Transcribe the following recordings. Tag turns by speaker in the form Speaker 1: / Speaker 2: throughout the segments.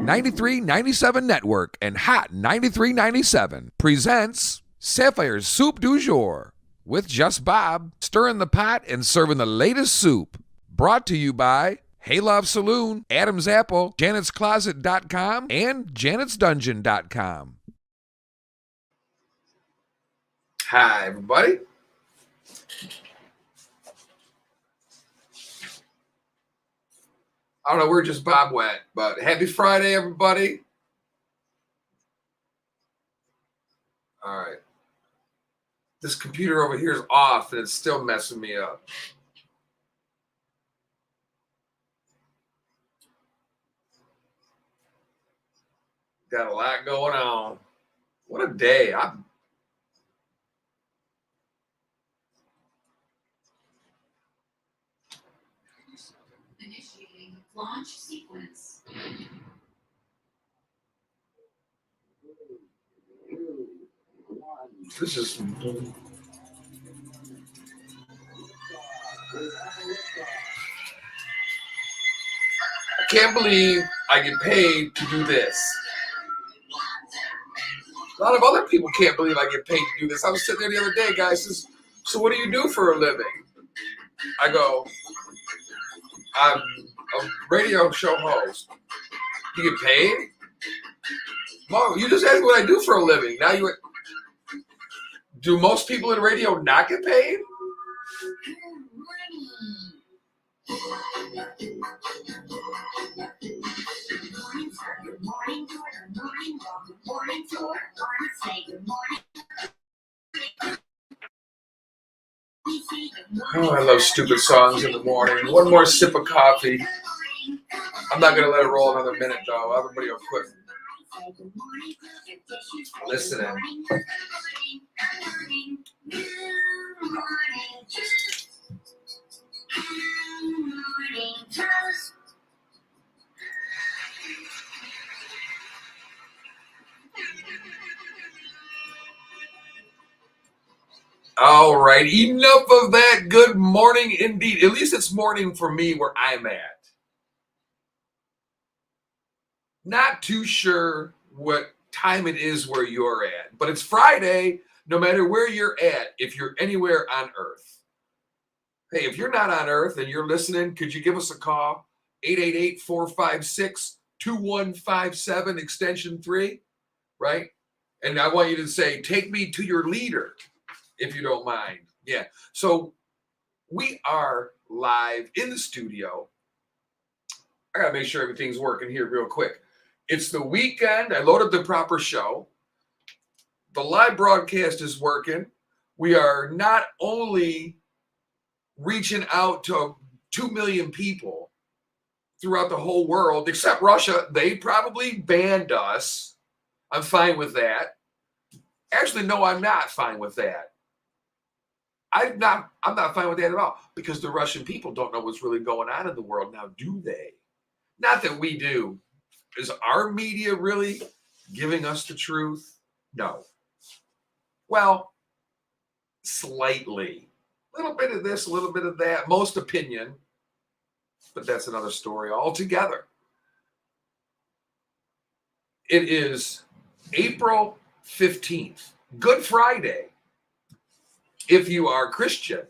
Speaker 1: 9397 Network and Hot 9397 presents Sapphire'S Soup du Jour with Just Bob, stirring the pot and serving the latest soup. Brought to you by Hey Love Saloon, Adam's Apple, Janet'sCloset.com, and Janet'sDungeon.com.
Speaker 2: Hi, everybody. I don't know where Just Bob went, but happy Friday, everybody. All right. This computer over here is off, and it's still messing me up. Got a lot going on. What a day.
Speaker 3: Initiating launch sequence.
Speaker 2: This is... I can't believe I get paid to do this. A lot of other people can't believe I get paid to do this. I was sitting there the other day, guys. Says, so what do you do for a living? I go, I'm a radio show host. You get paid? Well, you just asked me what I do for a living. Now you... Do most people in radio not get paid? Oh, I love stupid songs in the morning. One more sip of coffee. I'm not going to let it roll another minute, though. Everybody will quit listening. All right, enough of that. Good morning indeed. At least it's morning for me where I'm at. Not too sure what time it is where you're at, but it's Friday, no matter where you're at, if you're anywhere on Earth. Hey, if you're not on Earth and you're listening, could you give us a call? 888-456-2157, extension 3, right? And I want you to say, take me to your leader, if you don't mind. Yeah. So we are live in the studio. I got to make sure everything's working here real quick. It's the weekend. I loaded the proper show. The live broadcast is working. We are not only reaching out to 2 million people throughout the whole world, except Russia. They probably banned us. I'm fine with that. Actually, no, I'm not fine with that. I'm not fine with that at all, because the Russian people don't know what's really going on in the world now, do they? Not that we do. Is our media really giving us the truth? No. Well, slightly. A little bit of this, a little bit of that. Most opinion. But that's another story altogether. It is April 15th. Good Friday. If you are Christian,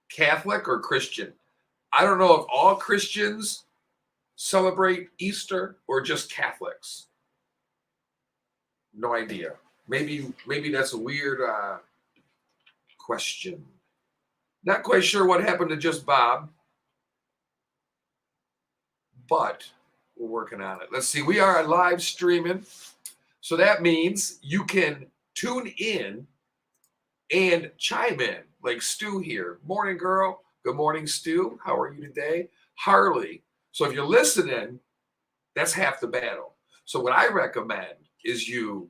Speaker 2: Catholic or Christian. I don't know if all Christians celebrate Easter or just Catholics. No idea. Maybe that's a weird question. Not quite sure what happened to Just Bob, but we're working on it. Let's see. We are live streaming, so that means you can tune in and chime in, like Stu here. Morning, girl. Good morning, Stu. How are you today? Harley. So if you're listening, that's half the battle. So what I recommend is you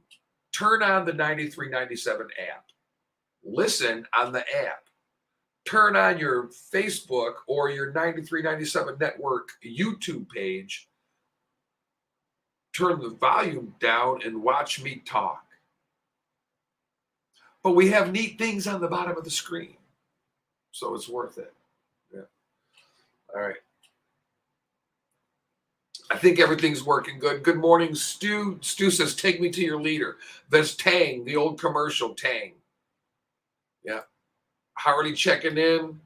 Speaker 2: turn on the 9397 app. Listen on the app. Turn on your Facebook or your 9397 Network YouTube page. Turn the volume down and watch me talk. But we have neat things on the bottom of the screen, so it's worth it. Yeah. All right. I think everything's working good. Good morning, Stu. Stu says, take me to your leader. That's Tang, the old commercial Tang. Yeah. Harley checking in.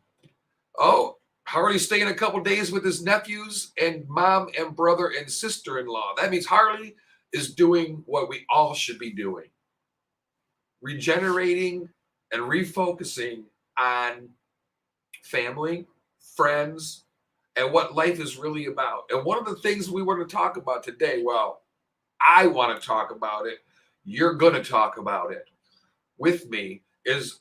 Speaker 2: Oh, Harley's staying a couple days with his nephews and mom and brother and sister-in-law. That means Harley is doing what we all should be doing. Regenerating and refocusing on family, friends, and what life is really about. And one of the things we want to talk about today, well, I want to talk about it. You're going to talk about it with me is,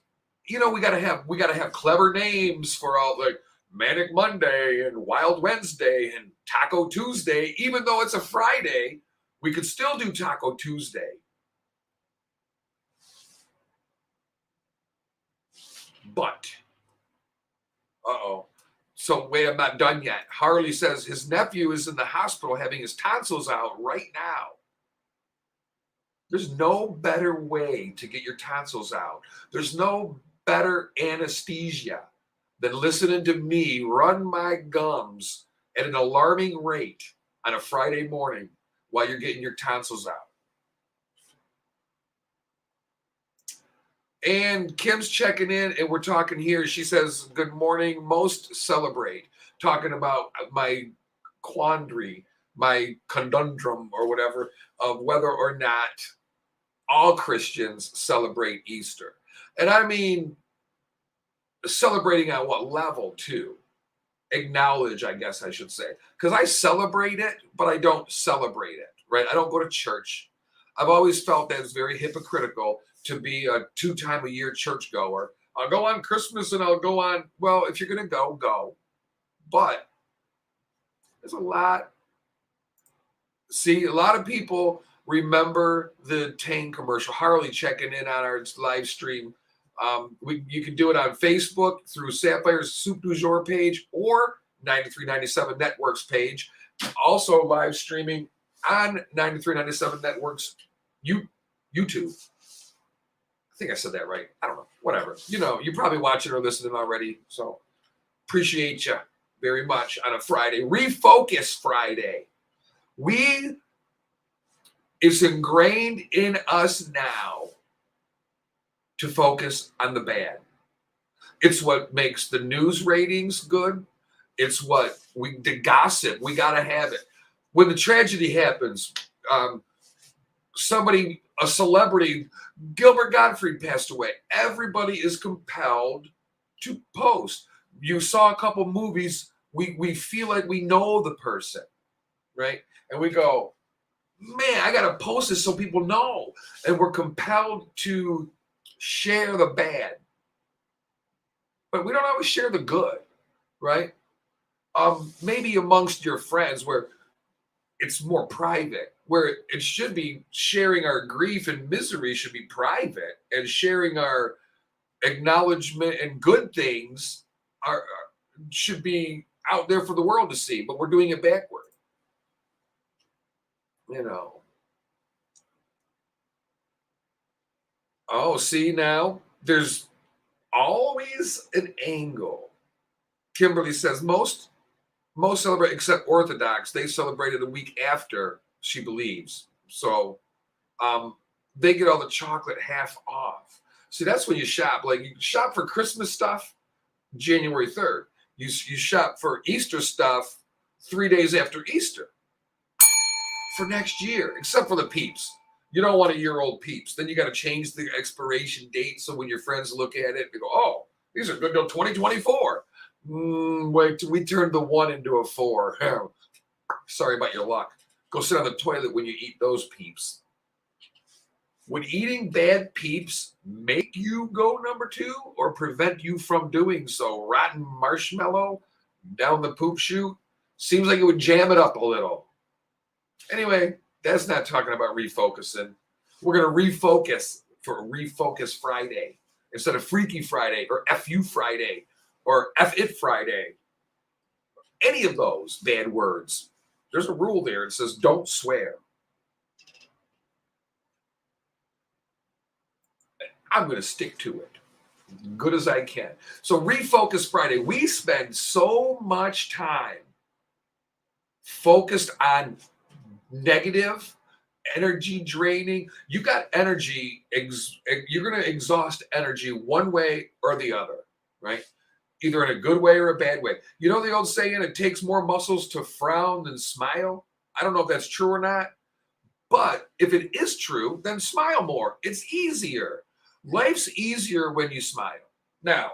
Speaker 2: we got to have clever names for all, like Manic Monday and Wild Wednesday and Taco Tuesday. Even though it's a Friday, we could still do Taco Tuesday. But, so wait, I'm not done yet. Harley says his nephew is in the hospital having his tonsils out right now. There's no better way to get your tonsils out. There's no better anesthesia than listening to me run my gums at an alarming rate on a Friday morning while you're getting your tonsils out. And Kim's checking in, and we're talking here. She says, good morning. Most celebrate. Talking about my quandary, my conundrum, or whatever, of whether or not all Christians celebrate Easter. And I mean, celebrating at what level, too? Acknowledge, I guess I should say. Because I celebrate it, but I don't celebrate it, right? I don't go to church. I've always felt that it's very hypocritical to be a 2-time-a-year churchgoer. I'll go on Christmas and I'll go on, well, if you're going to go, go. But there's a lot. See, a lot of people remember the Tang commercial. Harley checking in on our live stream. You can do it on Facebook through Sapphire'S Soup du Jour page or 9397 Networks page. Also live streaming on 9397 Networks YouTube. I think I said that right. I don't know. Whatever. You're probably watching or listening already. So appreciate you very much on a Friday. Refocus Friday. It's ingrained in us now to focus on the bad. It's what makes the news ratings good. It's what the gossip. We got to have it. When the tragedy happens, a celebrity, Gilbert Gottfried passed away. Everybody is compelled to post. You saw a couple movies. We feel like we know the person, right? And we go, man, I got to post this so people know. And we're compelled to share the bad. But we don't always share the good, right? Maybe amongst your friends where it's more private, where it should be sharing our grief and misery should be private, and sharing our acknowledgement and good things should be out there for the world to see, but we're doing it backward. Oh, see, now there's always an angle. Kimberly says most celebrate, except Orthodox. They celebrated a week after, she believes. So they get all the chocolate half off. See, that's when you shop. Like, you shop for Christmas stuff January 3rd. You shop for Easter stuff 3 days after Easter for next year, except for the Peeps. You don't want a year-old Peeps. Then you got to change the expiration date so when your friends look at it, they go, oh, these are good till 2024. Wait, we turned the 1 into a 4. Sorry about your luck. Go sit on the toilet when you eat those Peeps. Would eating bad Peeps make you go number 2 or prevent you from doing so? Rotten marshmallow down the poop chute? Seems like it would jam it up a little. Anyway, that's not talking about refocusing. We're going to refocus for Refocus Friday instead of Freaky Friday or FU Friday or F-It Friday. Any of those bad words. There's a rule there. It says don't swear. I'm going to stick to it good as I can. So Refocus Friday, we spend so much time focused on negative, energy draining. You got energy, you're going to exhaust energy one way or the other, right? Either in a good way or a bad way. You know the old saying, it takes more muscles to frown than smile? I don't know if that's true or not, but if it is true, then smile more. It's easier. Life's easier when you smile. Now,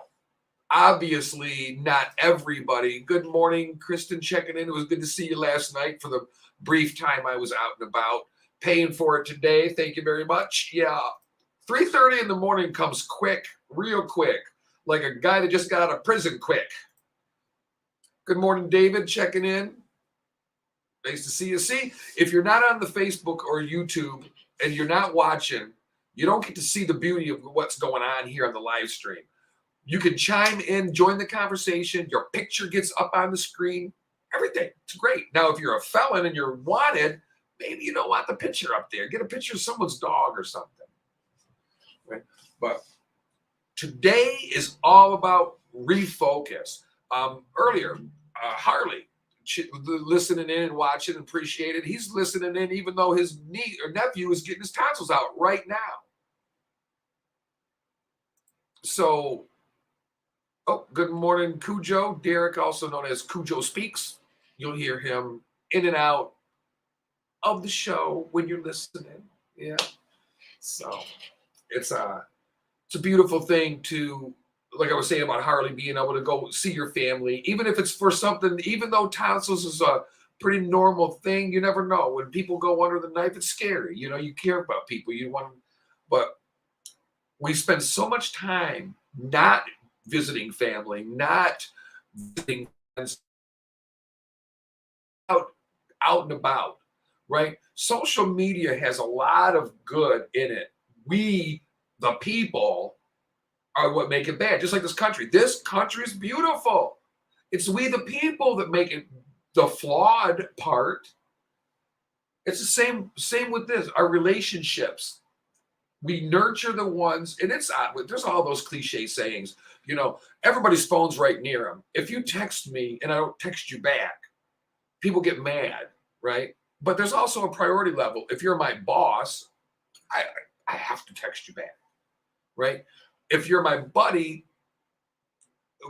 Speaker 2: obviously, not everybody. Good morning, Kristen, checking in. It was good to see you last night for the brief time I was out and about. Paying for it today. Thank you very much. Yeah, 3:30 in the morning comes quick, real quick, like a guy that just got out of prison quick. Good morning, David, checking in. Nice to see you. See, if you're not on the Facebook or YouTube and you're not watching, you don't get to see the beauty of what's going on here on the live stream. You can chime in, join the conversation. Your picture gets up on the screen. Everything. It's great. Now, if you're a felon and you're wanted, maybe you don't want the picture up there. Get a picture of someone's dog or something. Right? But today is all about refocus. Earlier, Harley, listening in and watching, appreciate it. He's listening in even though his nephew is getting his tonsils out right now. So, good morning, Cujo. Derek, also known as Cujo Speaks. You'll hear him in and out of the show when you're listening. Yeah. So it's a beautiful thing to, like I was saying about Harley, being able to go see your family, even if it's for something, even though tonsils is a pretty normal thing, you never know. When people go under the knife, it's scary. You know, you care about people. You want, but we spend so much time not visiting family, not visiting friends, out and about, right? Social media has a lot of good in it. We, the people, are what make it bad. Just like this country. This country is beautiful. It's we, the people, that make it the flawed part. It's the same with this. Our relationships. We nurture the ones, and there's all those cliche sayings. You know, everybody's phone's right near them. If you text me and I don't text you back, people get mad, right? But there's also a priority level. If you're my boss, I have to text you back, right? If you're my buddy,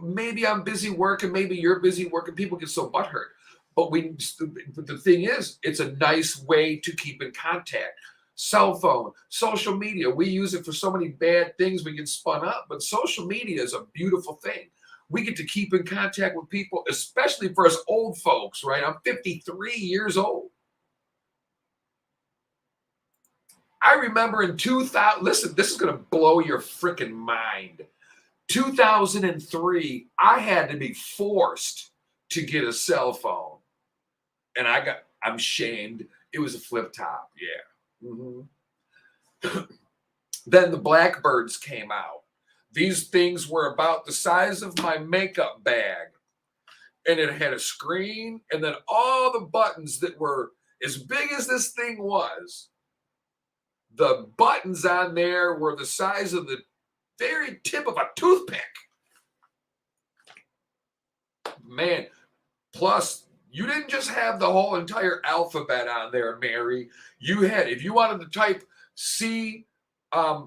Speaker 2: maybe I'm busy working, maybe you're busy working. People get so butthurt. But the thing is, it's a nice way to keep in contact. Cell phone, social media, we use it for so many bad things. We get spun up, but social media is a beautiful thing. We get to keep in contact with people, especially for us old folks, right? I'm 53 years old. I remember in 2000, listen, this is going to blow your freaking mind. 2003, I had to be forced to get a cell phone. And I'm shamed. It was a flip top. Yeah. Mm-hmm. Then the Blackbirds came out. These things were about the size of my makeup bag. And it had a screen and then all the buttons that were as big as this thing was. The buttons on there were the size of the very tip of a toothpick. Man, plus you didn't just have the whole entire alphabet on there, Mary. You had, if you wanted to type C,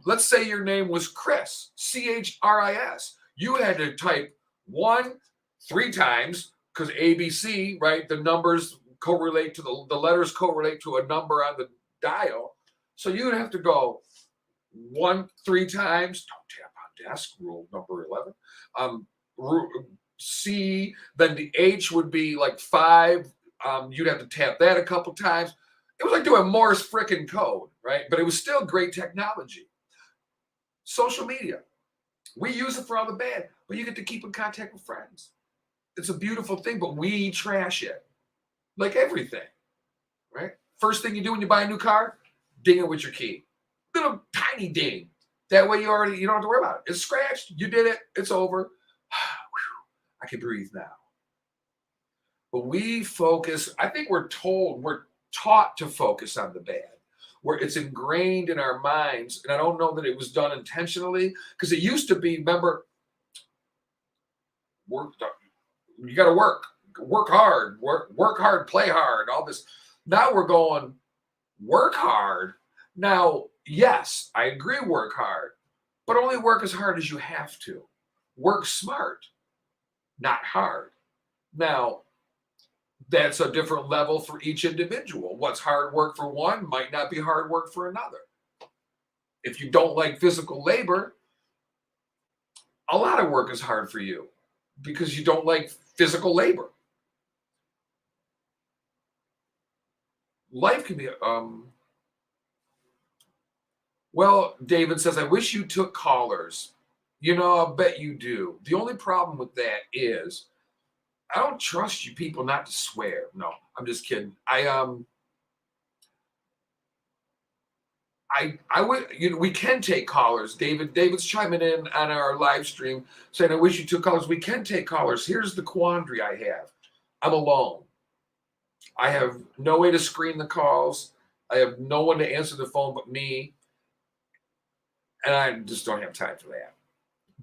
Speaker 2: let's say your name was Chris, C-H-R-I-S. You had to type 1 3 times because ABC, right? The numbers correlate to the letters correlate to a number on the dial. So you would have to go 1 3 times. Don't tap on desk. Rule number 11. C, then the H would be like 5. You'd have to tap that a couple times. It was like doing Morse frickin' code, right? But it was still great technology. Social media. We use it for all the bad, but you get to keep in contact with friends. It's a beautiful thing, but we trash it. Like everything, right? First thing you do when you buy a new car, ding it with your key. Little tiny ding. That way you don't have to worry about it. It's scratched. You did it. It's over. I can breathe now. But we focus, I think we're taught to focus on the bad, where it's ingrained in our minds. And I don't know that it was done intentionally, because it used to be, remember, you got to work. work hard, work hard, play hard, all this. Now we're going work hard. Now, yes, I agree, work hard, but only work as hard as you have to. Work smart, not hard. Now, that's a different level for each individual. What's hard work for one might not be hard work for another. If you don't like physical labor, a lot of work is hard for you because you don't like physical labor. Life can be, well, David says, I wish you took callers. I'll bet you do. The only problem with that is I don't trust you people not to swear. No, I'm just kidding. I would, we can take callers. David's chiming in on our live stream saying, I wish you took callers. We can take callers. Here's the quandary I have. I'm alone. I have no way to screen the calls. I have no one to answer the phone but me. And I just don't have time for that.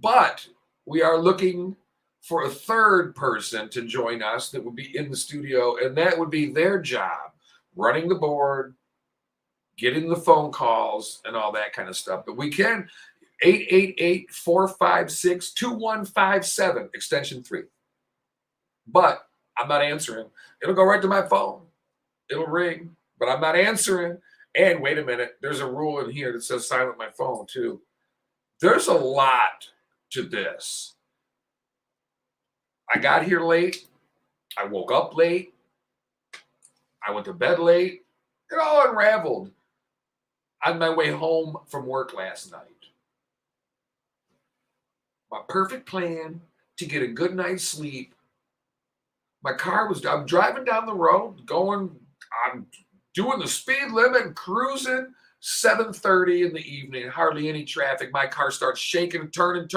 Speaker 2: But we are looking for a third person to join us that would be in the studio, and that would be their job, running the board, getting the phone calls, and all that kind of stuff. But we can, 888-456-2157, extension 3. But I'm not answering. It'll go right to my phone. It'll ring, but I'm not answering. And wait a minute, there's a rule in here that says silent my phone too. There's a lot to this. I got here late. I woke up late. I went to bed late. It all unraveled on my way home from work last night. My perfect plan to get a good night's sleep. I'm driving down the road, I'm doing the speed limit, cruising, 7:30 in the evening, hardly any traffic. My car starts shaking, turning,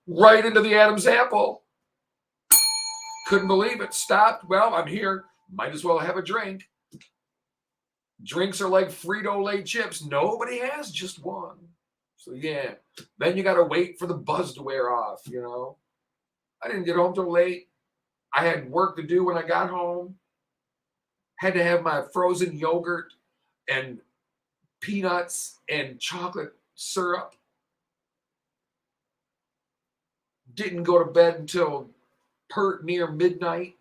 Speaker 2: right into the Adam's apple. Couldn't believe it. Stopped. Well, I'm here. Might as well have a drink. Drinks are like Frito-Lay chips. Nobody has just one. So yeah, then you got to wait for the buzz to wear off, I didn't get home till late. I had work to do when I got home. Had to have my frozen yogurt and peanuts and chocolate syrup. Didn't go to bed until pert near midnight.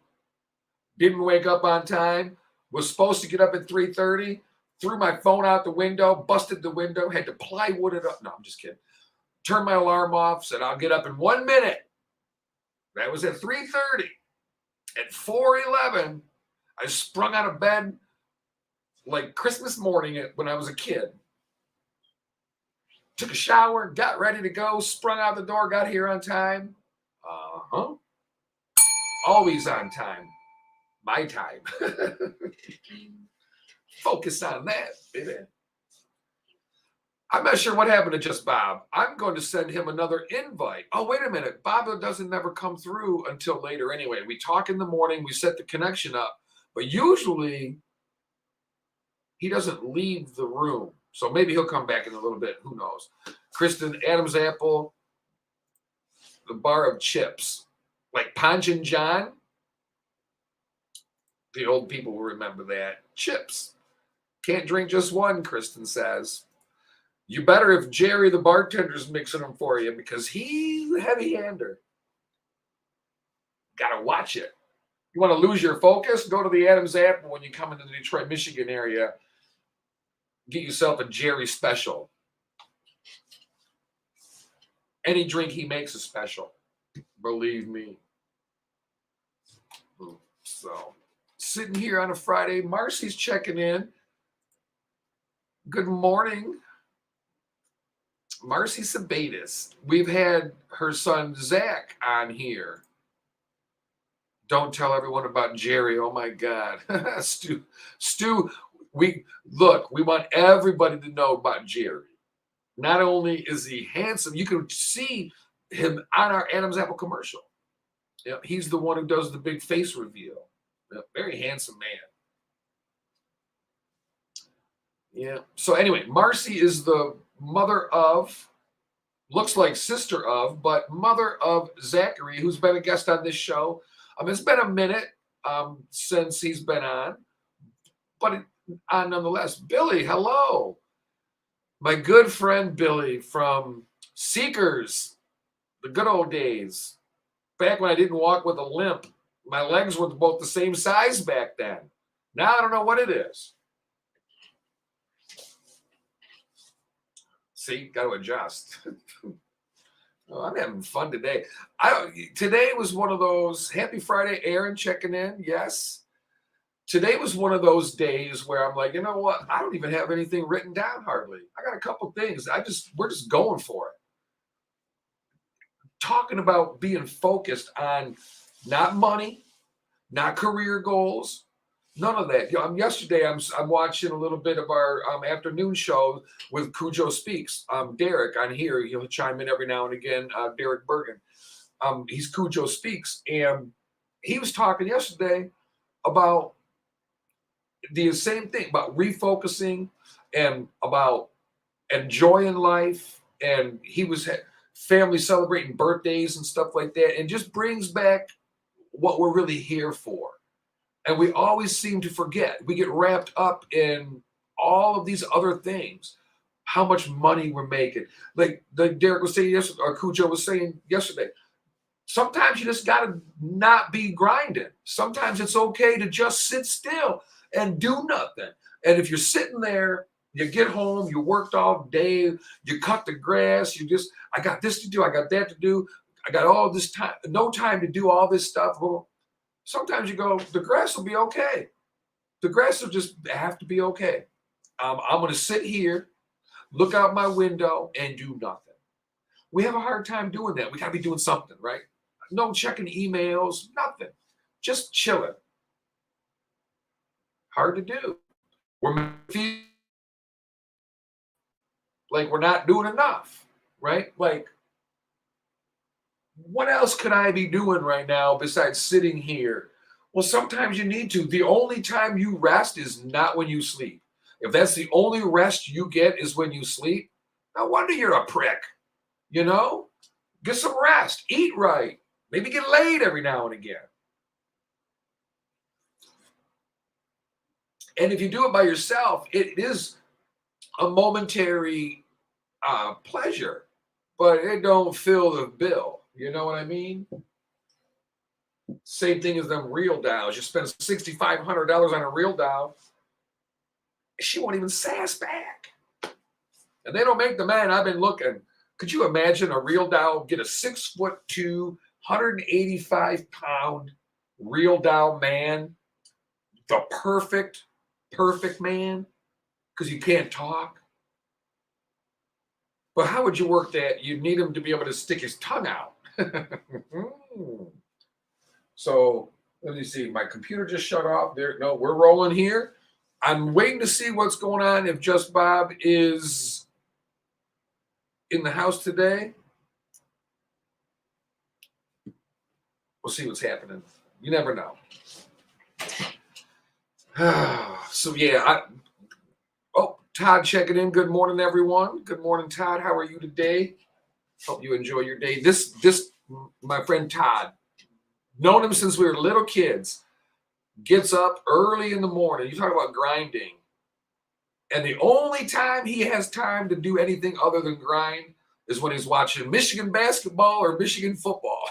Speaker 2: Didn't wake up on time. Was supposed to get up at 3:30. Threw my phone out the window, busted the window, had to plywood it up. No, I'm just kidding. Turned my alarm off, said I'll get up in 1 minute. That was at 3:30. At 4:11, I sprung out of bed like Christmas morning when I was a kid. Took a shower, got ready to go, sprung out the door, got here on time. Always on time. My time. Focus on that, baby. I'm not sure what happened to Just Bob. I'm going to send him another invite. Oh, wait a minute. Bob doesn't never come through until later anyway. We talk in the morning. We set the connection up. But usually, he doesn't leave the room. So maybe he'll come back in a little bit. Who knows? Kristen, Adam's apple, the bar of chips. Like Ponch and John. The old people will remember that. Chips. Can't drink just one, Kristen says. You better if Jerry the bartender's mixing them for you because he's a heavy-hander. Got to watch it. You want to lose your focus? Go to the Adams Apple when you come into the Detroit, Michigan area. Get yourself a Jerry special. Any drink he makes is special. Believe me. So, sitting here on a Friday, Marcy's checking in. Good morning. Marcy Sabatis. We've had her son Zach on here. Don't tell everyone about Jerry. Oh my God. Stu, we want everybody to know about Jerry. Not only is he handsome, you can see him on our Adam's Apple commercial. He's the one who does the big face reveal. Very handsome man. Yeah. So anyway, Marcy is the mother of, looks like sister of, but mother of Zachary, who's been a guest on this show. It's been a minute since he's been on, but nonetheless, Billy, hello. My good friend Billy from Seekers, the good old days. Back when I didn't walk with a limp. My legs were both the same size back then. Now I don't know what it is. See, got to adjust. Oh, I'm having fun today. Today was one of those, happy Friday, Aaron checking in. Yes. Today was one of those days where I'm like, you know what? I don't even have anything written down hardly. I got a couple things. We're just going for it. Talking about being focused on not money, not career goals, none of that. Yesterday, I'm watching a little bit of our afternoon show with Cujo Speaks. Derek on here, he'll chime in every now and again. Derek Bergen, he's Cujo Speaks, and he was talking yesterday about the same thing about refocusing and about enjoying life. And he was family celebrating birthdays and stuff like that, and just brings back what we're really here for. And we always seem to forget. We get wrapped up in all of these other things, how much money we're making. Like Derek was saying yesterday, or Cujo was saying yesterday, sometimes you just got to not be grinding. Sometimes it's okay to just sit still and do nothing. And if you're sitting there, you get home, you worked all day, you cut the grass, I got this to do, I got that to do, I got all this time, no time to do all this stuff. Well, sometimes you go, the grass will be okay. The grass will just have to be okay. I'm going to sit here, look out my window, and do nothing. We have a hard time doing that. We got to be doing something, right? No checking emails, nothing. Just chilling. Hard to do. We're like we're not doing enough, right? Like, what else could I be doing right now besides sitting here? Well, sometimes you need to. The only time you rest is not when you sleep. If that's the only rest you get is when you sleep, no wonder you're a prick. You know? Get some rest. Eat right. Maybe get laid every now and again. And if you do it by yourself, it is a momentary pleasure, but it don't fill the bill. You know what I mean? Same thing as them real dials. You spend $6,500 on a real dial, she won't even sass back. And they don't make the man. I've been looking. Could you imagine a real dial get a 6'2", 185-pound real dial man, the perfect man, because you can't talk? But how would you work that? You'd need him to be able to stick his tongue out. So let me see. My computer just shut off. There, no, we're rolling here. I'm waiting to see what's going on. If Just Bob is in the house today, we'll see what's happening. You never know. So yeah. Todd checking in. Good morning, everyone. Good morning, Todd. How are you today? Hope you enjoy your day. This, my friend Todd, known him since we were little kids, gets up early in the morning. You talk about grinding. And the only time he has time to do anything other than grind is when he's watching Michigan basketball or Michigan football.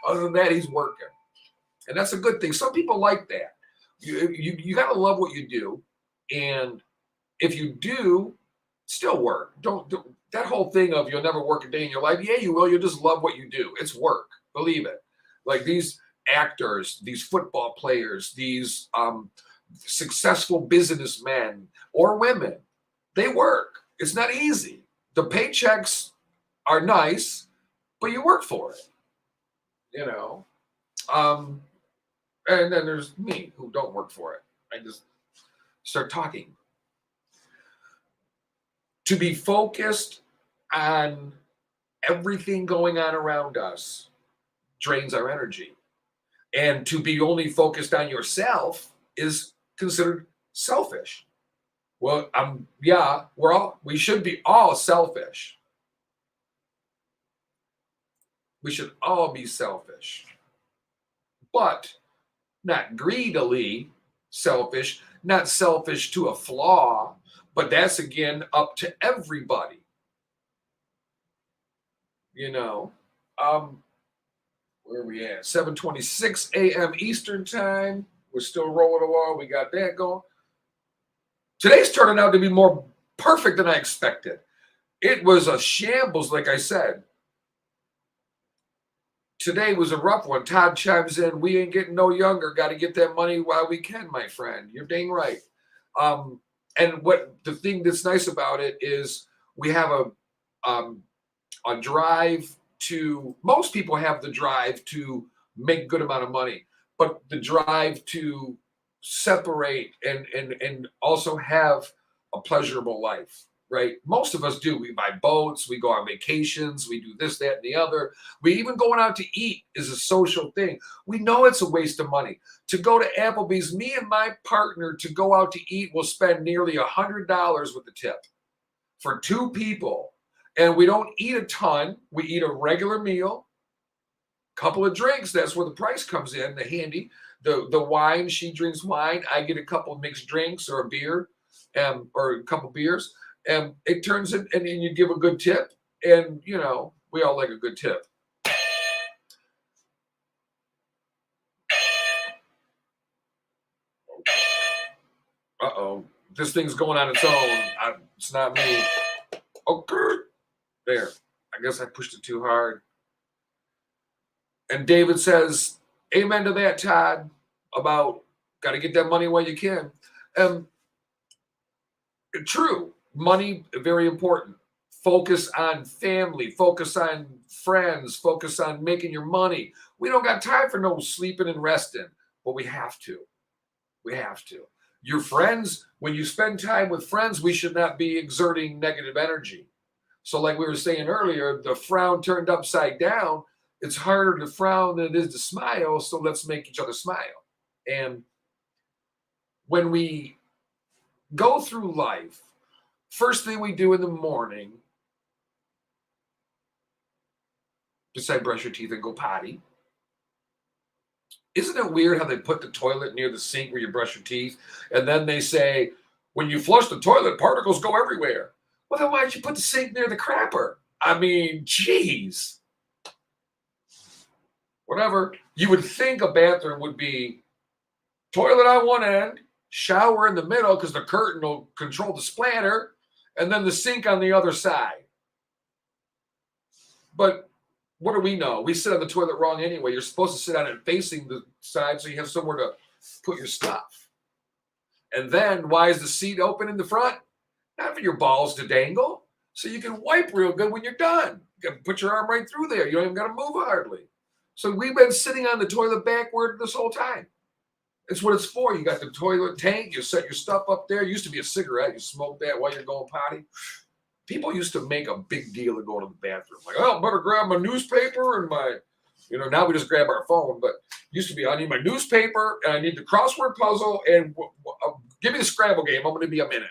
Speaker 2: Other than that, he's working. And that's a good thing. Some people like that. You got to love what you do. And if you do, still work. Don't that whole thing of you'll never work a day in your life. Yeah, you will. You'll just love what you do. It's work. Believe it. Like these actors, these football players, these successful businessmen or women, they work. It's not easy. The paychecks are nice, but you work for it. You know. And then there's me who don't work for it. I just start talking. To be focused on everything going on around us drains our energy. And to be only focused on yourself is considered selfish. Well, we should be all selfish. We should all be selfish. but not greedily selfish, not selfish to a flaw, but that's again up to everybody. You know, where are we at? 7:26 a.m. Eastern time. We're still rolling along. We got that going. Today's turning out to be more perfect than I expected. It was a shambles, like I said. Today was a rough one. Todd chimes in, we ain't getting no younger. Got to get that money while we can, my friend. You're dang right. And what the thing that's nice about it is we have a drive to, most people have the drive to make a good amount of money, but the drive to separate and also have a pleasurable life. Right? Most of us do. We buy boats, we go on vacations, we do this, that, and the other. We even going out to eat is a social thing. We know it's a waste of money. To go to Applebee's, me and my partner to go out to eat will spend nearly $100 with the tip for two people. And we don't eat a ton. We eat a regular meal, couple of drinks. That's where the price comes in, the handy. The wine, she drinks wine. I get a couple of mixed drinks or a beer or a couple beers. And it turns in, and you give a good tip, and you know we all like a good tip. Uh-oh, this thing's going on its own. It's not me. Okay, there. I guess I pushed it too hard. And David says, "Amen to that, Todd. About got to get that money while you can." True. Money, very important. Focus on family, focus on friends, focus on making your money. We don't got time for no sleeping and resting, but we have to. We have to. Your friends, when you spend time with friends, we should not be exerting negative energy. So, like we were saying earlier, the frown turned upside down. It's harder to frown than it is to smile. So, let's make each other smile. And when we go through life, first thing we do in the morning, besides brush your teeth and go potty, isn't it weird how they put the toilet near the sink where you brush your teeth? And then they say, when you flush the toilet, particles go everywhere. Well, then why'd you put the sink near the crapper? I mean, geez. Whatever. You would think a bathroom would be toilet on one end, shower in the middle because the curtain will control the splatter, and then the sink on the other side. But what do we know? We sit on the toilet wrong anyway. You're supposed to sit on it facing the side so you have somewhere to put your stuff. And then why is the seat open in the front? Not for your balls to dangle. So you can wipe real good when you're done. You can put your arm right through there. You don't even got to move hardly. So we've been sitting on the toilet backward this whole time. It's what it's for. You got the toilet tank. You set your stuff up there. It used to be a cigarette. You smoke that while you're going potty. People used to make a big deal of going to the bathroom. Like, oh, I better grab my newspaper and my, now we just grab our phone. But it used to be, I need my newspaper and I need the crossword puzzle and give me the Scrabble game. I'm going to be a minute.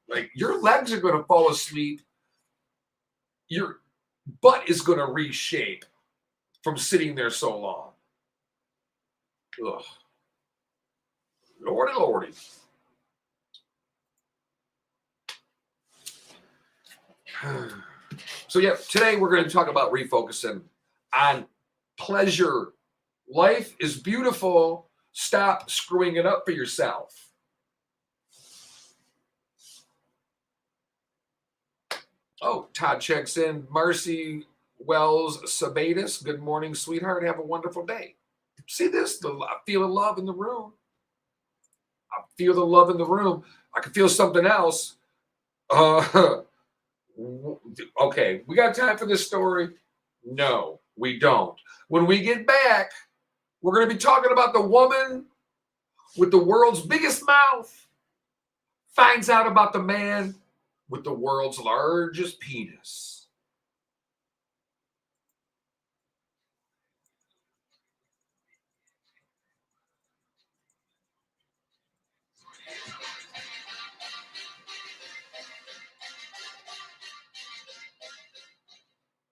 Speaker 2: Like, your legs are going to fall asleep. Your butt is going to reshape from sitting there so long. Ugh. Lordy, lordy. So, yeah, today we're going to talk about refocusing on pleasure. Life is beautiful. Stop screwing it up for yourself. Oh, Todd checks in. Marcy Wells Sabatis. Good morning, sweetheart. Have a wonderful day. See this? I feel the love in the room. I feel the love in the room. I can feel something else. Okay, we got time for this story? No, we don't. When we get back, we're going to be talking about the woman with the world's biggest mouth finds out about the man with the world's largest penis.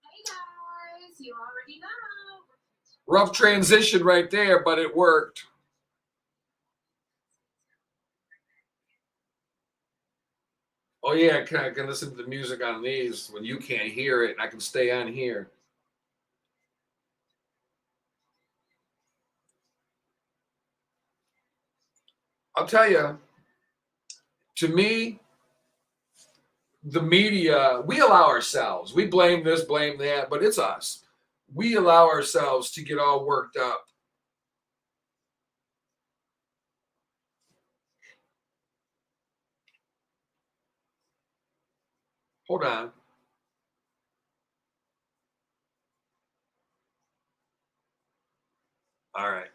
Speaker 3: Hey guys, you already know.
Speaker 2: Rough transition right there, but it worked. Oh yeah, I can listen to the music on these when you can't hear it, and I can stay on here. I'll tell you, to me, the media, we allow ourselves, we blame this, blame that, but it's us. We allow ourselves to get all worked up. Hold on. All right.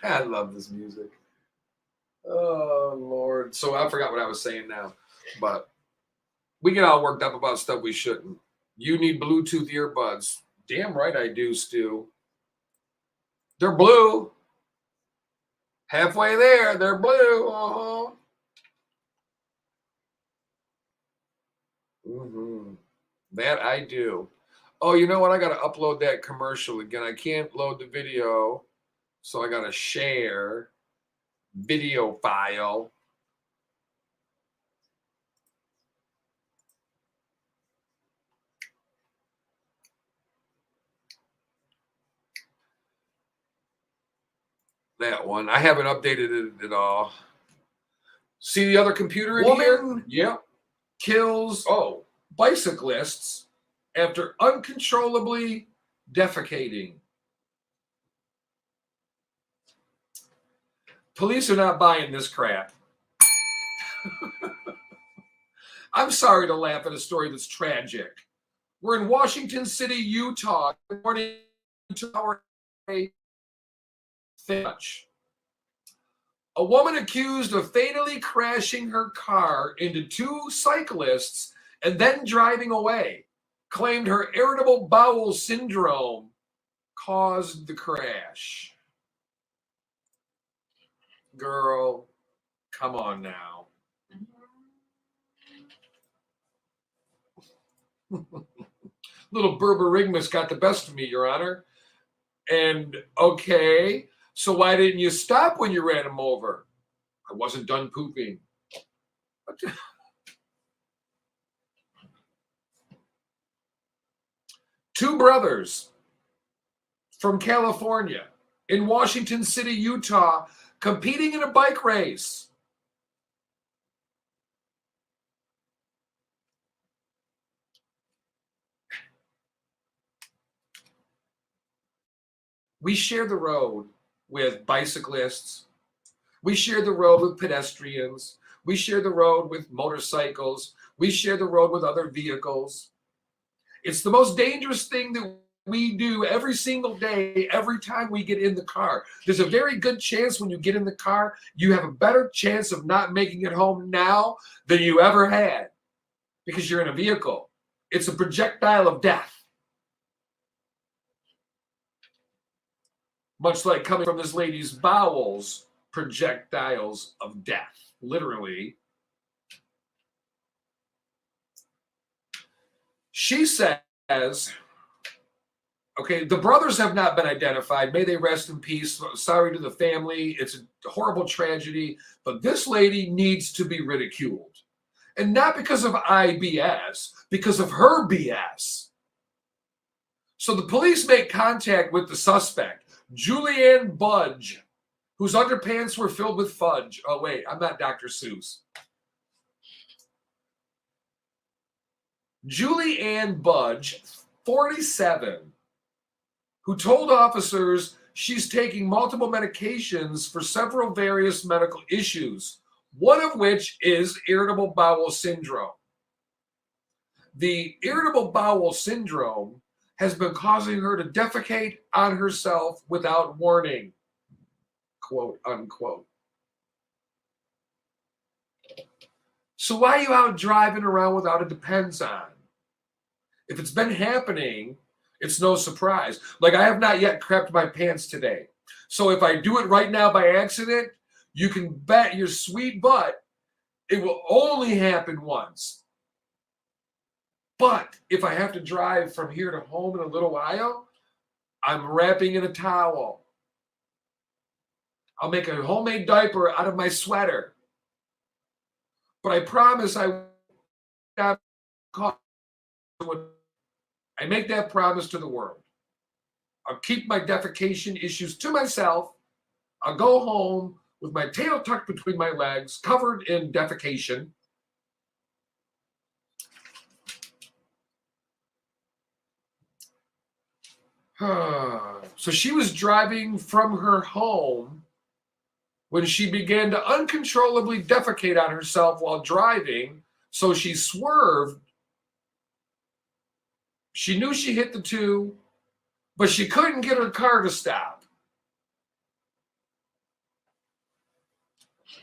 Speaker 2: I love this music. Oh, Lord. So I forgot what I was saying now, but we get all worked up about stuff we shouldn't. You need Bluetooth earbuds. Damn right I do, Stu. They're blue. Halfway there, they're blue. Uh-huh. Mm-hmm. That I do. Oh, you know what? I got to upload that commercial again. I can't load the video, so I got to share video file. That one. I haven't updated it at all. See the other computer in here? Yep. Kills, bicyclists after uncontrollably defecating. Police are not buying this crap. I'm sorry to laugh at a story that's tragic. We're in Washington City, Utah. Good morning to our Finch. A woman accused of fatally crashing her car into two cyclists and then driving away claimed her irritable bowel syndrome caused the crash. Girl, come on now. Little Berberigmus got the best of me, Your Honor. And okay, so why didn't you stop when you ran him over? I wasn't done pooping. Two brothers from California in Washington City, Utah, competing in a bike race. We share the road with bicyclists. We share the road with pedestrians. We share the road with motorcycles. We share the road with other vehicles. It's the most dangerous thing that we do every single day, every time we get in the car. There's a very good chance when you get in the car, you have a better chance of not making it home now than you ever had because you're in a vehicle. It's a projectile of death. Much like coming from this lady's bowels, projectiles of death, literally. She says, okay, the brothers have not been identified. May they rest in peace. Sorry to the family. It's a horrible tragedy. But this lady needs to be ridiculed. And not because of IBS, because of her BS. So the police make contact with the suspect, Julianne Budge, whose underpants were filled with fudge. Oh, wait, I'm not Dr. Seuss. Julianne Budge, 47, who told officers she's taking multiple medications for several various medical issues, one of which is irritable bowel syndrome. The irritable bowel syndrome has been causing her to defecate on herself without warning, quote unquote. So why are you out driving around without a Depends on? If it's been happening, it's no surprise. Like I have not yet crapped my pants today. So if I do it right now by accident, you can bet your sweet butt it will only happen once. But if I have to drive from here to home in a little while, I'm wrapping in a towel. I'll make a homemade diaper out of my sweater. But I promise I make that promise to the world. I'll keep my defecation issues to myself. I'll go home with my tail tucked between my legs, covered in defecation. So she was driving from her home when she began to uncontrollably defecate on herself while driving. So she swerved. She knew she hit the two, but she couldn't get her car to stop.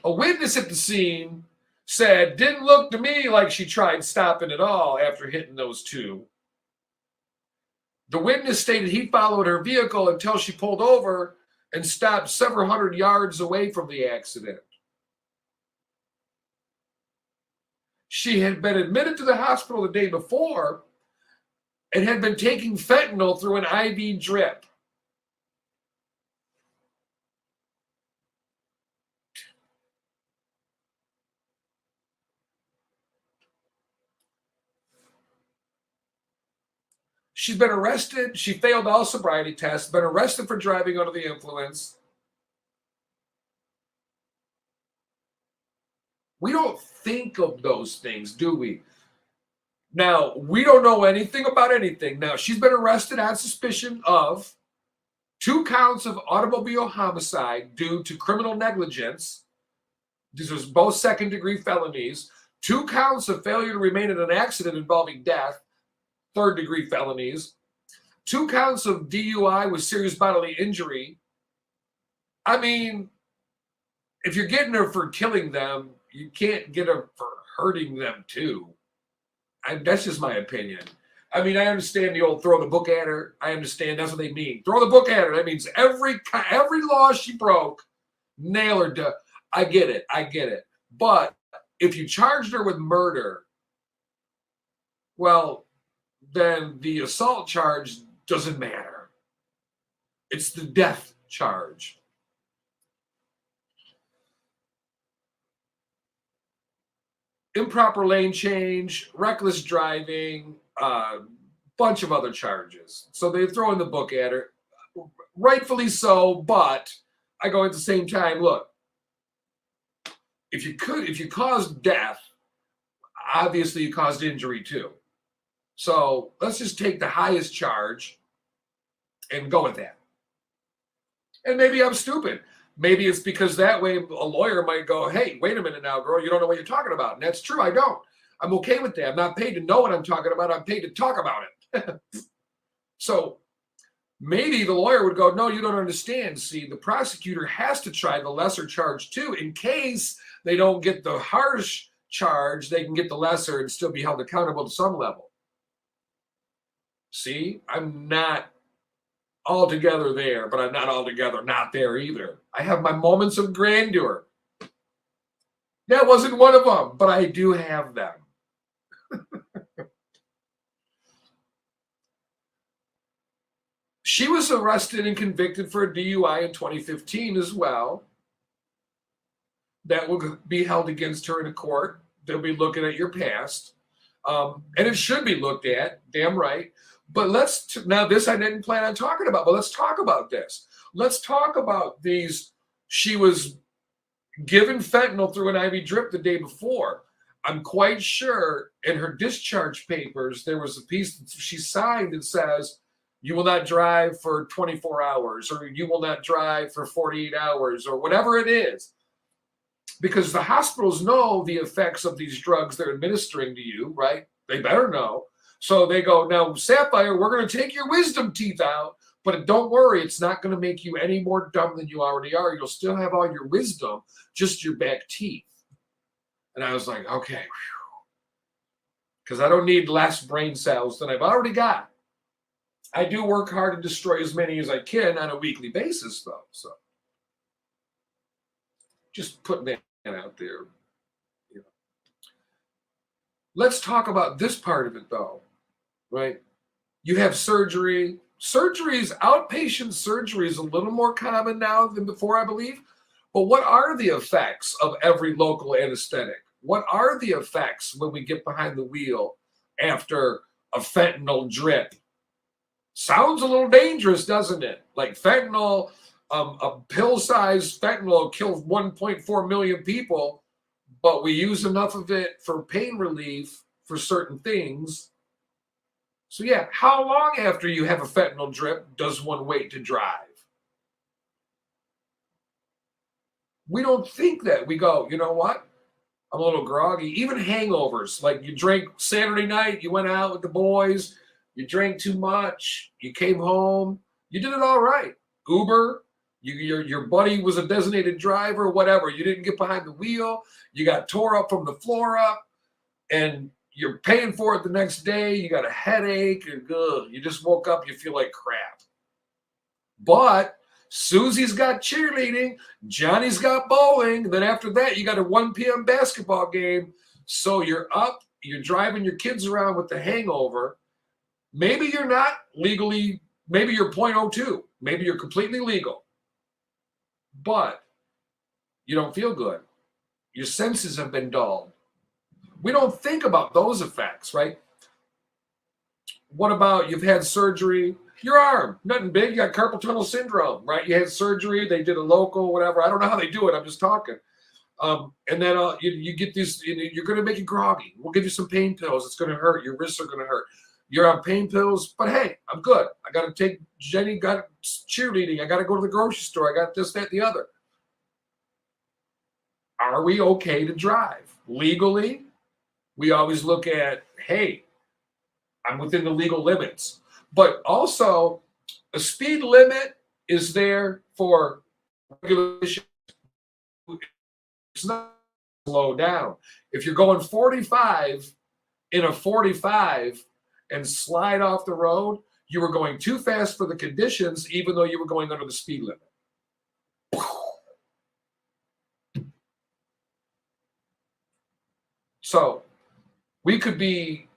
Speaker 2: A witness at the scene said, didn't look to me like she tried stopping at all after hitting those two. The witness stated he followed her vehicle until she pulled over and stopped several hundred yards away from the accident. She had been admitted to the hospital the day before and had been taking fentanyl through an IV drip. She's been arrested. She failed all sobriety tests, been arrested for driving under the influence. We don't think of those things, do we? Now, we don't know anything about anything. Now, she's been arrested on suspicion of 2 counts of automobile homicide due to criminal negligence. These are both second-degree felonies. 2 counts of failure to remain in an accident involving death, third-degree felonies. 2 counts of DUI with serious bodily injury. I mean, if you're getting her for killing them, you can't get her for hurting them too. That's just my opinion. I mean, I understand the old throw the book at her. I understand that's what they mean. Throw the book at her. That means every law she broke, nail her to. I get it. But if you charged her with murder, well, then the assault charge doesn't matter. It's the death charge. Improper lane change, reckless driving, bunch of other charges. So they throw in the book at her. Rightfully so, but I go at the same time, look, if you caused death, obviously you caused injury too. So let's just take the highest charge and go with that. And maybe I'm stupid. Maybe it's because that way a lawyer might go, hey, wait a minute now, girl, you don't know what you're talking about. And that's true, I don't. I'm okay with that. I'm not paid to know what I'm talking about. I'm paid to talk about it. So maybe the lawyer would go, no, you don't understand. See, the prosecutor has to try the lesser charge too. In case they don't get the harsh charge, they can get the lesser and still be held accountable to some level. See, I'm not altogether there, but I'm not altogether not there either. I have my moments of grandeur. That wasn't one of them, but I do have them. She was arrested and convicted for a DUI in 2015 as well. That will be held against her in a court. They'll be looking at your past. And it should be looked at, damn right. But now this I didn't plan on talking about, but let's talk about this. Let's talk about these. She was given fentanyl through an IV drip the day before. I'm quite sure in her discharge papers, there was a piece that she signed that says, you will not drive for 24 hours, or you will not drive for 48 hours, or whatever it is. Because the hospitals know the effects of these drugs they're administering to you, right? They better know. So they go, now, Sapphire, we're going to take your wisdom teeth out, but don't worry, it's not going to make you any more dumb than you already are. You'll still have all your wisdom, just your back teeth. And I was like, okay, because I don't need less brain cells than I've already got. I do work hard to destroy as many as I can on a weekly basis, though. So Just putting that out there. You know. Let's talk about this part of it, though, right? You have surgery. Surgeries, outpatient surgery is a little more common now than before, I believe. But what are the effects of every local anesthetic? What are the effects when we get behind the wheel after a fentanyl drip? Sounds a little dangerous, doesn't it? Like fentanyl, a pill-sized fentanyl kills 1.4 million people, but we use enough of it for pain relief for certain things. So yeah, how long after you have a fentanyl drip does one wait to drive? We don't think that. We go, you know what? I'm a little groggy. Even hangovers, like you drank Saturday night, you went out with the boys, you drank too much, you came home, you did it all right. Uber, your buddy was a designated driver, whatever. You didn't get behind the wheel. You got tore up from the floor up, and you're paying for it the next day. You got a headache. You just woke up. You feel like crap. But Susie's got cheerleading. Johnny's got bowling. Then after that, you got a 1 p.m. basketball game. So you're up. You're driving your kids around with the hangover. Maybe you're not legally. Maybe you're .02. Maybe you're completely legal. But you don't feel good. Your senses have been dulled. We don't think about those effects, right? What about you've had surgery? Your arm, nothing big. You got carpal tunnel syndrome, right? You had surgery. They did a local, whatever. I don't know how they do it. I'm just talking. And then you get these, you're going to make you groggy. We'll give you some pain pills. It's going to hurt. Your wrists are going to hurt. You're on pain pills, but hey, I'm good. I got to take Jenny, got cheerleading. I got to go to the grocery store. I got this, that, the other. Are we okay to drive? Legally, we always look at, hey, I'm within the legal limits. But also, a speed limit is there for regulation. It's not slow down. If you're going 45 in a 45 and slide off the road, you were going too fast for the conditions, even though you were going under the speed limit. So we could be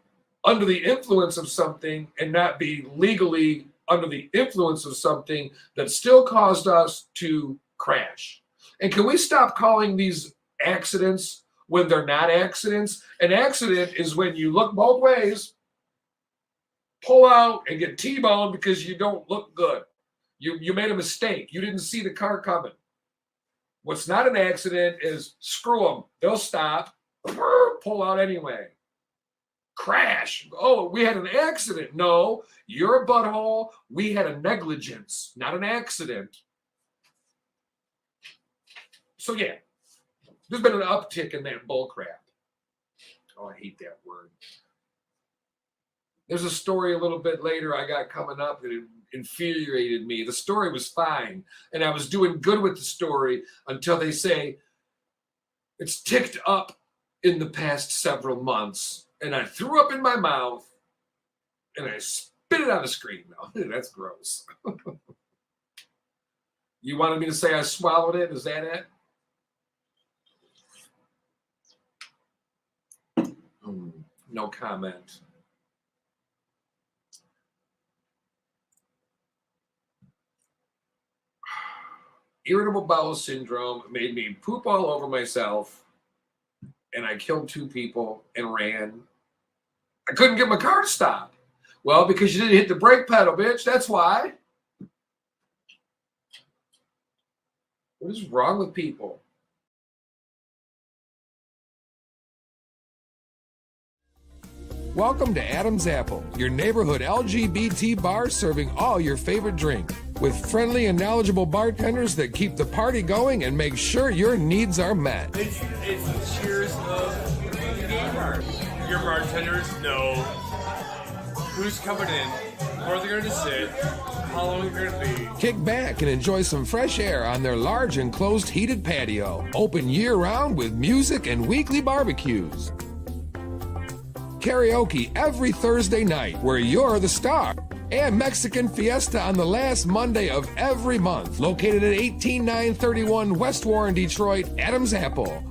Speaker 2: under the influence of something and not be legally under the influence of something that still caused us to crash. And can we stop calling these accidents when they're not accidents? An accident is when you look both ways, pull out, and get T-boned because you don't look good. You made a mistake. You didn't see the car coming. What's not an accident is screw them. They'll stop, pull out anyway. Crash. Oh, we had an accident. No, you're a butthole. We had a negligence, not an accident. So yeah, there's been an uptick in that bull crap. Oh, I hate that word. There's a story a little bit later I got coming up that infuriated me. The story was fine, and I was doing good with the story until they say it's ticked up in the past several months. And I threw up in my mouth, and I spit it on the screen. No, that's gross. You wanted me to say I swallowed it? Is that it? No comment. Irritable bowel syndrome made me poop all over myself, and I killed 2 people and ran. I couldn't get my car to stop. Well, because you didn't hit the brake pedal, bitch. That's why. What is wrong with people?
Speaker 1: Welcome to Adam's Apple, your neighborhood LGBT bar serving all your favorite drink. With friendly and knowledgeable bartenders that keep the party going and make sure your needs are met.
Speaker 4: It's the cheers of the gay bar. Your bartenders know who's coming in, where they're going to sit, how long they're going to be.
Speaker 1: Kick back and enjoy some fresh air on their large enclosed heated patio. Open year-round with music and weekly barbecues. Karaoke every Thursday night where you're the star. and Mexican Fiesta on the last Monday of every month. Located at 18931 West Warren, Detroit, Adams Apple.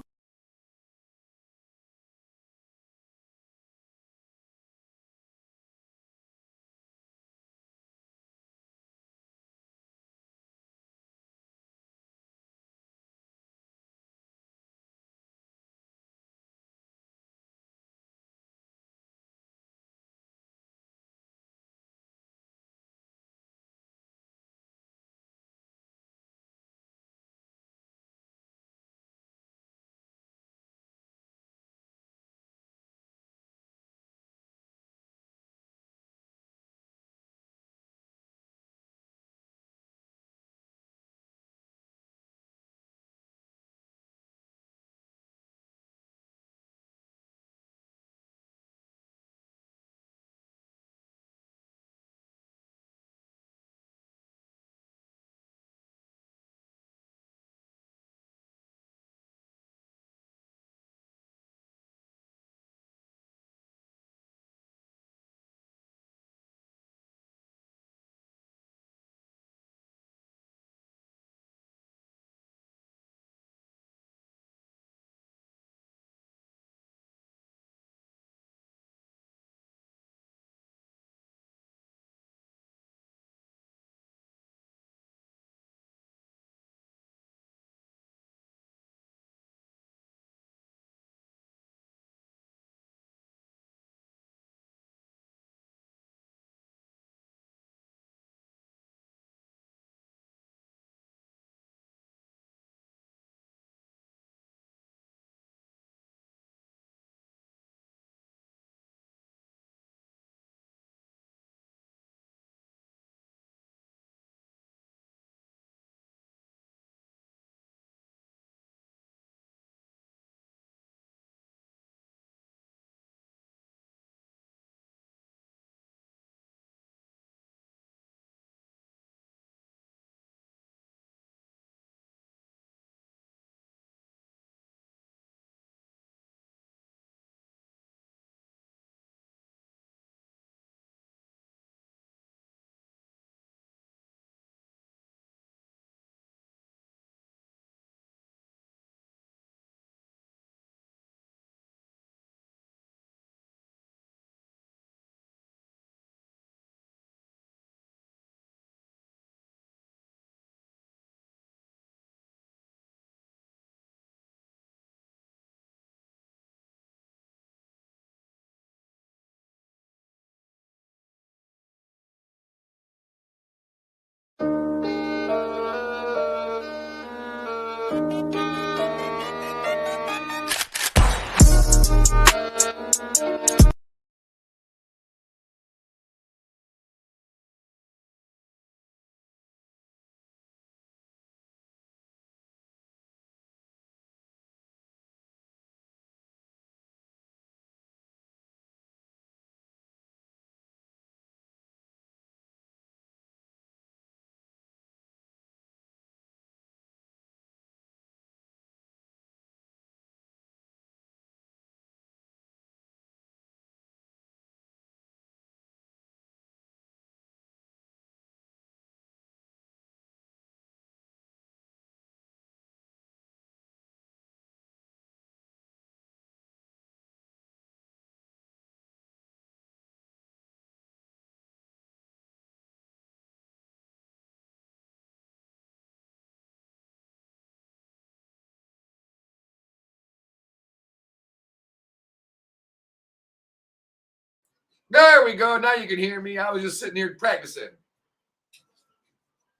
Speaker 2: There we go. Now you can hear me. I was just sitting here practicing.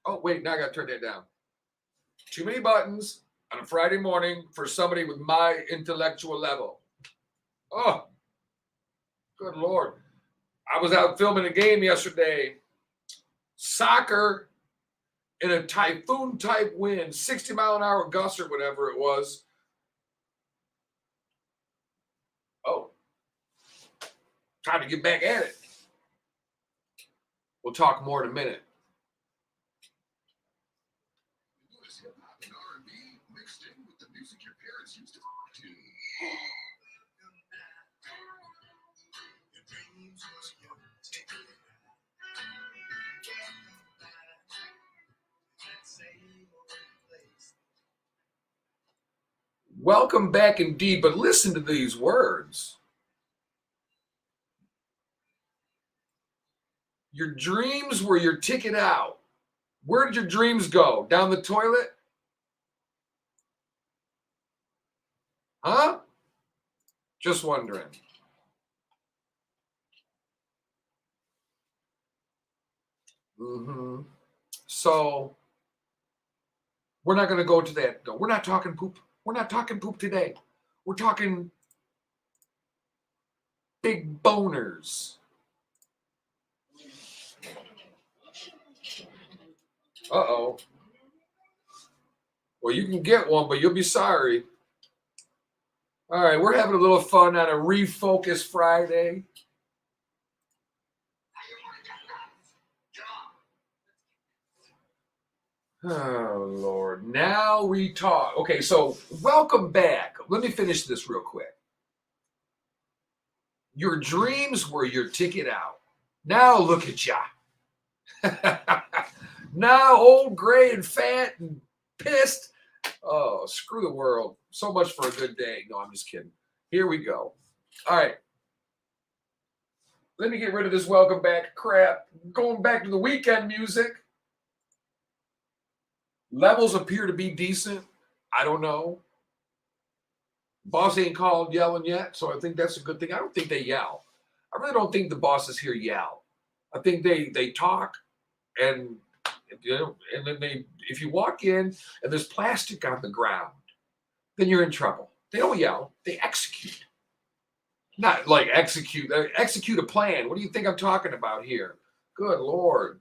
Speaker 2: Oh, wait. Now I got to turn that down. Too many buttons on a Friday morning for somebody with my intellectual level. Oh, good Lord. I was out filming a game yesterday. Soccer in a typhoon type wind, 60-mile-an-hour gust or whatever it was. Oh, time to get back at it. We'll talk more in a minute. Hip-hop and R&B mixed in with the music your parents used to rock to. Your dreams was young. Welcome back indeed, but listen to these words. Your dreams were your ticket out. Where did your dreams go? Down the toilet? Huh? Just wondering. So we're not going to go to that. No, we're not talking poop. We're not talking poop today. We're talking big boners. Uh-oh. Well, you can get one, but you'll be sorry. All right, we're having a little fun on a Refocus Friday. Oh, Lord. Now we talk. Okay, so welcome back. Let me finish this real quick. Your dreams were your ticket out. Now look at ya. Now old, gray, and fat and pissed. Oh, screw the world. So much for a good day. No, I'm just kidding. Here we go. All right. Let me get rid of this welcome back crap. Going back to the weekend music. Levels appear to be decent. I don't know. Boss ain't called yelling yet, so I think that's a good thing. I don't think they yell. I really don't think the bosses here yell. I think they talk, and and then if you walk in and there's plastic on the ground, then you're in trouble. They don't yell. They execute. Not like execute a plan. What do you think I'm talking about here? Good Lord.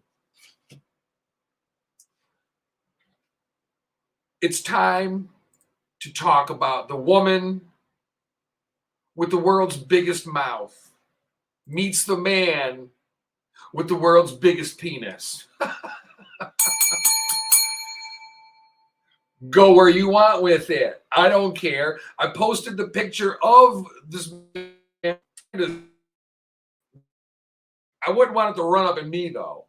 Speaker 2: It's time to talk about the woman with the world's biggest mouth meets the man with the world's biggest penis. Go where you want with it. I don't care. I posted the picture of this man. I wouldn't want it to run up at me, though.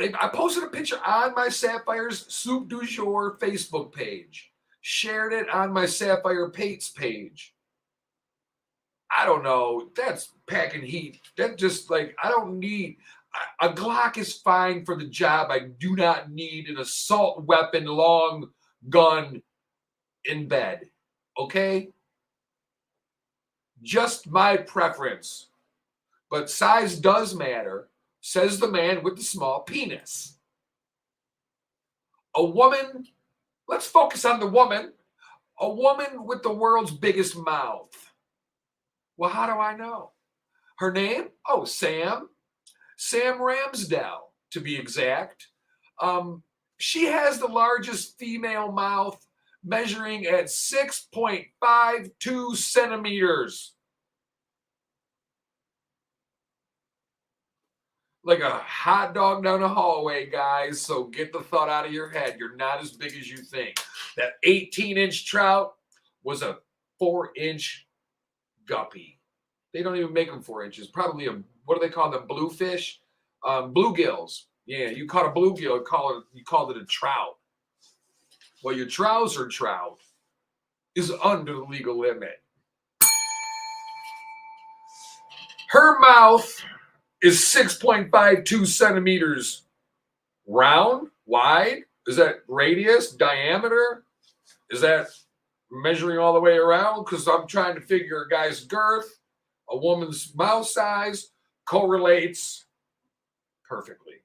Speaker 2: I posted a picture on my Sapphire'S Soup du Jour Facebook page. Shared it on my Sapphire Pates page. I don't know. That's packing heat. That just like, I don't need... A Glock is fine for the job. I do not need an assault weapon, long gun in bed. Okay? Just my preference. But size does matter. Says the man with the small penis. A woman, let's focus on the woman. A woman with the world's biggest mouth. Well, how do I know? Her name? Oh, Sam. Sam Ramsdell, to be exact. She has the largest female mouth, measuring at 6.52 centimeters. Like a hot dog down the hallway, guys. So get the thought out of your head. You're not as big as you think. That 18-inch trout was a 4-inch guppy. They don't even make them 4 inches. Probably a, what do they call them? Bluefish? Bluegills. Yeah, you caught a bluegill, you called it a trout. Well, your trouser trout is under the legal limit. Her mouth is 6.52 centimeters round, wide. Is that radius, diameter? Is that measuring all the way around? Because I'm trying to figure a guy's girth, a woman's mouth size correlates perfectly.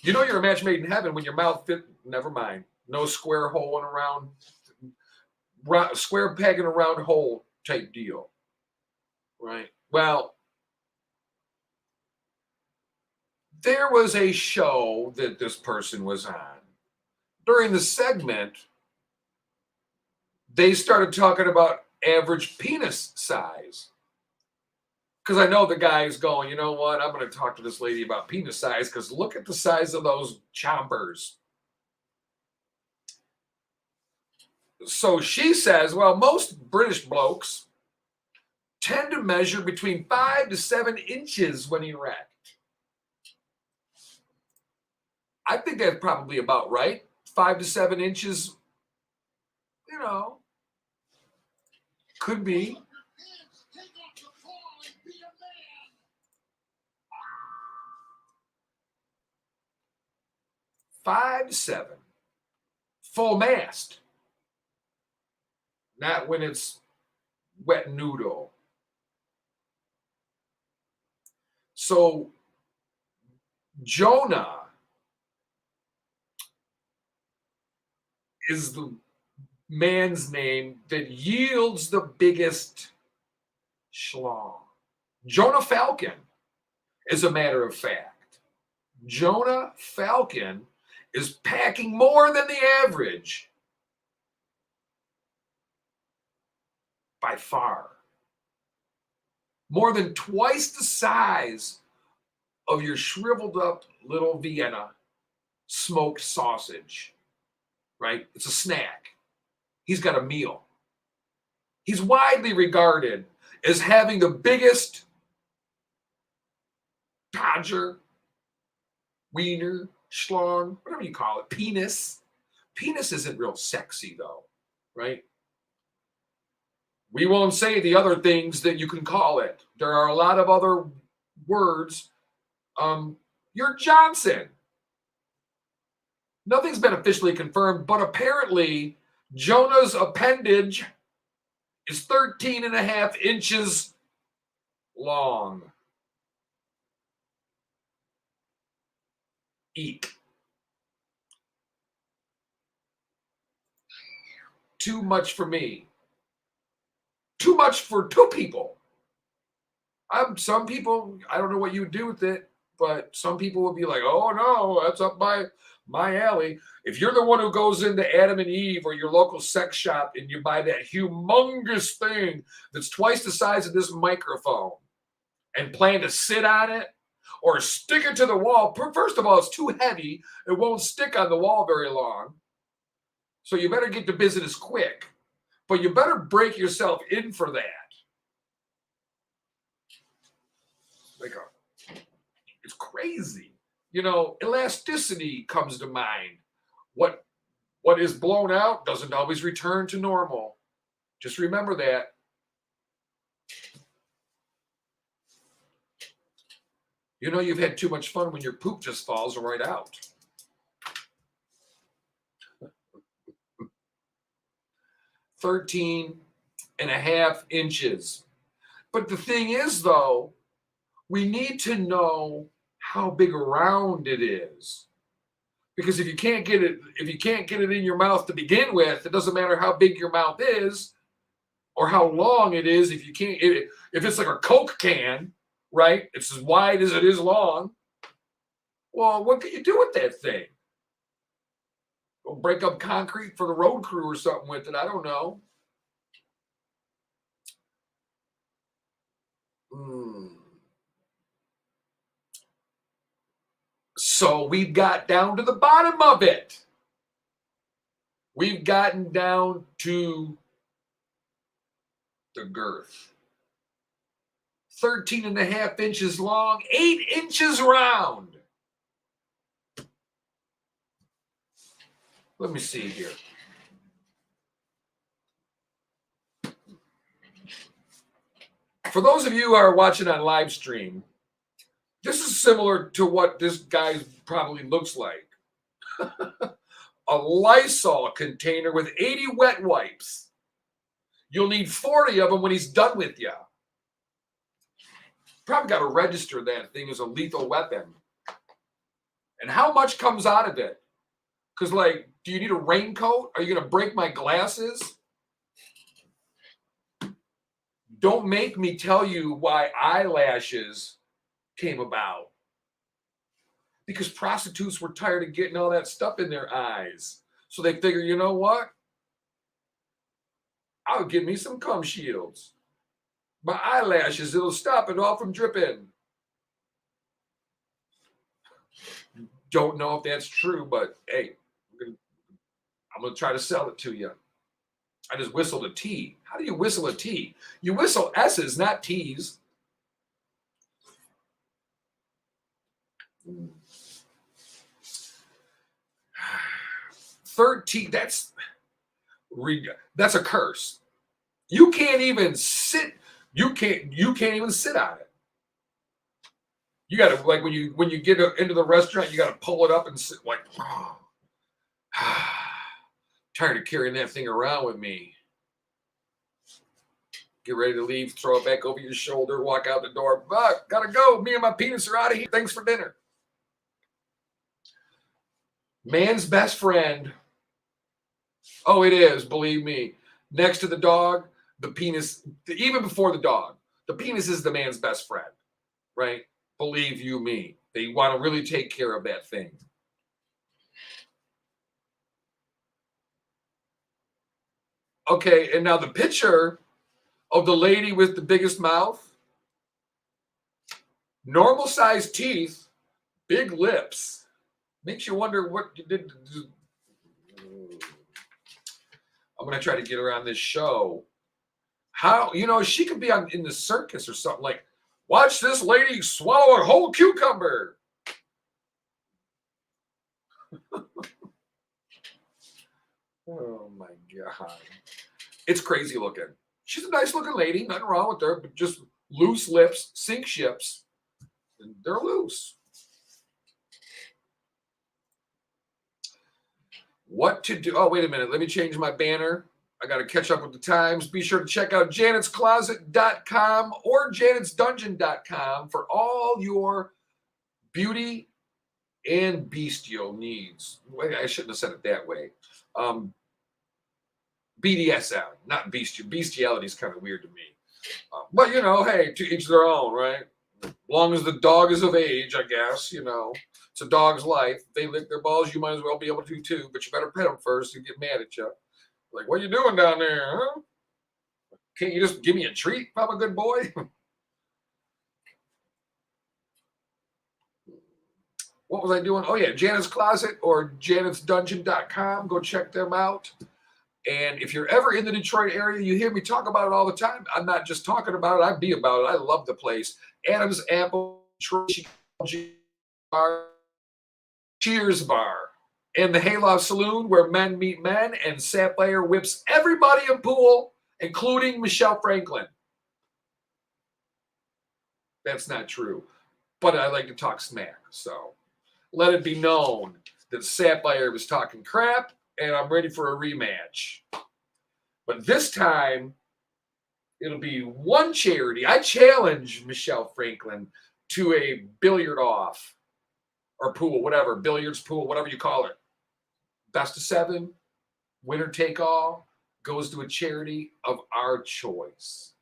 Speaker 2: You know you're a match made in heaven when your mouth fit. Never mind. No square hole in a round, square peg in a round hole type deal. Right? Well, there was a show that this person was on. During the segment, they started talking about average penis size. Because I know the guy is going, you know what? I'm going to talk to this lady about penis size because look at the size of those chompers. So she says, well, most British blokes tend to measure between 5 to 7 inches when erect. I think that's probably about right. 5 to 7 inches you know, could be. Five, 7. Full mast. Not when it's wet noodle. So Jonah is the man's name that yields the biggest schlong. Jonah Falcon, as a matter of fact. Jonah Falcon is packing more than the average by far. More than twice the size of your shriveled up little Vienna smoked sausage, right? It's a snack. He's got a meal. He's widely regarded as having the biggest Dodger, wiener, schlong, whatever you call it, penis. Penis isn't real sexy though, right? We won't say the other things that you can call it. There are a lot of other words. You're Johnson. Nothing's been officially confirmed, but apparently Jonah's appendage is 13 and a half inches long. Eek. Too much for me. Too much for two people. Some people, I don't know what you would do with it, but some people would be like, oh no, that's up my alley. If you're the one who goes into Adam and Eve or your local sex shop and you buy that humongous thing that's twice the size of this microphone and plan to sit on it or stick it to the wall, first of all, it's too heavy. It won't stick on the wall very long. So you better get to business quick. But you better break yourself in for that. It's crazy. You know, elasticity comes to mind. What is blown out doesn't always return to normal. Just remember that. You know you've had too much fun when your poop just falls right out. "13 and a half inches. But the thing is, though, we need to know how big around it is. Because if you can't get it in your mouth to begin with, it doesn't matter how big your mouth is or how long it is. If it's like a Coke can, right? It's as wide as it is long. Well, what can you do with that thing? Go break up concrete for the road crew or something with it. I don't know. So we've got down to the bottom of it. We've gotten down to the girth. 13 and a half inches long, 8 inches round. Let me see here. For those of you who are watching on live stream, this is similar to what this guy probably looks like. A Lysol container with 80 wet wipes. You'll need 40 of them when he's done with you. Probably got to register that thing as a lethal weapon. And how much comes out of it? Because, like, do you need a raincoat? Are you going to break my glasses? Don't make me tell you why eyelashes came about. Because prostitutes were tired of getting all that stuff in their eyes. So they figure, you know what? I'll give me some cum shields. My eyelashes, it'll stop it all from dripping. Don't know if that's true, but hey, I'm going to try to sell it to you. I just whistled a T. How do you whistle a T? You whistle S's, not T's. $13, that's That's a curse. You can't even sit. You can't even sit on it. You got to, like, when you get into the restaurant, you got to pull it up and sit like, tired of carrying that thing around with me. Get ready to leave, throw it back over your shoulder, walk out the door. Gotta go. Me and my penis are out of here. Thanks for dinner. Man's best friend. Oh, it is, believe me. Next to the dog, the penis, even before the dog, the penis is the man's best friend, right? Believe you me. They want to really take care of that thing. Okay, and now the picture of the lady with the biggest mouth, normal sized teeth, big lips, makes you wonder what you did. I'm going to try to get her on this show. How, she could be in the circus or something, like, watch this lady swallow a whole cucumber. Oh my God. It's crazy looking. She's a nice looking lady, nothing wrong with her, but just loose lips, sink ships, and they're loose. What to do? Oh, wait a minute. Let me change my banner. I got to catch up with the times. Be sure to check out janetscloset.com or janetsdungeon.com for all your beauty and bestial needs. I shouldn't have said it that way. BDSM, not bestial. Bestiality is kind of weird to me. But, hey, to each their own, right? As long as the dog is of age, I guess, it's a dog's life. If they lick their balls, you might as well be able to too, but you better pet them first and get mad at you. Like, what are you doing down there, huh? Can't you just give me a treat if I'm a good boy? What was I doing? Oh, yeah, Janet's Closet or janetsdungeon.com. Go check them out. And if you're ever in the Detroit area, you hear me talk about it all the time. I'm not just talking about it. I be about it. I love the place. Adam's Apple, Cheers Bar, and the Hayloft Saloon, where men meet men, and Sapphire whips everybody in pool, including Michelle Franklin. That's not true, but I like to talk smack, so let it be known that Sapphire was talking crap, and I'm ready for a rematch. But this time, it'll be one charity. I challenge Michelle Franklin to a billiard off or pool, whatever, billiards, pool, whatever you call it. Best of 7, winner take all, goes to a charity of our choice.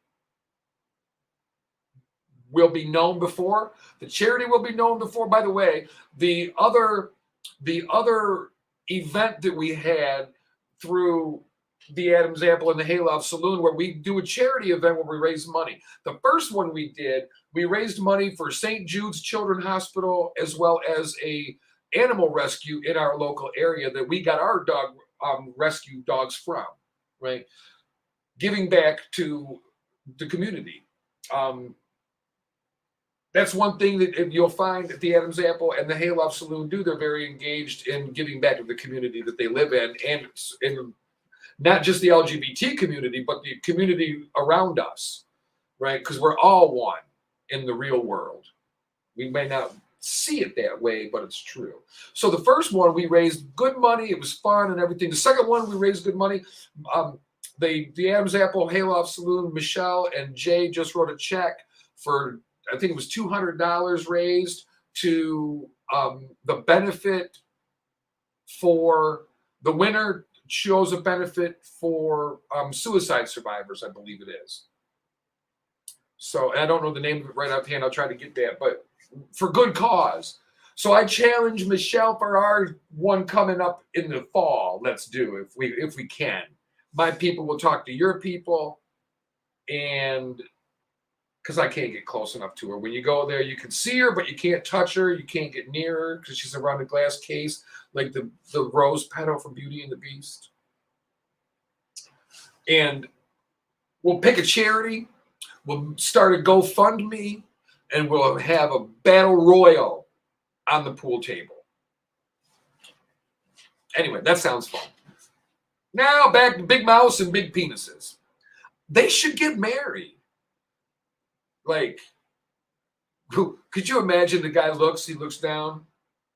Speaker 2: Will be known before. The charity will be known before. By the way, the other event that we had through the Adam's Apple and the Hayloft Saloon, where we do a charity event where we raise money. The first one we did, we raised money for St. Jude's Children's Hospital, as well as a animal rescue in our local area that we got our dog rescue dogs from, right? Giving back to the community. That's one thing that you'll find at the Adam's Apple and the Hayloft Saloon do. They're very engaged in giving back to the community that they live in, and not just the LGBT community, but the community around us, right? Because we're all one in the real world. We may not see it that way, but it's true. So the first one, we raised good money. It was fun and everything. The second one, we raised good money. The Adam's Apple Hayloft Saloon, Michelle and Jay just wrote a check for, I think it was $200 raised to the benefit for the winner. Shows a benefit for suicide survivors, I believe it is. So, and I don't know the name of it right offhand. I'll try to get that, but for good cause. So I challenge Michelle for our one coming up in the fall. Let's do if we can. My people will talk to your people, and because I can't get close enough to her. When you go there, you can see her, but you can't touch her. You can't get near her because she's around a glass case, like the rose petal from Beauty and the Beast. And we'll pick a charity. We'll start a GoFundMe, and we'll have a battle royal on the pool table. Anyway, that sounds fun. Now back to Big Mouse and Big Penises. They should get married. Like, could you imagine the guy he looks down,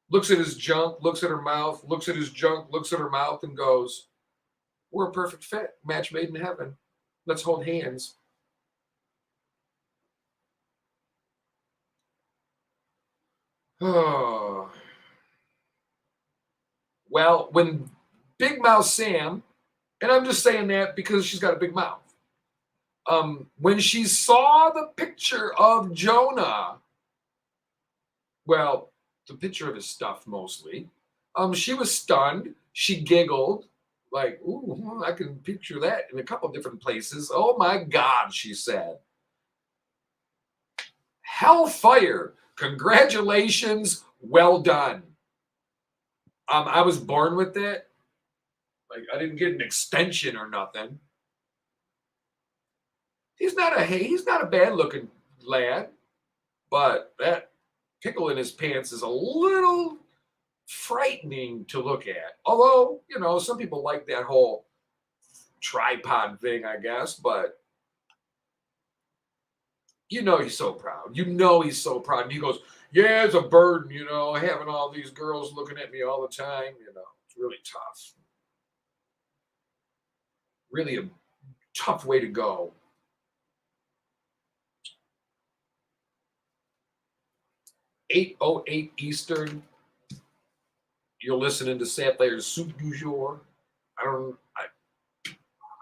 Speaker 2: looks at his junk, looks at her mouth, looks at his junk, looks at her mouth, and goes, we're a perfect fit, match made in heaven. Let's hold hands. Oh. Well, when Big Mouth Sam, and I'm just saying that because she's got a big mouth, when she saw the picture of Jonah, well, the picture of his stuff mostly, she was stunned. She giggled, like, ooh, I can picture that in a couple different places. Oh my God, she said. Hellfire. Congratulations. Well done. I was born with it. Like, I didn't get an extension or nothing. He's not a bad looking lad, but that pickle in his pants is a little frightening to look at. Although, some people like that whole tripod thing, I guess, but he's so proud. He's so proud. And he goes, yeah, it's a burden, having all these girls looking at me all the time. It's really tough. Really a tough way to go. 8:08 Eastern. You're listening to Sapphire'S Soup du Jour. I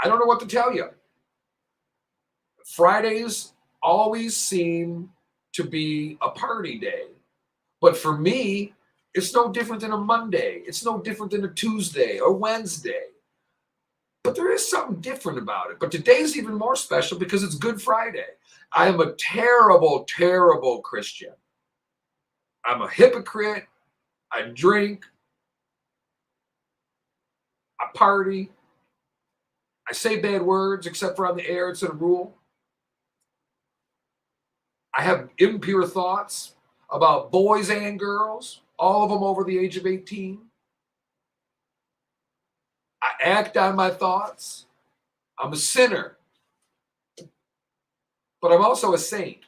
Speaker 2: don't know what to tell you. Fridays always seem to be a party day. But for me, it's no different than a Monday. It's no different than a Tuesday or Wednesday. But there is something different about it. But today's even more special because it's Good Friday. I am a terrible, terrible Christian. I'm a hypocrite. I drink. I party. I say bad words, except for on the air. It's a rule. I have impure thoughts about boys and girls, all of them over the age of 18. I act on my thoughts. I'm a sinner. But I'm also a saint.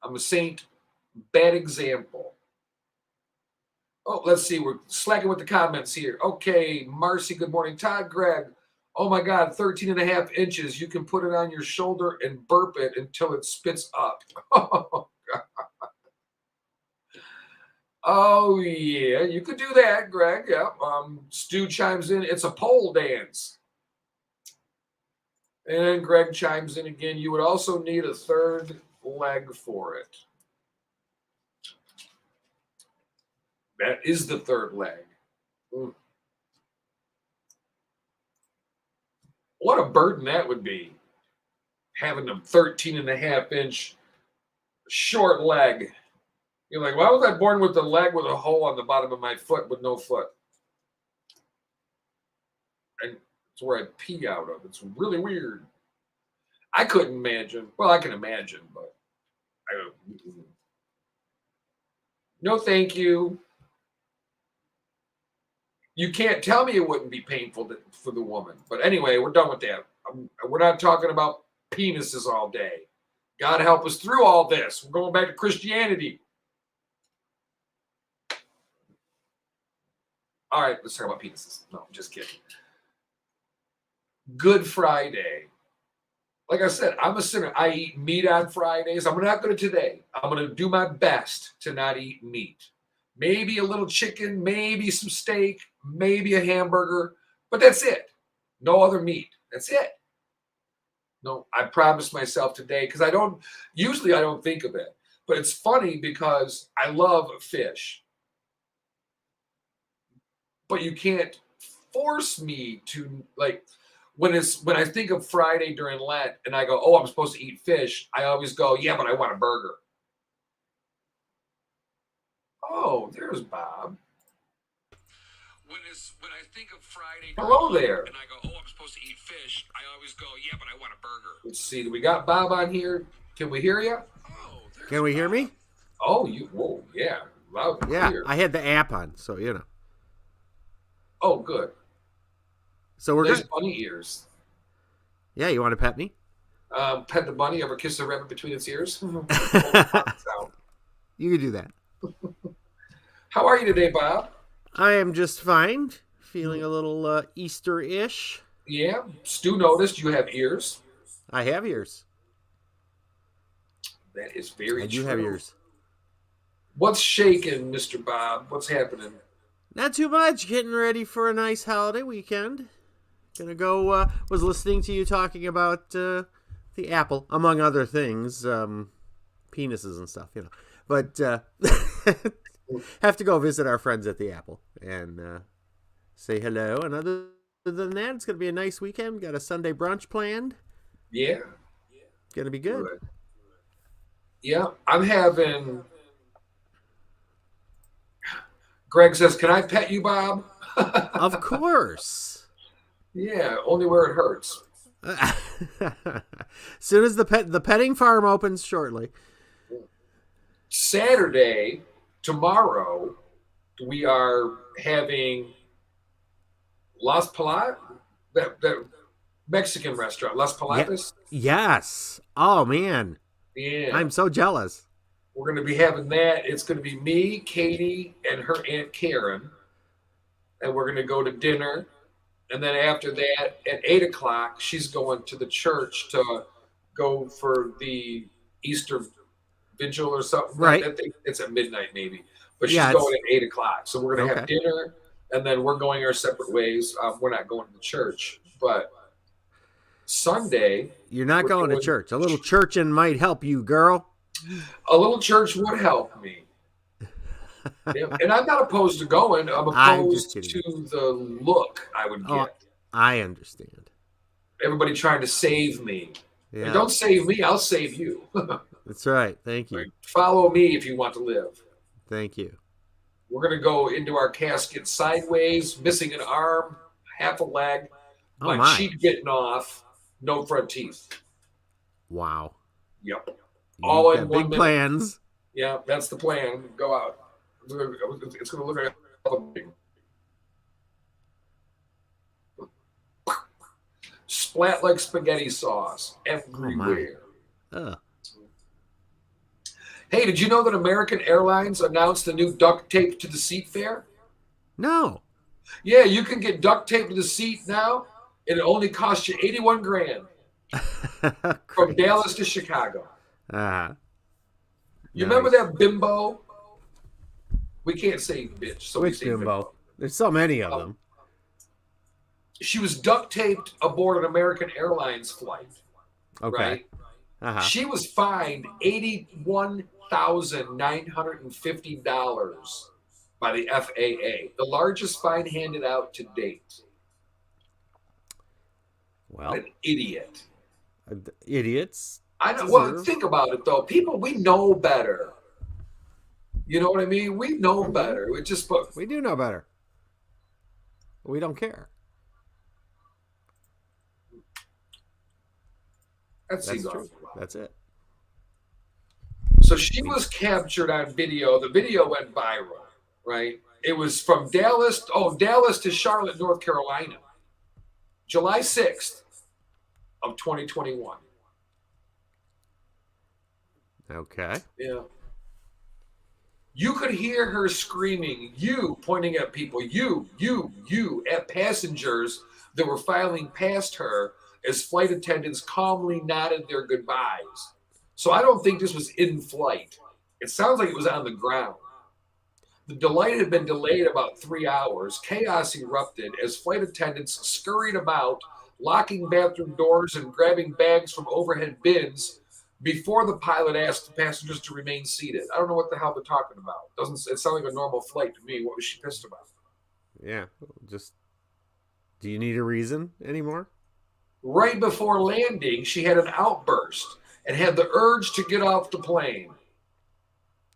Speaker 2: I'm a saint, bad example. Oh, let's see. We're slacking with the comments here. Okay, Marcy, good morning. Todd, Greg. Oh my God, 13 and a half inches. You can put it on your shoulder and burp it until it spits up. Oh, God. Oh, yeah, you could do that, Greg. Yeah. Stu chimes in. It's a pole dance. And then Greg chimes in again. You would also need a third leg for it. That is the third leg. What a burden that would be, having a 13 and a half inch short leg. You're like, why was I born with a leg with a hole on the bottom of my foot with no foot? And it's where I pee out of. It's really weird. I couldn't imagine. Well, I can imagine, but I don't. No, thank you. You can't tell me it wouldn't be painful for the woman. But anyway, we're done with that. We're not talking about penises all day. God help us through all this. We're going back to Christianity. All right, let's talk about penises. No, just kidding. Good Friday. Like I said, I'm a sinner. I eat meat on Fridays. I'm not going to today. I'm going to do my best to not eat meat. Maybe a little chicken, maybe some steak, maybe a hamburger, but that's it. No other meat. That's it. No, I promised myself today because I don't think of it. But it's funny because I love fish. But you can't force me to, like, when I think of Friday during Lent and I go, oh, I'm supposed to eat fish, I always go, yeah, but I want a burger. Oh, there's Bob. When I think of Friday, hello there. And I go, oh, I'm supposed to eat fish, I always go, yeah, but I want a burger. Let's see, do we got Bob on here? Can we hear you? Oh,
Speaker 5: can we hear me?
Speaker 2: Oh, whoa, yeah, loud and clear.
Speaker 5: I had the app on, so .
Speaker 2: Oh, good.
Speaker 5: So we're
Speaker 2: Nice
Speaker 5: good.
Speaker 2: bunny ears.
Speaker 5: Yeah, you want to pet me?
Speaker 2: Pet the bunny, ever kiss the rabbit between its ears?
Speaker 5: You
Speaker 2: Sound.
Speaker 5: can do that.
Speaker 2: How are you today, Bob?
Speaker 5: I am just fine. Feeling a little Easter-ish.
Speaker 2: Yeah. Stu noticed you have ears.
Speaker 5: I have ears.
Speaker 2: That is very
Speaker 5: I do
Speaker 2: true.
Speaker 5: have ears.
Speaker 2: What's shaking, Mr. Bob? What's happening?
Speaker 5: Not too much. Getting ready for a nice holiday weekend. Gonna go. Was listening to you talking about the apple, among other things, penises and stuff, But have to go visit our friends at the Apple and say hello. And other than that, it's gonna be a nice weekend. Got a Sunday brunch planned.
Speaker 2: Yeah.
Speaker 5: Gonna be good.
Speaker 2: Yeah, I'm having. Greg says, "Can I pet you, Bob?"
Speaker 5: Of course.
Speaker 2: Yeah, only where it hurts.
Speaker 5: Soon as the petting farm opens shortly.
Speaker 2: Saturday, tomorrow, we are having Las Palatas, that Mexican restaurant, Las Palatas.
Speaker 5: Yes. Oh man,
Speaker 2: Yeah,
Speaker 5: I'm so jealous.
Speaker 2: we're going to be having that. It's going to be me, Katie, and her Aunt Karen, and we're going to go to dinner. And then after that, at 8 o'clock, she's going to the church to go for the Easter vigil or something.
Speaker 5: Right.
Speaker 2: I think it's at midnight maybe. But she's
Speaker 5: Yeah,
Speaker 2: going at 8 o'clock. So we're going to have
Speaker 5: Okay.
Speaker 2: dinner, and then we're going our separate ways. We're not going to the church. But Sunday,
Speaker 5: You're not
Speaker 2: We're
Speaker 5: going to
Speaker 2: going-
Speaker 5: church. A little churching might help you, girl.
Speaker 2: a little church would help me. Yeah, and I'm not opposed to going. I'm
Speaker 5: I'm just
Speaker 2: opposed
Speaker 5: kidding.
Speaker 2: to the look I would
Speaker 5: Oh,
Speaker 2: get.
Speaker 5: I understand.
Speaker 2: Everybody trying to save me.
Speaker 5: Yeah,
Speaker 2: And don't save me, I'll save you.
Speaker 5: that's right. Thank you.
Speaker 2: Follow me if you want to live.
Speaker 5: Thank you.
Speaker 2: We're going to go into our casket sideways, missing an arm, half a leg,
Speaker 5: Oh
Speaker 2: my
Speaker 5: my!
Speaker 2: cheek bitten off, no front teeth.
Speaker 5: Wow.
Speaker 2: Yep.
Speaker 5: You
Speaker 2: All
Speaker 5: got
Speaker 2: in 1
Speaker 5: big
Speaker 2: minute.
Speaker 5: plans.
Speaker 2: Yeah, that's the plan. Go out. It's going to look like splat like spaghetti sauce everywhere.
Speaker 5: Ugh.
Speaker 2: Hey, did you know that American Airlines announced the new duct tape to the seat fare?
Speaker 5: No.
Speaker 2: Yeah, you can get duct tape to the seat now, and it only costs you 81 grand from
Speaker 5: Great.
Speaker 2: Dallas to Chicago.
Speaker 5: Uh-huh.
Speaker 2: You
Speaker 5: Nice.
Speaker 2: remember that bimbo? We can't say bitch. So we
Speaker 5: Which
Speaker 2: say
Speaker 5: bimbo? There's so many of them.
Speaker 2: She was duct taped aboard an American Airlines flight,
Speaker 5: Okay.
Speaker 2: right?
Speaker 5: Uh-huh.
Speaker 2: She was fined $81,950 by the FAA, the largest fine handed out to date.
Speaker 5: Well,
Speaker 2: An idiot.
Speaker 5: idiots.
Speaker 2: I know. Well,
Speaker 5: Deserve.
Speaker 2: think about it though. People, we know better. You know what I mean? We know better. We just put.
Speaker 5: We do know better. We don't care.
Speaker 2: That's
Speaker 5: That's true. That's it.
Speaker 2: So she was captured on video. The video went viral, right? It was from Dallas to Charlotte, North Carolina, July 6th of 2021.
Speaker 5: Okay.
Speaker 2: Yeah. You could hear her screaming, you, pointing at people, you, at passengers that were filing past her as flight attendants calmly nodded their goodbyes. So I don't think this was in flight. It sounds like it was on the ground. The flight had been delayed about 3 hours. Chaos erupted as flight attendants scurried about, locking bathroom doors and grabbing bags from overhead bins before the pilot asked the passengers to remain seated. I don't know what the hell they're talking about. Doesn't it sound like a normal flight to me? What was she pissed about?
Speaker 5: Yeah. Just. Do you need a reason anymore?
Speaker 2: Right before landing, she had an outburst and had the urge to get off the plane.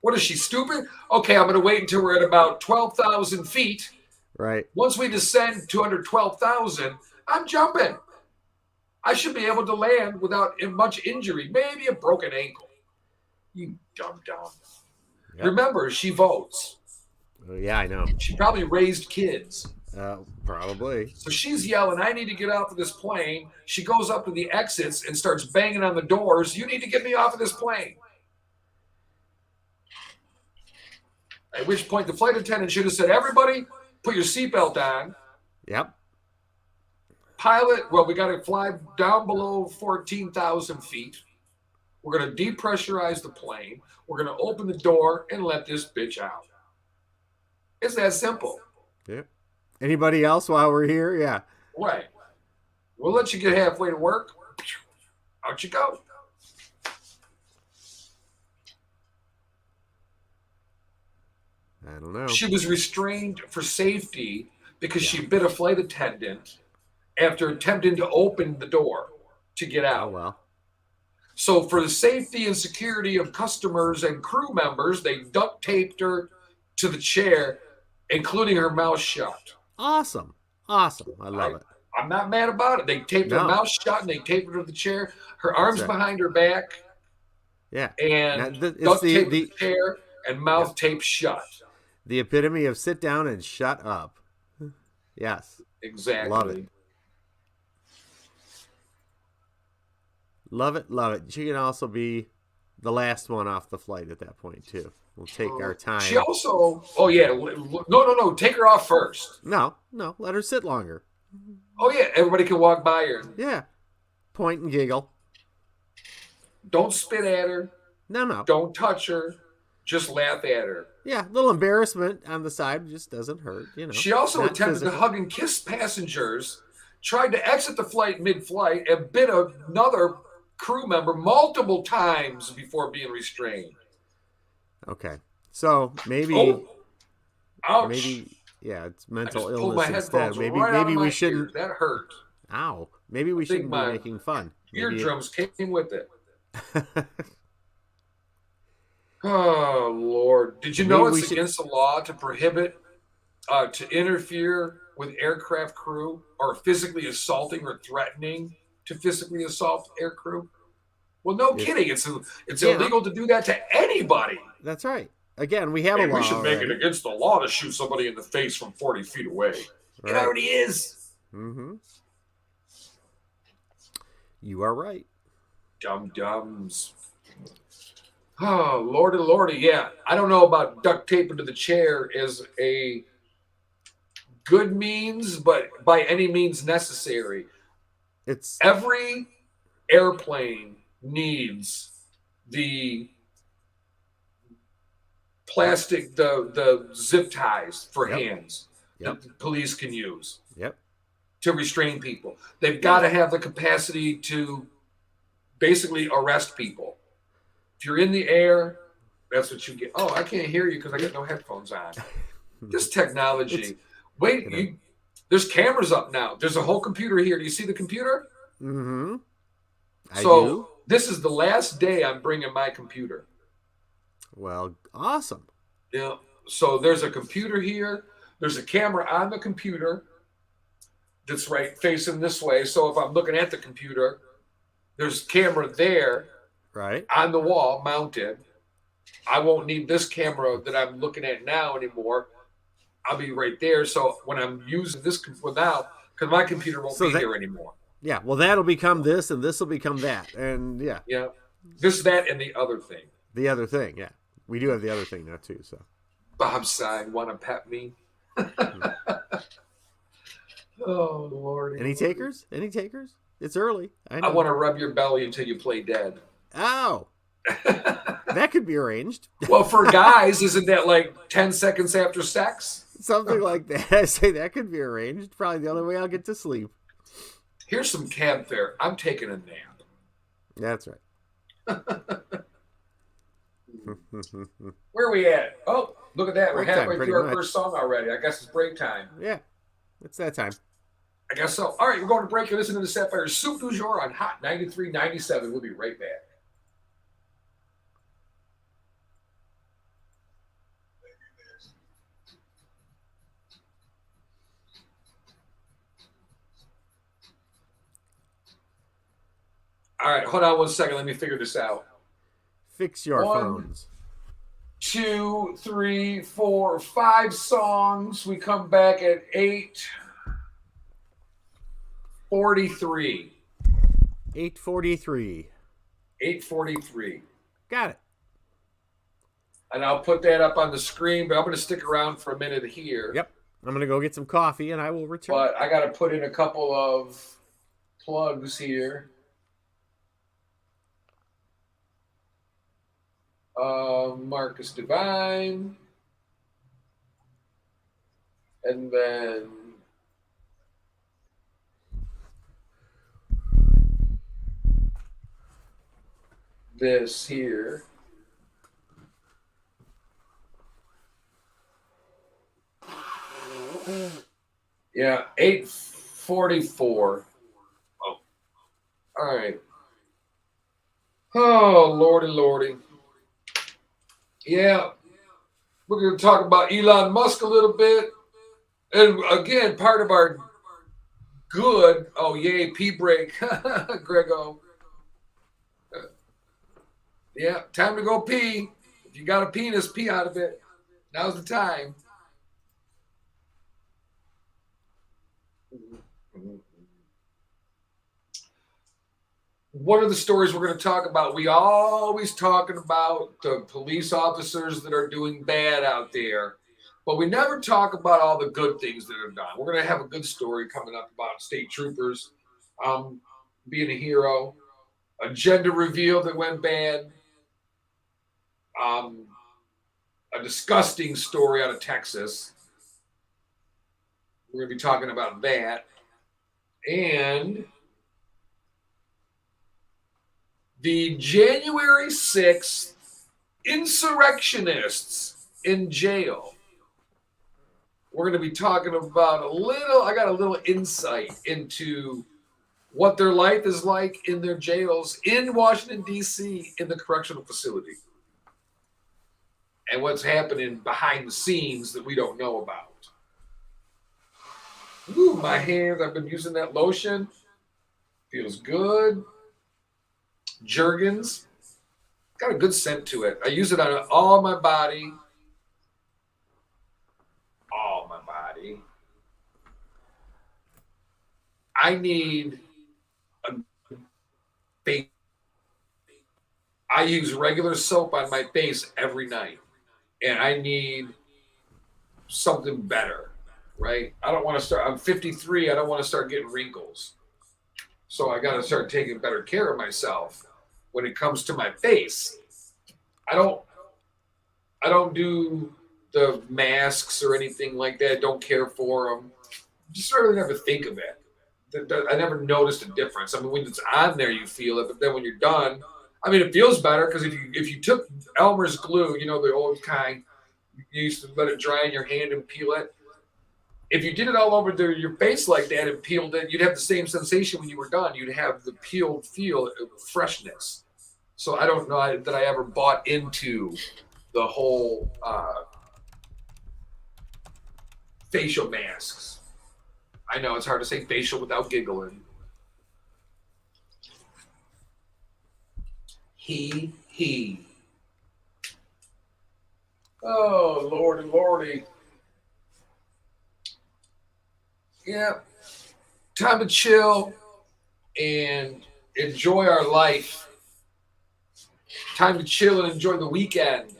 Speaker 2: What is she, stupid? Okay, I'm going to wait until we're at about 12,000 feet.
Speaker 5: Right.
Speaker 2: Once we descend to under 12,000, I'm jumping. I should be able to land without much injury, maybe a broken ankle. You dumb.
Speaker 5: Yep.
Speaker 2: Remember, she votes.
Speaker 5: Yeah, I know.
Speaker 2: She probably raised kids.
Speaker 5: Probably.
Speaker 2: So she's yelling, I need to get off of this plane. She goes up to the exits and starts banging on the doors. You need to get me off of this plane. At which point the flight attendant should have said, everybody, put your seatbelt on.
Speaker 5: Yep.
Speaker 2: Pilot, well, we got to fly down below 14,000 feet. We're going to depressurize the plane. We're going to open the door and let this bitch out. It's that simple.
Speaker 5: Yep. Anybody else while we're here? Yeah.
Speaker 2: Right. We'll let you get halfway to work. Out you go.
Speaker 5: I don't know.
Speaker 2: She was restrained for safety because she bit a flight attendant after attempting to open the door to get out.
Speaker 5: Oh, well.
Speaker 2: So for the safety and security of customers and crew members, they duct taped her to the chair, including her mouth shut.
Speaker 5: Awesome. Awesome. I love it.
Speaker 2: I'm not mad about it. They taped her mouth shut and they taped her to the chair. Her arms behind her back.
Speaker 5: Yeah.
Speaker 2: And duct taped the chair and mouth taped shut.
Speaker 5: The epitome of sit down and shut up. Yes.
Speaker 2: Exactly.
Speaker 5: Love it. Love it. Love it. She can also be the last one off the flight at that point, too. We'll take our time.
Speaker 2: She also, no. Take her off first.
Speaker 5: No. Let her sit longer.
Speaker 2: Oh, yeah. Everybody can walk by her.
Speaker 5: Yeah. Point and giggle.
Speaker 2: Don't spit at her.
Speaker 5: No.
Speaker 2: Don't touch her. Just laugh at her.
Speaker 5: Yeah, a little embarrassment on the side just doesn't hurt, you know.
Speaker 2: She also attempted to hug and kiss passengers, tried to exit the flight mid-flight, and bit another crew member multiple times before being restrained.
Speaker 5: Okay, so maybe,
Speaker 2: ouch.
Speaker 5: Maybe, yeah, it's mental
Speaker 2: pulled
Speaker 5: illness
Speaker 2: my
Speaker 5: instead. Maybe,
Speaker 2: right out of
Speaker 5: maybe
Speaker 2: my
Speaker 5: we shouldn't.
Speaker 2: ear. That hurt.
Speaker 5: Ow! Maybe we shouldn't be making fun.
Speaker 2: Eardrums came with it. Oh, Lord. Did you know it's against the law to prohibit, to interfere with aircraft crew or physically assaulting or threatening to physically assault air crew? Well, no kidding. It's illegal to do that to anybody.
Speaker 5: That's right. Again, we have a law.
Speaker 2: We should make it against the law to shoot somebody in the face from 40 feet away. Right. It already is.
Speaker 5: Mm-hmm. You are right.
Speaker 2: Dum-dums. Oh, lordy, yeah. I don't know about duct taping to the chair as a good means, but by any means necessary.
Speaker 5: It's
Speaker 2: every airplane needs the plastic, the zip ties for hands that the police can use to restrain people. They've got to have the capacity to basically arrest people. If you're in the air, that's what you get. Oh, I can't hear you because I got no headphones on. This technology. There's cameras up now. There's a whole computer here. Do you see the computer?
Speaker 5: Mm-hmm. I
Speaker 2: do. This is the last day I'm bringing my computer.
Speaker 5: Well, awesome.
Speaker 2: Yeah. So there's a computer here. There's a camera on the computer that's right facing this way. So if I'm looking at the computer, there's a camera there.
Speaker 5: Right.
Speaker 2: On the wall, mounted. I won't need this camera that I'm looking at now anymore. I'll be right there. So when I'm using this now, because my computer won't be here anymore.
Speaker 5: Yeah. Well, that'll become this, and this will become that, and yeah.
Speaker 2: Yeah. This, that, and the other thing.
Speaker 5: The other thing, yeah. We do have the other thing now too. So.
Speaker 2: Bob sign, want to pet me? Oh Lord.
Speaker 5: Any takers? It's early.
Speaker 2: I want to rub your belly until you play dead.
Speaker 5: Oh. That could be arranged.
Speaker 2: Well, for guys, isn't that like 10 seconds after sex?
Speaker 5: Something like that. I say that could be arranged. Probably the only way I'll get to sleep.
Speaker 2: Here's some cab fare. I'm taking a nap.
Speaker 5: That's right.
Speaker 2: Where are we at? Oh, look at that. We're halfway through our first song already. I guess it's break time.
Speaker 5: Yeah, it's that time.
Speaker 2: I guess so. All right, we're going to break and listen to the Sapphire'S Soup du Jour on Hot 93.97. We'll be right back. All right, hold on one second. Let me figure this out.
Speaker 5: Fix your phones.
Speaker 2: 2, 3, 4, 5 songs. We come back at 8:43.
Speaker 5: 8:43.
Speaker 2: 8:43.
Speaker 5: Got it.
Speaker 2: And I'll put that up on the screen, but I'm going to stick around for a minute here.
Speaker 5: Yep. I'm going to go get some coffee and I will return.
Speaker 2: But I got to put in a couple of plugs here. Marcus Divine. And then this here. Yeah, 8:44. Oh, all right. Oh, lordy. Yeah, we're going to talk about Elon Musk a little bit. And again, part of our good, oh, yay, pee break, Grego. Yeah, time to go pee. If you got a penis, pee out of it. Now's the time. One of the stories we're going to talk about, we always talking about the police officers that are doing bad out there, but we never talk about all the good things that are done. We're going to have a good story coming up about state troopers being a hero, a gender reveal that went bad, a disgusting story out of Texas. We're going to be talking about that. And the January 6th insurrectionists in jail. We're going to be talking about I got a little insight into what their life is like in their jails in Washington, D.C., in the correctional facility. And what's happening behind the scenes that we don't know about. Ooh, my hands, I've been using that lotion. Feels good. Jergens. Got a good scent to it. I use it on all my body. All my body. I need a face. I use regular soap on my face every night. And I need something better, right? I don't want to start, I'm 53, I don't want to start getting wrinkles. So I got to start taking better care of myself when it comes to my face. I don't do the masks or anything like that. Don't care for them. Just really never think of it. I never noticed a difference. I mean, when it's on there, you feel it, but then when you're done, I mean, it feels better because if you took Elmer's glue, you know, the old kind, you used to let it dry in your hand and peel it. If you did it all over your face like that and peeled it, you'd have the same sensation when you were done. You'd have the peeled feel of freshness. So I don't know that I ever bought into the whole facial masks. I know it's hard to say facial without giggling. He. Oh, lordy. Yeah. Time to chill and enjoy our life. Time to chill and enjoy the weekend.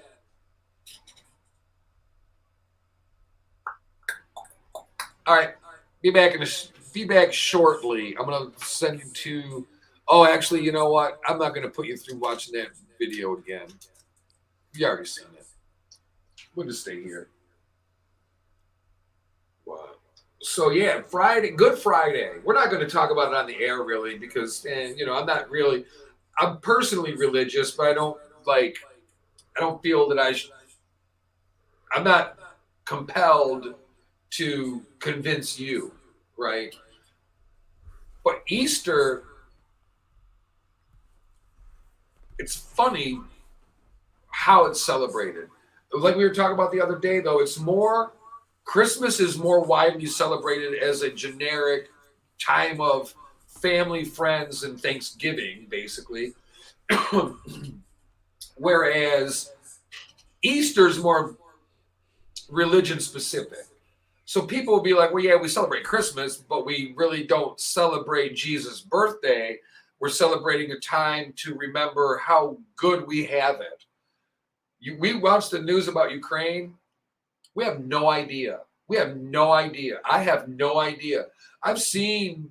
Speaker 2: All right. Be back shortly. I'm going to send you to... Oh, actually, you know what? I'm not going to put you through watching that video again. You already seen it. We'll just stay here. Wow. So, yeah, Good Friday. We're not going to talk about it on the air, really, because, I'm personally religious, but I don't feel that I'm not compelled to convince you, right? But Easter... It's funny how it's celebrated. Like we were talking about the other day, though, Christmas is more widely celebrated as a generic time of family, friends, and Thanksgiving, basically. Whereas Easter's more religion specific. So people will be like, well, yeah, we celebrate Christmas, but we really don't celebrate Jesus' birthday. We're celebrating a time to remember how good we have it. We watch the news about Ukraine. We have no idea. We have no idea. I have no idea. I've seen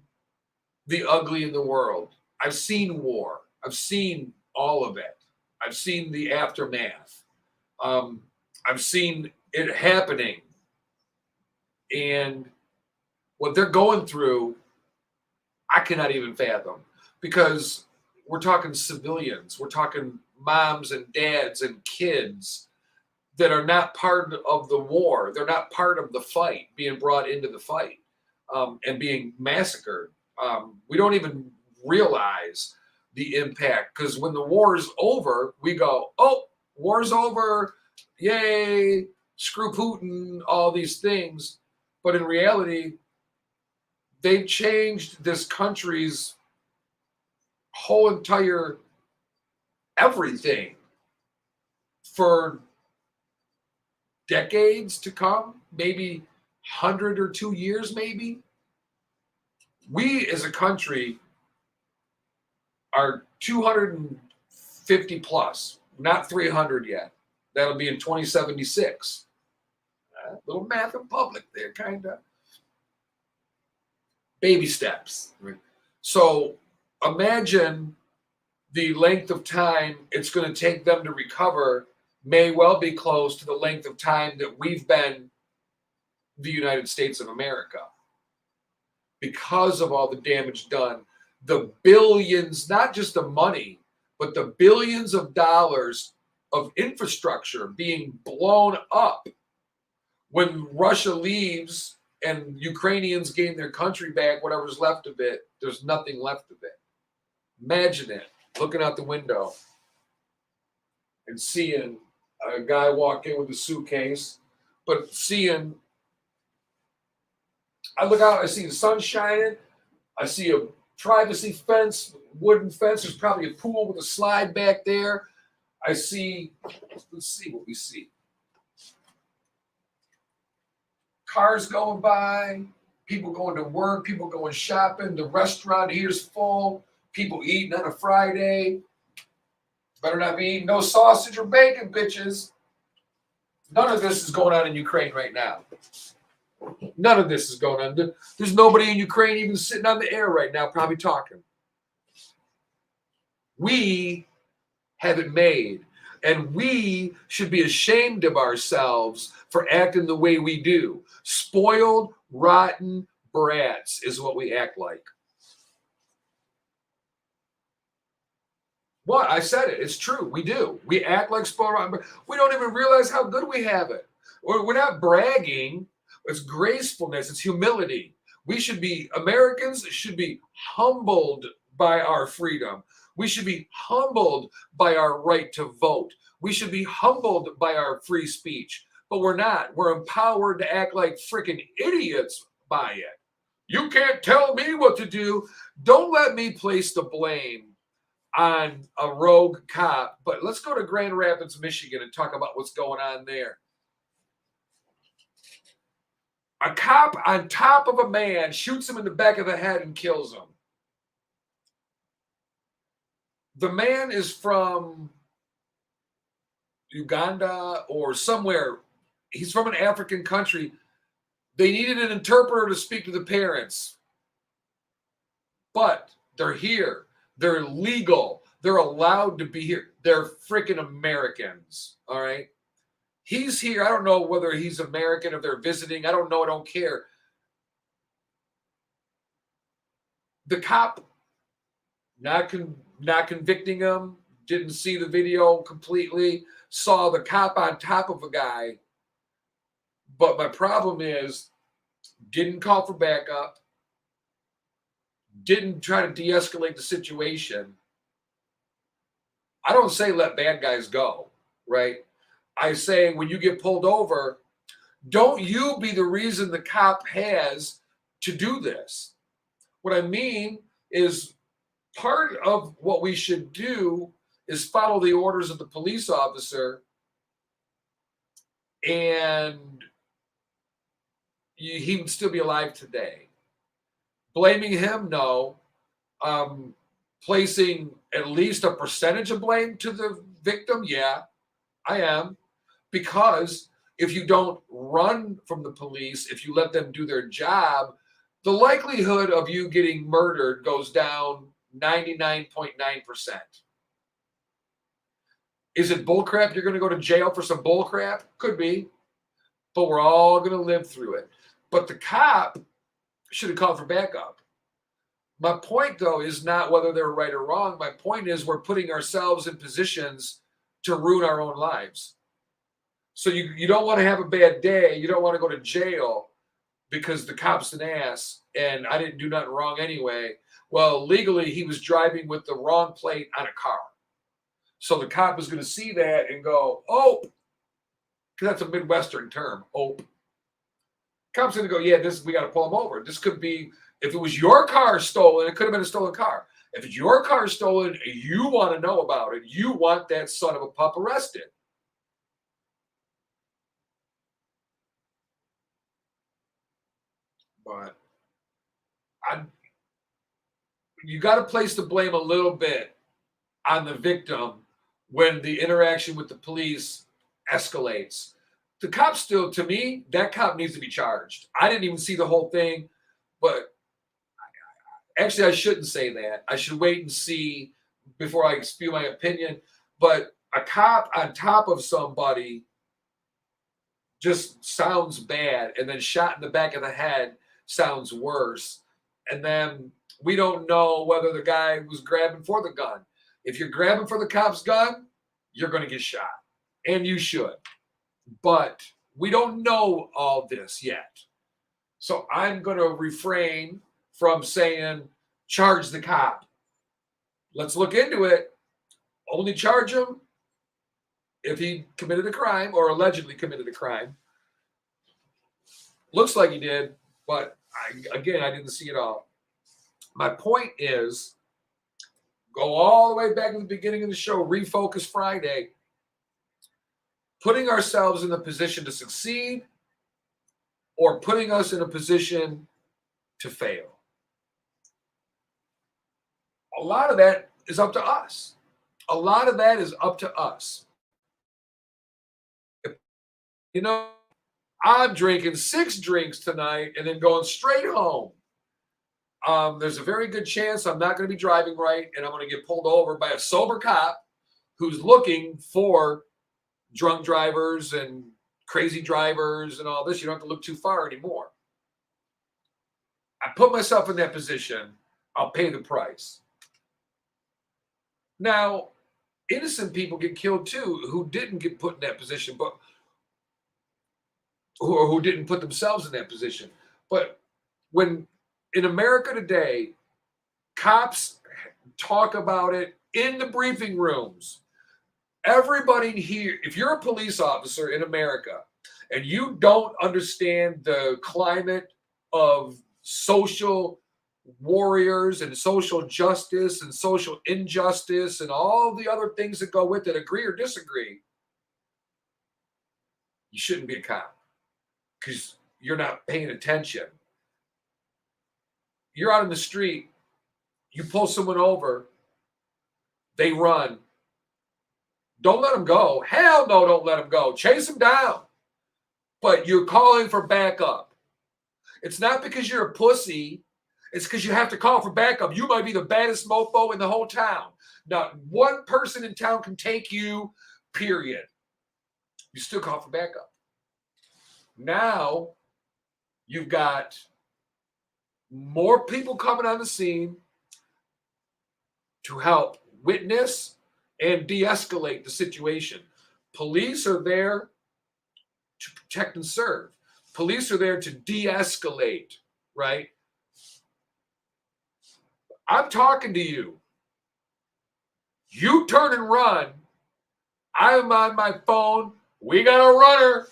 Speaker 2: the ugly in the world. I've seen war. I've seen all of it. I've seen the aftermath. I've seen it happening. And what they're going through, I cannot even fathom, because we're talking civilians. We're talking moms and dads and kids that are not part of the war. They're not part of the fight, being brought into the fight and being massacred. We don't even realize the impact, because when the war is over, we go, oh, war's over. Yay. Screw Putin, all these things. But in reality, they've changed this country's whole entire everything for decades to come, maybe 100 or 2 years, maybe. We as a country are 250 plus, not 300 yet. That'll be in 2076. Little math in public there, kind of. Baby steps. So imagine the length of time it's going to take them to recover may well be close to the length of time that we've been the United States of America, because of all the damage done. The billions, not just the money, but the billions of dollars of infrastructure being blown up. When Russia leaves and Ukrainians gain their country back, whatever's left of it, there's nothing left of it. Imagine it, looking out the window and seeing a guy walk in with a suitcase, but I look out, I see the sun shining, I see a privacy fence, wooden fence, there's probably a pool with a slide back there. I see, let's see what we see. Cars going by, people going to work, people going shopping, the restaurant here's full, people eating on a Friday. Better not be eating no sausage or bacon, bitches. None of this is going on in Ukraine right now. None of this is going on. There's nobody in Ukraine even sitting on the air right now, probably talking. We have it made. And we should be ashamed of ourselves for acting the way we do. Spoiled, rotten brats is what we act like. What? I said it. It's true. We do. We act like spoiled, rotten brats. We don't even realize how good we have it. We're not bragging. It's gracefulness. It's humility. Americans should be humbled by our freedom. We should be humbled by our right to vote. We should be humbled by our free speech. But we're not. We're empowered to act like freaking idiots by it. You can't tell me what to do. Don't let me place the blame on a rogue cop. But let's go to Grand Rapids, Michigan, and talk about what's going on there. A cop on top of a man shoots him in the back of the head and kills him. The man is from Uganda or somewhere. He's from an African country. They needed an interpreter to speak to the parents. But they're here. They're legal. They're allowed to be here. They're freaking Americans. All right. He's here. I don't know whether he's American, if they're visiting. I don't know. I don't care. The cop not convicting him, didn't see the video completely, saw the cop on top of a guy. But my problem is, didn't call for backup, didn't try to de-escalate the situation. I don't say let bad guys go, right? I say when you get pulled over, don't you be the reason the cop has to do this. What I mean is, part of what we should do is follow the orders of the police officer and he would still be alive today. Blaming him, no. Placing at least a percentage of blame to the victim, yeah, I am. Because if you don't run from the police, if you let them do their job, the likelihood of you getting murdered goes down 99.9%. Is it bullcrap? You're going to go to jail for some bullcrap? Could be. But we're all going to live through it. But the cop should have called for backup. My point, though, is not whether they're right or wrong. My point is we're putting ourselves in positions to ruin our own lives. So you don't want to have a bad day. You don't want to go to jail because the cop's an ass and I didn't do nothing wrong anyway. Well, legally, he was driving with the wrong plate on a car. So the cop is going to see that and go, oh, because that's a Midwestern term, oh. Cop's going to go, yeah, we got to pull him over. This could be, if it was your car stolen, it could have been a stolen car. If it's your car stolen, you want to know about it. You want that son of a pup arrested. But you got to place the blame a little bit on the victim when the interaction with the police escalates. The cop still, to me, that cop needs to be charged. I didn't even see the whole thing, but actually I shouldn't say that. I should wait and see before I spew my opinion. But a cop on top of somebody just sounds bad, and then shot in the back of the head sounds worse. And then we don't know whether the guy was grabbing for the gun. If you're grabbing for the cop's gun, you're going to get shot, and you should. But we don't know all this yet. So I'm going to refrain from saying charge the cop. Let's look into it. Only charge him if he committed a crime or allegedly committed a crime. Looks like he did, but I didn't see it all. My point is, go all the way back to the beginning of the show, Refocus Friday, putting ourselves in a position to succeed or putting us in a position to fail. A lot of that is up to us. A lot of that is up to us. You know, I'm drinking 6 drinks tonight and then going straight home. There's a very good chance I'm not going to be driving right, and I'm going to get pulled over by a sober cop who's looking for drunk drivers and crazy drivers and all this. You don't have to look too far anymore. I put myself in that position. I'll pay the price. Now, innocent people get killed too who didn't get put in that position, but who didn't put themselves in that position. But when in America today, cops talk about it in the briefing rooms. Everybody here, if you're a police officer in America and you don't understand the climate of social warriors and social justice and social injustice and all the other things that go with it, agree or disagree, you shouldn't be a cop because you're not paying attention. You're out in the street, you pull someone over, they run. Don't let them go. Hell no, don't let them go. Chase them down. But you're calling for backup. It's not because you're a pussy. It's because you have to call for backup. You might be the baddest mofo in the whole town. Not one person in town can take you, period. You still call for backup. Now, you've got more people coming on the scene to help witness and de-escalate the situation. Police are there to protect and serve. Police are there to de-escalate, right? I'm talking to you. You turn and run. I'm on my phone. We got a runner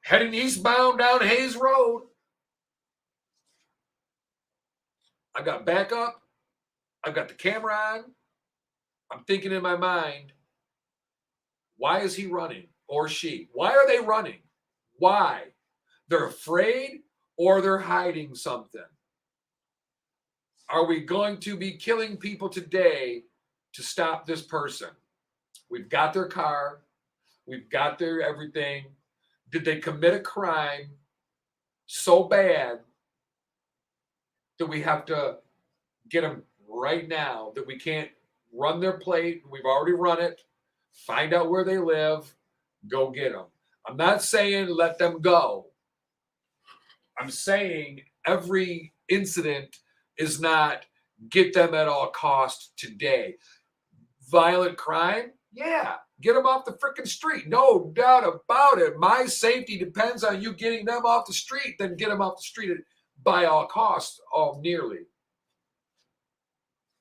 Speaker 2: heading eastbound down Hayes Road. I got backup. I've got the camera on. I'm thinking in my mind, why is he running? or she. Why are they running? Why? They're afraid or they're hiding something. Are we going to be killing people today to stop this person? We've got their car. We've got their everything. Did they commit a crime so bad that we have to get them right now, that we can't run their plate? We've already run it. Find out where they live. Go get them. I'm not saying let them go. I'm saying every incident is not get them at all cost today. Violent crime? Yeah. Get them off the freaking street. No doubt about it. My safety depends on you getting them off the street. Then get them off the street by all costs, all nearly.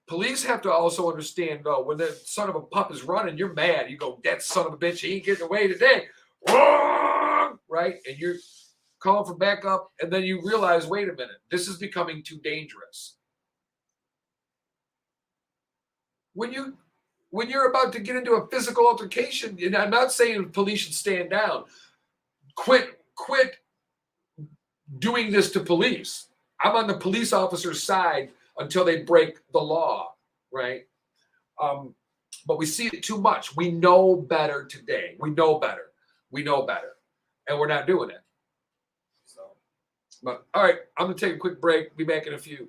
Speaker 2: Police have to also understand, though, when the son of a pup is running, you're mad. You go, that son of a bitch, he ain't getting away today. Right? And you're calling for backup, and then you realize, wait a minute, this is becoming too dangerous. When you're about to get into a physical altercation, and I'm not saying police should stand down. Quit doing this to police. I'm on the police officer's side until they break the law, right? But we see it too much. We know better today. We know better. And we're not doing it. So, but all right, I'm going to take a quick break. Be back in a few.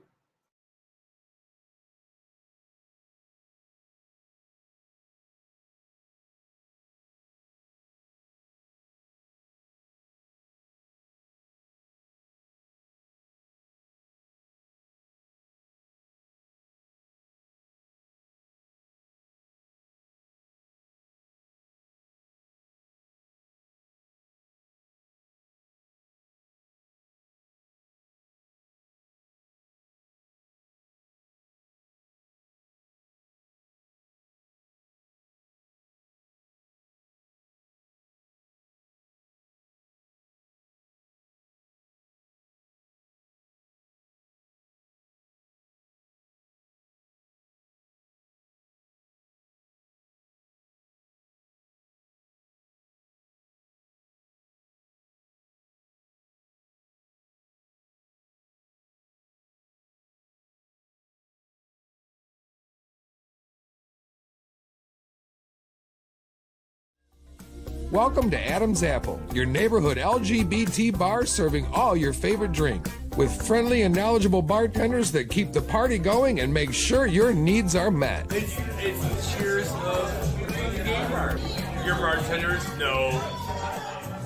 Speaker 1: Welcome to Adam's Apple, your neighborhood LGBT bar serving all your favorite drink. With friendly and knowledgeable bartenders that keep the party going and make sure your needs are met.
Speaker 4: It's the cheers of the gay bar. Your bartenders know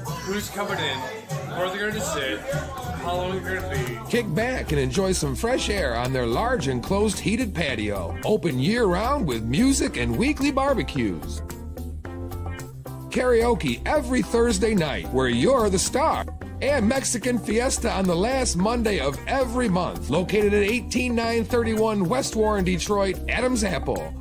Speaker 4: who's coming in, where they're going to sit, how long you're going to be.
Speaker 1: Kick back and enjoy some fresh air on their large enclosed heated patio. Open year-round with music and weekly barbecues. Karaoke every Thursday night where you're the star. And Mexican Fiesta on the last Monday of every month. Located at 18931 West Warren, Detroit, Adam's Apple.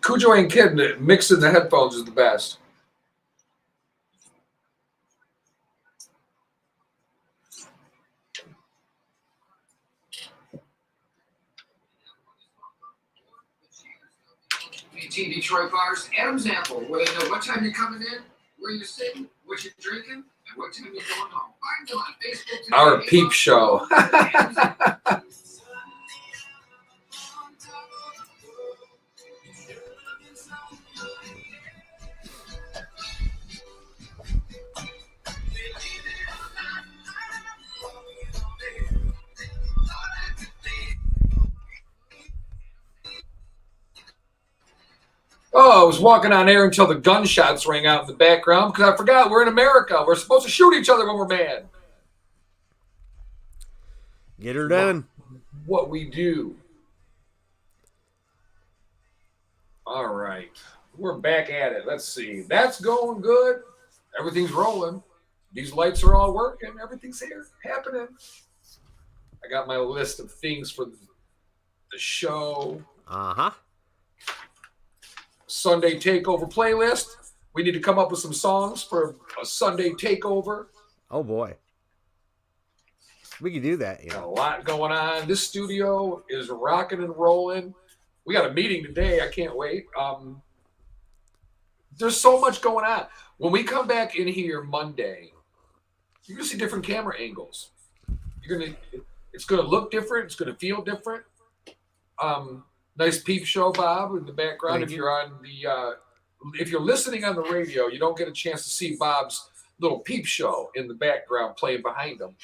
Speaker 2: Cujo ain't kidding. Mixing the headphones is the best.
Speaker 6: Team Detroit bars, Adam's Apple, where you know what time you're coming in, where you're sitting, what you're drinking, and what time you're going home. Find them on Facebook today.
Speaker 2: Our peep show. Oh, I was walking on air until the gunshots rang out in the background because I forgot we're in America. We're supposed to shoot each other when we're mad.
Speaker 5: Get her done.
Speaker 2: What we do. All right. We're back at it. Let's see. That's going good. Everything's rolling. These lights are all working. Everything's here. Happening. I got my list of things for the show.
Speaker 5: Uh-huh.
Speaker 2: Sunday Takeover playlist. We need to come up with some songs for a Sunday Takeover.
Speaker 5: Oh, boy. We can do that.
Speaker 2: Got a lot going on. This studio is rocking and rolling. We got a meeting today. I can't wait. There's so much going on. When we come back in here Monday, you're going to see different camera angles. It's going to look different. It's going to feel different. Nice peep show, Bob, in the background. If you're listening on the radio, you don't get a chance to see Bob's little peep show in the background playing behind him.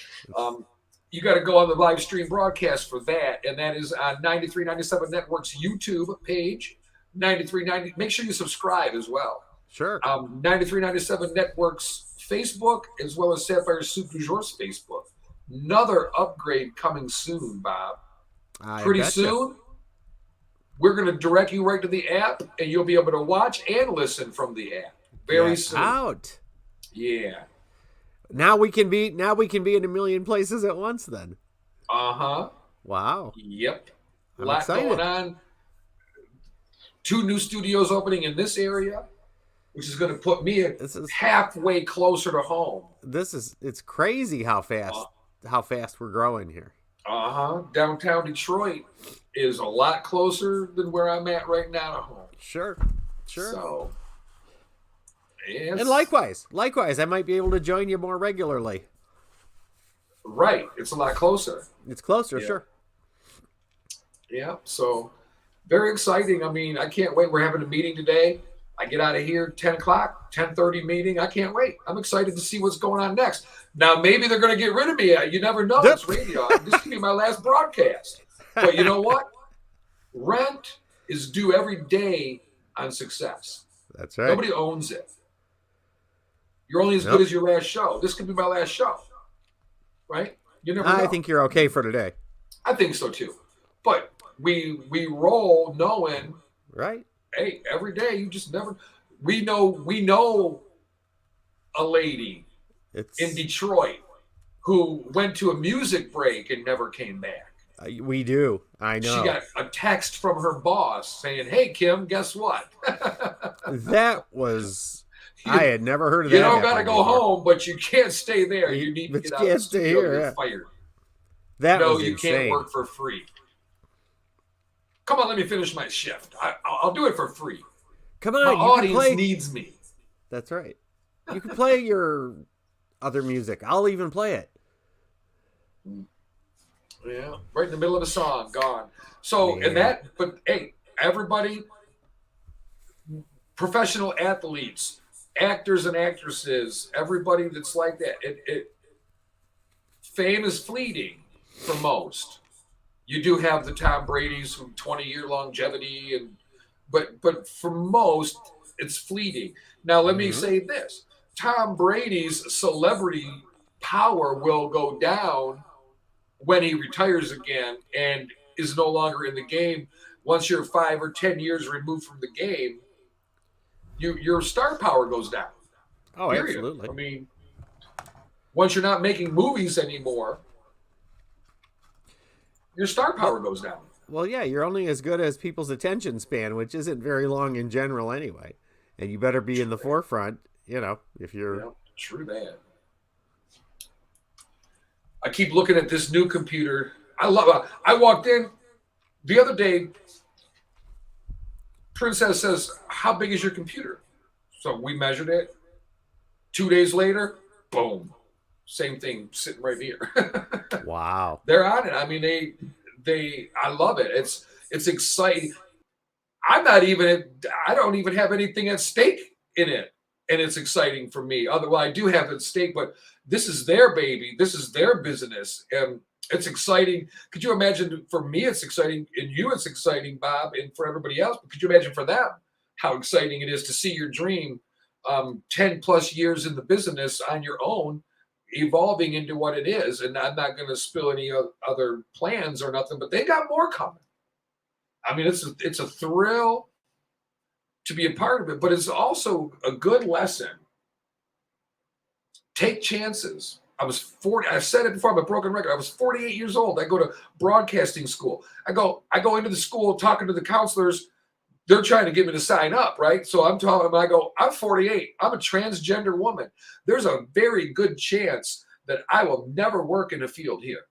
Speaker 2: You got to go on the live stream broadcast for that, and that is on 9397 Network's YouTube page. 9390. Make sure you subscribe as well.
Speaker 5: Sure.
Speaker 2: 9397 Network's Facebook, as well as Sapphire'S Soup du Jour's Facebook. Another upgrade coming soon, Bob. Pretty soon. We're going to direct you right to the app, and you'll be able to watch and listen from the app very soon.
Speaker 5: Out.
Speaker 2: Yeah.
Speaker 5: Now we can be in a million places at once then.
Speaker 2: Uh-huh.
Speaker 5: Wow.
Speaker 2: Yep. A
Speaker 5: I'm
Speaker 2: lot
Speaker 5: excited.
Speaker 2: going on. 2 new studios opening in this area, which is going to put me halfway closer to home.
Speaker 5: It's crazy how fast we're growing here.
Speaker 2: Uh-huh. Downtown Detroit is a lot closer than where I'm at right now to home.
Speaker 5: Sure.
Speaker 2: So, yes.
Speaker 5: And likewise, I might be able to join you more regularly.
Speaker 2: Right. It's a lot closer.
Speaker 5: It's closer,
Speaker 2: Yeah.
Speaker 5: Sure.
Speaker 2: Yeah. So, very exciting. I mean, I can't wait. We're having a meeting today. I get out of here 10 o'clock, 10:30 meeting. I can't wait. I'm excited to see what's going on next. Now, maybe they're going to get rid of me. You never know. It's radio. This could be my last broadcast. But you know what? Rent is due every day on success.
Speaker 5: That's right.
Speaker 2: Nobody owns it. You're only as good as your last show. This could be my last show. Right? You never know.
Speaker 5: I think you're okay for today.
Speaker 2: I think so too. But we roll knowing,
Speaker 5: right?
Speaker 2: Hey, every day you just never. We know a lady in Detroit who went to a music break and never came back.
Speaker 5: We do. I know.
Speaker 2: She got a text from her boss saying, "Hey, Kim, guess what?"
Speaker 5: That was. I had never heard of that.
Speaker 2: You don't got to go home, but you can't stay there. You need to get out of the
Speaker 5: stay
Speaker 2: studio.
Speaker 5: here.
Speaker 2: You're
Speaker 5: Yeah.
Speaker 2: fired.
Speaker 5: That
Speaker 2: no,
Speaker 5: was
Speaker 2: you
Speaker 5: insane.
Speaker 2: can't work for free. Come on, let me finish my shift. I'll do it for free.
Speaker 5: Come on,
Speaker 2: my
Speaker 5: you
Speaker 2: audience needs me.
Speaker 5: That's right. You can play your other music. I'll even play it.
Speaker 2: Yeah, right in the middle of the song, gone. So, but hey, everybody, professional athletes, actors and actresses, everybody that's like that, fame is fleeting for most. You do have the Tom Brady's from 20-year longevity, but for most, it's fleeting. Now, let me say this. Tom Brady's celebrity power will go down when he retires again and is no longer in the game once you're 5 or 10 years removed from the game, your star power goes down.
Speaker 5: Oh,
Speaker 2: Period.
Speaker 5: absolutely.
Speaker 2: I mean, once you're not making movies anymore, your star power goes down.
Speaker 5: Well, yeah, you're only as good as people's attention span, which isn't very long in general anyway. And you better be in the forefront, if you're...
Speaker 2: Yeah, true that. I keep looking at this new computer. I walked in the other day. Princess says, "How big is your computer?" So we measured it. 2 days later, boom, same thing sitting right here.
Speaker 5: Wow.
Speaker 2: They're on it. I mean, I love it. It's exciting. I don't even have anything at stake in it. And it's exciting for me. Otherwise, I do have it at stake, but this is their baby. This is their business. And it's exciting. Could you imagine, for me, it's exciting, and you, it's exciting, Bob, and for everybody else, but could you imagine for them how exciting it is to see your dream 10 plus years in the business on your own, evolving into what it is? And I'm not going to spill any other plans or nothing, but they got more coming. I mean, it's a thrill to be a part of it, but it's also a good lesson. Take chances. I was 40. I've said it before. I'm a broken record. I was 48 years old. I go to broadcasting school. I go into the school talking to the counselors. They're trying to get me to sign up, right? So I'm telling them, I go, I'm 48. I'm a transgender woman. There's a very good chance that I will never work in a field here.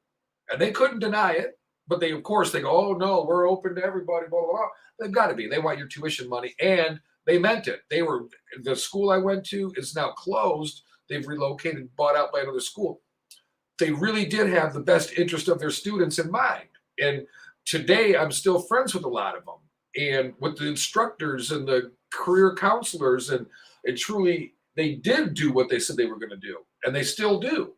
Speaker 2: And they couldn't deny it. But they, of course, they go, oh, no, we're open to everybody, blah, blah, blah. They've got to be. They want your tuition money. And they meant it. The school I went to is now closed. They've relocated, bought out by another school. They really did have the best interest of their students in mind. And today, I'm still friends with a lot of them. And with the instructors and the career counselors. And truly, they did do what they said they were going to do. And they still do.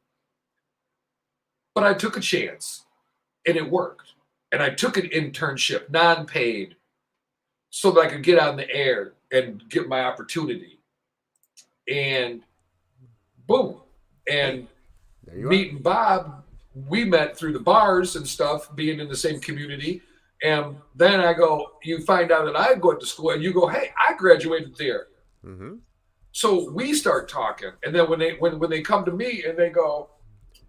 Speaker 2: But I took a chance. And it worked. And I took an internship, non-paid, so that I could get on the air and get my opportunity. And boom. And meeting Bob, we met through the bars and stuff, being in the same community. And then you find out that I go to school, and you go, hey, I graduated there. Mm-hmm. So we start talking. And then when they come to me and they go,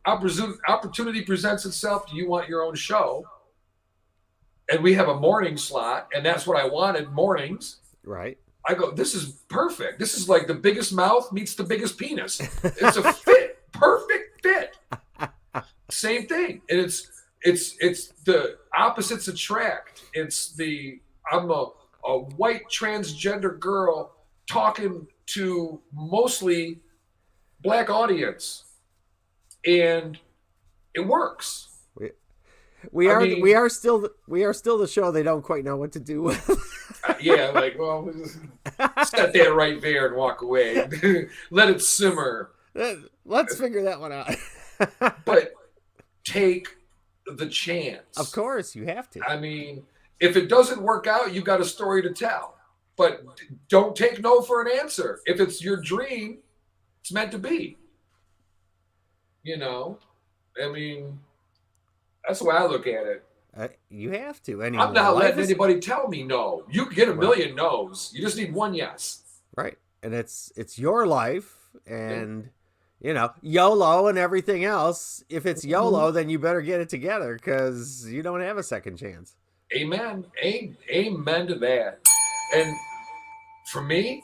Speaker 2: opportunity presents itself. Do you want your own show? And we have a morning slot, and that's what I wanted, mornings.
Speaker 5: Right.
Speaker 2: I go, this is perfect. This is like the biggest mouth meets the biggest penis. It's a perfect fit. Same thing. And it's the opposites attract. I'm a white transgender girl talking to mostly Black audience. And it works.
Speaker 5: We are still the show they don't quite know what to do with.
Speaker 2: Yeah, like, well, set that right there and walk away. Let it simmer.
Speaker 5: Let's figure that one out.
Speaker 2: But take the chance.
Speaker 5: Of course, you have to.
Speaker 2: I mean, if it doesn't work out, you've got a story to tell. But don't take no for an answer. If it's your dream, it's meant to be. I mean, that's the way I look at it.
Speaker 5: You have to. Anyway,
Speaker 2: I'm not letting anybody tell me no. You can get a million no's. You just need one yes.
Speaker 5: Right. And it's your life, and YOLO and everything else. If it's YOLO, then you better get it together, because you don't have a second chance.
Speaker 2: Amen. Amen to that. And for me,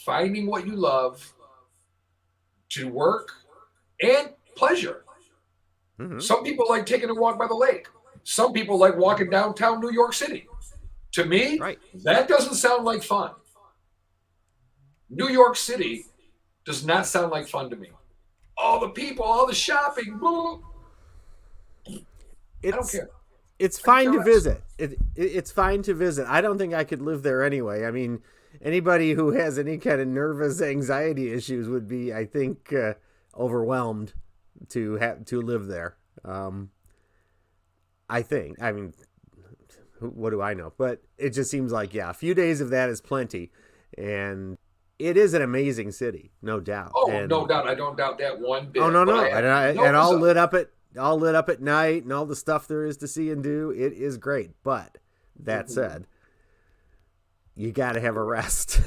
Speaker 2: finding what you love to work and pleasure. Mm-hmm. Some people like taking a walk by the lake. Some people like walking downtown New York City. To me, right, that doesn't sound like fun. New York City does not sound like fun to me. All the people, all the shopping. Blah. I don't care.
Speaker 5: It's fine to visit. It's fine to visit. I don't think I could live there anyway. I mean, anybody who has any kind of nervous anxiety issues would be, I think, overwhelmed to live there. I think. I mean, what do I know? But it just seems like, a few days of that is plenty, and it is an amazing city, no doubt.
Speaker 2: Oh, no doubt. I don't doubt that one bit.
Speaker 5: Oh no. And all lit up at night, and all the stuff there is to see and do. It is great, but That said, you got to have a rest.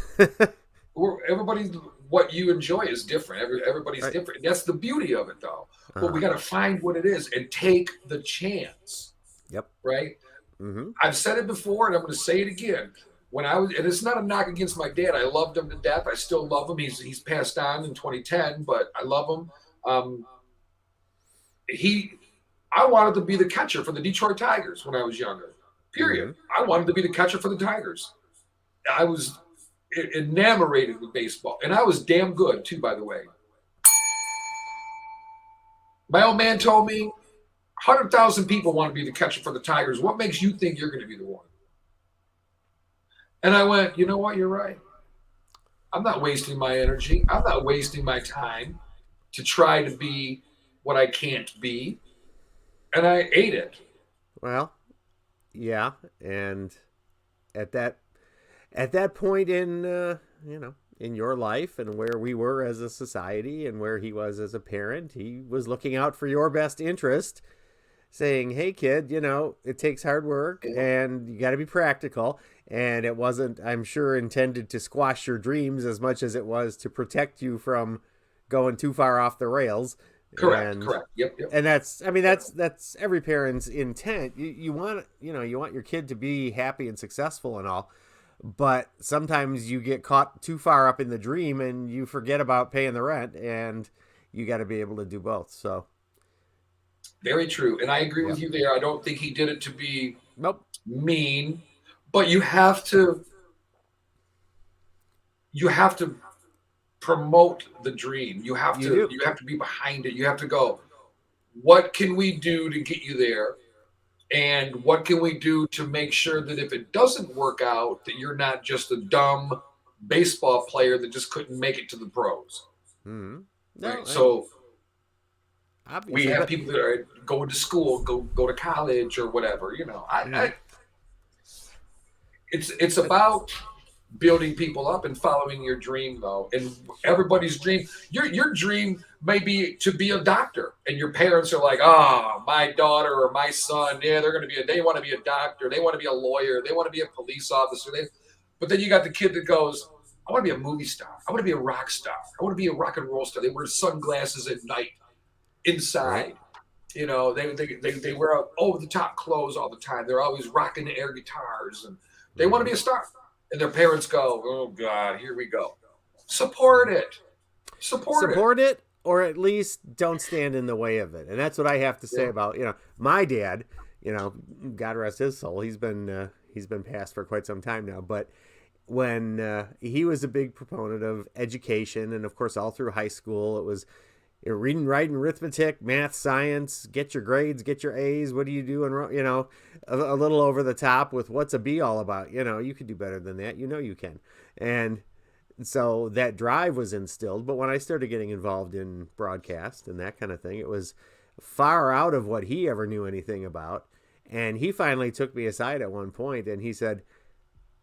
Speaker 2: Everybody's what you enjoy is different. Everybody's
Speaker 5: Right.
Speaker 2: different. That's the beauty of it, though. But we got to find what it is and take the chance.
Speaker 5: Yep.
Speaker 2: Right.
Speaker 5: Mm-hmm.
Speaker 2: I've said it before, and I'm going to say it again. When I was, and it's not a knock against my dad. I loved him to death. I still love him. He's passed on in 2010, but I love him. I wanted to be the catcher for the Detroit Tigers when I was younger. Period. I wanted to be the catcher for the Tigers. I was enamored with baseball, and I was damn good too, by the way. My old man told me 100,000 people want to be the catcher for the Tigers. What makes you think you're going to be the one? And I went, you know what? You're right. I'm not wasting my energy. I'm not wasting my time to try to be what I can't be. And I ate it.
Speaker 5: Well, yeah, and at that point in in your life and where we were as a society and where he was as a parent, he was looking out for your best interest, saying, "Hey, kid, it takes hard work and you got to be practical." And it wasn't, I'm sure, intended to squash your dreams as much as it was to protect you from going too far off the rails.
Speaker 2: Correct. Yep.
Speaker 5: And that's every parent's intent. You want your kid to be happy and successful and all, but sometimes you get caught too far up in the dream and you forget about paying the rent, and you got to be able to do both. So
Speaker 2: very true. And I agree with you there. I don't think he did it to be mean, but you have to promote the dream. You have to be behind it. You have to go, what can we do to get you there? And what can we do to make sure that if it doesn't work out, that you're not just a dumb baseball player that just couldn't make it to the pros.
Speaker 5: Mm-hmm.
Speaker 2: Right? So
Speaker 5: obviously,
Speaker 2: we have people that are going to school, go to college or whatever, it's about building people up and following your dream, though. And everybody's dream, your dream may be to be a doctor, and your parents are like, "Oh, my daughter or my son, they want to be a doctor, they want to be a lawyer, they want to be a police officer." But then you got the kid that goes, "I want to be a movie star, I want to be a rock star, I want to be a rock and roll star." They wear sunglasses at night inside. They wear over the top clothes all the time. They're always rocking the air guitars, and they want to be a star. And their parents go, "Oh God, here we go." Support it. Support
Speaker 5: it, or at least don't stand in the way of it. And that's what I have to say about my dad. God rest his soul. He's been passed for quite some time now. But when he was a big proponent of education, and of course all through high school, it was reading, writing, arithmetic, math, science, get your grades, get your A's. What are you doing? A little over the top with what's a B all about. You could do better than that. You can. And so that drive was instilled. But when I started getting involved in broadcast and that kind of thing, it was far out of what he ever knew anything about. And he finally took me aside at one point and he said,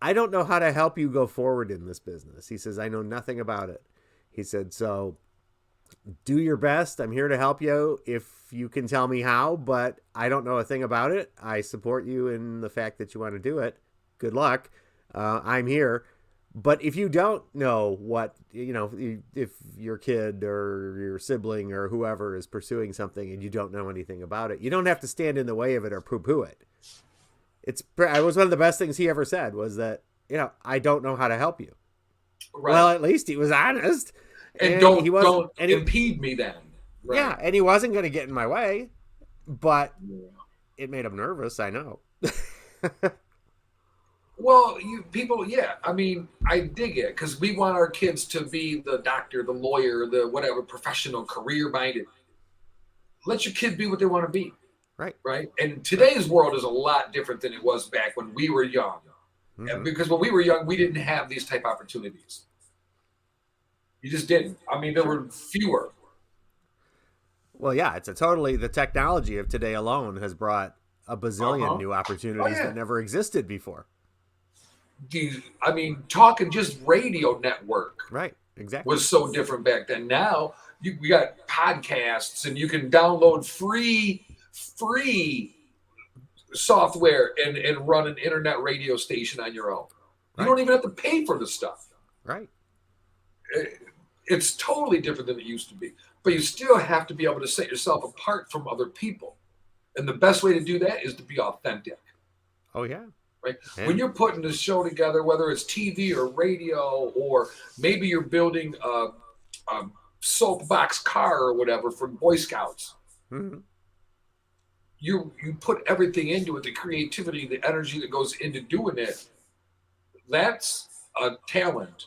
Speaker 5: "I don't know how to help you go forward in this business." He says, "I know nothing about it." He said, "So do your best. I'm here to help you if you can tell me how, but I don't know a thing about it. I support you in the fact that you want to do it. Good luck. I'm here. But if you don't know what, if your kid or your sibling or whoever is pursuing something and you don't know anything about it, you don't have to stand in the way of it or poo-poo it." It was one of the best things he ever said was that, "I don't know how to help you." Right. Well, at least he was honest.
Speaker 2: And don't impede me then. Right.
Speaker 5: Yeah, and he wasn't going to get in my way, but it made him nervous, I know.
Speaker 2: Well, I dig it because we want our kids to be the doctor, the lawyer, the whatever, professional, career-minded. Let your kid be what they want to be. Right? And today's world is a lot different than it was back when we were young. Mm-hmm. And because when we were young, we didn't have these type of opportunities. You just didn't. There were fewer.
Speaker 5: Well, yeah, the technology of today alone has brought a bazillion new opportunities that never existed before.
Speaker 2: Talking just radio network.
Speaker 5: Right, exactly.
Speaker 2: Was so different back then. Now we got podcasts and you can download free software and run an internet radio station on your own. You don't even have to pay for the stuff.
Speaker 5: Right.
Speaker 2: It's totally different than it used to be. But you still have to be able to set yourself apart from other people. And the best way to do that is to be authentic.
Speaker 5: Oh, yeah.
Speaker 2: Right?
Speaker 5: Yeah.
Speaker 2: When you're putting this show together, whether it's TV or radio, or maybe you're building a soapbox car or whatever for Boy Scouts,
Speaker 5: Mm-hmm.
Speaker 2: you put everything into it, the creativity, the energy that goes into doing it. That's a talent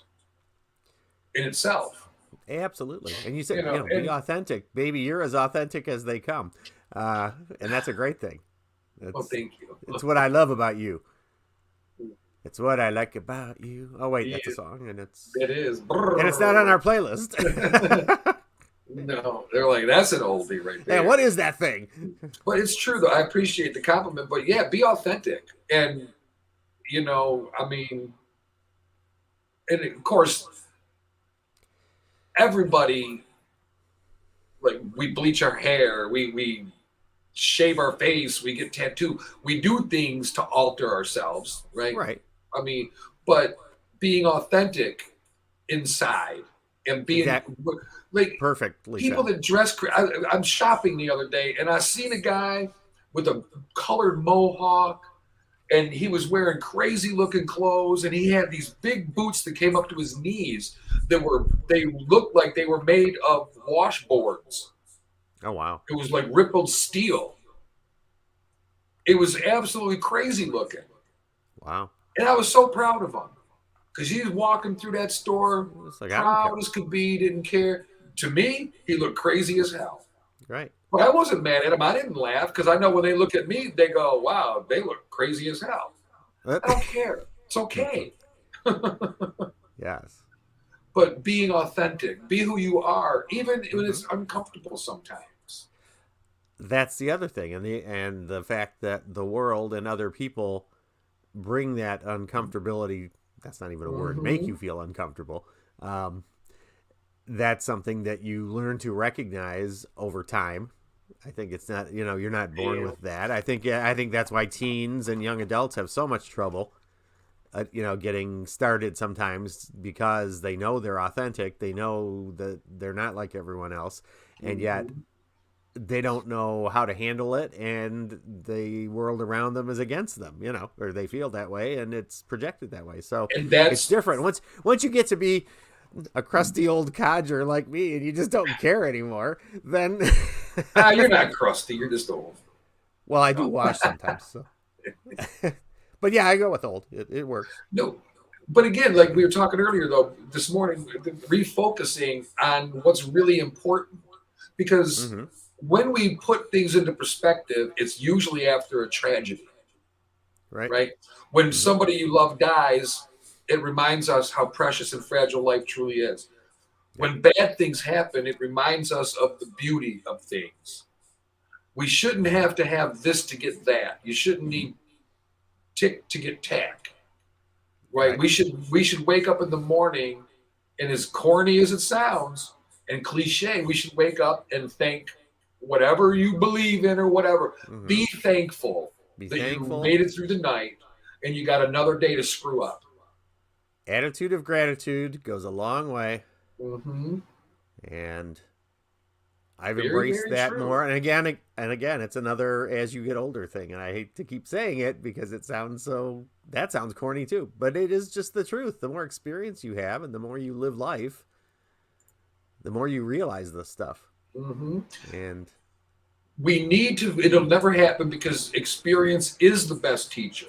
Speaker 2: in itself.
Speaker 5: Absolutely. And you said,
Speaker 2: You know,
Speaker 5: be
Speaker 2: and-
Speaker 5: authentic. Baby, you're as authentic as they come. And that's a great thing.
Speaker 2: Well, thank you.
Speaker 5: It's what I love about you. It's what I like about you. Oh, wait, that's a song. And
Speaker 2: It is.
Speaker 5: and it's not on our playlist.
Speaker 2: No, they're like, that's an oldie right there.
Speaker 5: Hey, what is that thing?
Speaker 2: But it's true, though. I appreciate the compliment. But yeah, be authentic. And, I mean, and of course, everybody, like, we bleach our hair, we shave our face, we get tattooed, we do things to alter ourselves, right?
Speaker 5: Right.
Speaker 2: I mean, but being authentic inside and being like
Speaker 5: Perfectly
Speaker 2: people
Speaker 5: said.
Speaker 2: that dress. I'm shopping the other day and I seen a guy with a colored mohawk, and he was wearing crazy looking clothes, and he had these big boots that came up to his knees they looked like they were made of washboards.
Speaker 5: Oh, wow.
Speaker 2: It was like rippled steel. It was absolutely crazy looking.
Speaker 5: Wow.
Speaker 2: And I was so proud of him because he was walking through that store
Speaker 5: It's like, I don't
Speaker 2: proud
Speaker 5: care.
Speaker 2: as could be, didn't care. To me, he looked crazy as hell.
Speaker 5: Right.
Speaker 2: But I wasn't mad at him. I didn't laugh because I know when they look at me, they go, wow, they look crazy as hell. I don't care. It's okay.
Speaker 5: Yes.
Speaker 2: But being authentic, be who you are, even when it's uncomfortable sometimes.
Speaker 5: That's the other thing, and the fact that the world and other people bring that uncomfortability. That's not even a word. Make you feel uncomfortable. That's something that you learn to recognize over time. I think it's not, you're not born with that. I think that's why teens and young adults have so much trouble, getting started sometimes, because they know they're authentic. They know that they're not like everyone else, and yet they don't know how to handle it, and the world around them is against them, or they feel that way, and it's projected that way. So it's different. Once you get to be a crusty old codger like me, and you just don't care anymore, then
Speaker 2: You're not crusty. You're just old.
Speaker 5: well, I do wash sometimes. So. But yeah, I go with old. It works.
Speaker 2: No. But again, like we were talking earlier, though, this morning, refocusing on what's really important. Because when we put things into perspective, it's usually after a tragedy. Right? When somebody you love dies, it reminds us how precious and fragile life truly is. When bad things happen, it reminds us of the beauty of things. We shouldn't have to have this to get that. You shouldn't need tick to get tack. Right? We should wake up in the morning, and as corny as it sounds and cliche, we should wake up and thank whatever you believe in or whatever. Be thankful that you made it through the night and you got another day to screw up.
Speaker 5: Attitude of gratitude goes a long way. And I've embraced that
Speaker 2: true.
Speaker 5: more. And again, it's another as you get older thing. And I hate to keep saying it because that sounds corny too. But it is just the truth. The more experience you have and the more you live life, the more you realize this stuff. And
Speaker 2: we need to, it'll never happen because experience is the best teacher.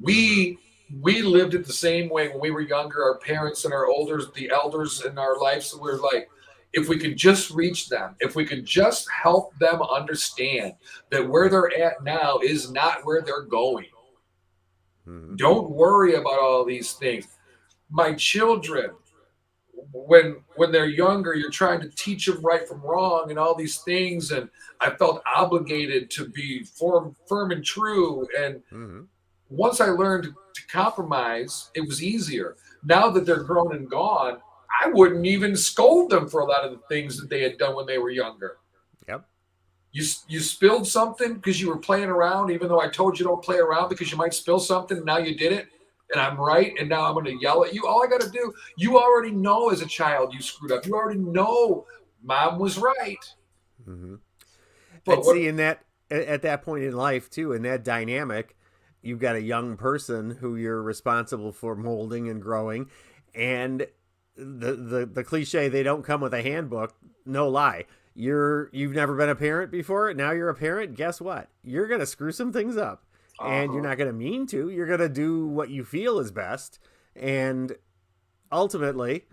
Speaker 2: We lived it the same way when we were younger. Our parents and the elders in our lives were like, if we could just reach them, if we could just help them understand that where they're at now is not where they're going. Don't worry about all these things. My children, when they're younger, you're trying to teach them right from wrong and all these things. And I felt obligated to be firm and true. And once I learned to compromise, it was easier. Now that they're grown and gone, I wouldn't even scold them for a lot of the things that they had done when they were younger.
Speaker 5: Yep.
Speaker 2: You spilled something because you were playing around, even though I told you don't play around because you might spill something. And now you did it, and I'm right, and now I'm going to yell at you. All I got to do, you already know as a child you screwed up. You already know mom was right.
Speaker 5: Mm-hmm.
Speaker 2: But
Speaker 5: And see, in that at that point in life too, in that dynamic, you've got a young person who you're responsible for molding and growing, and the cliche, they don't come with a handbook. No lie. You've never been a parent before. Now you're a parent. Guess what? You're going to screw some things up, and you're not going to mean to. You're going to do what you feel is best, and ultimately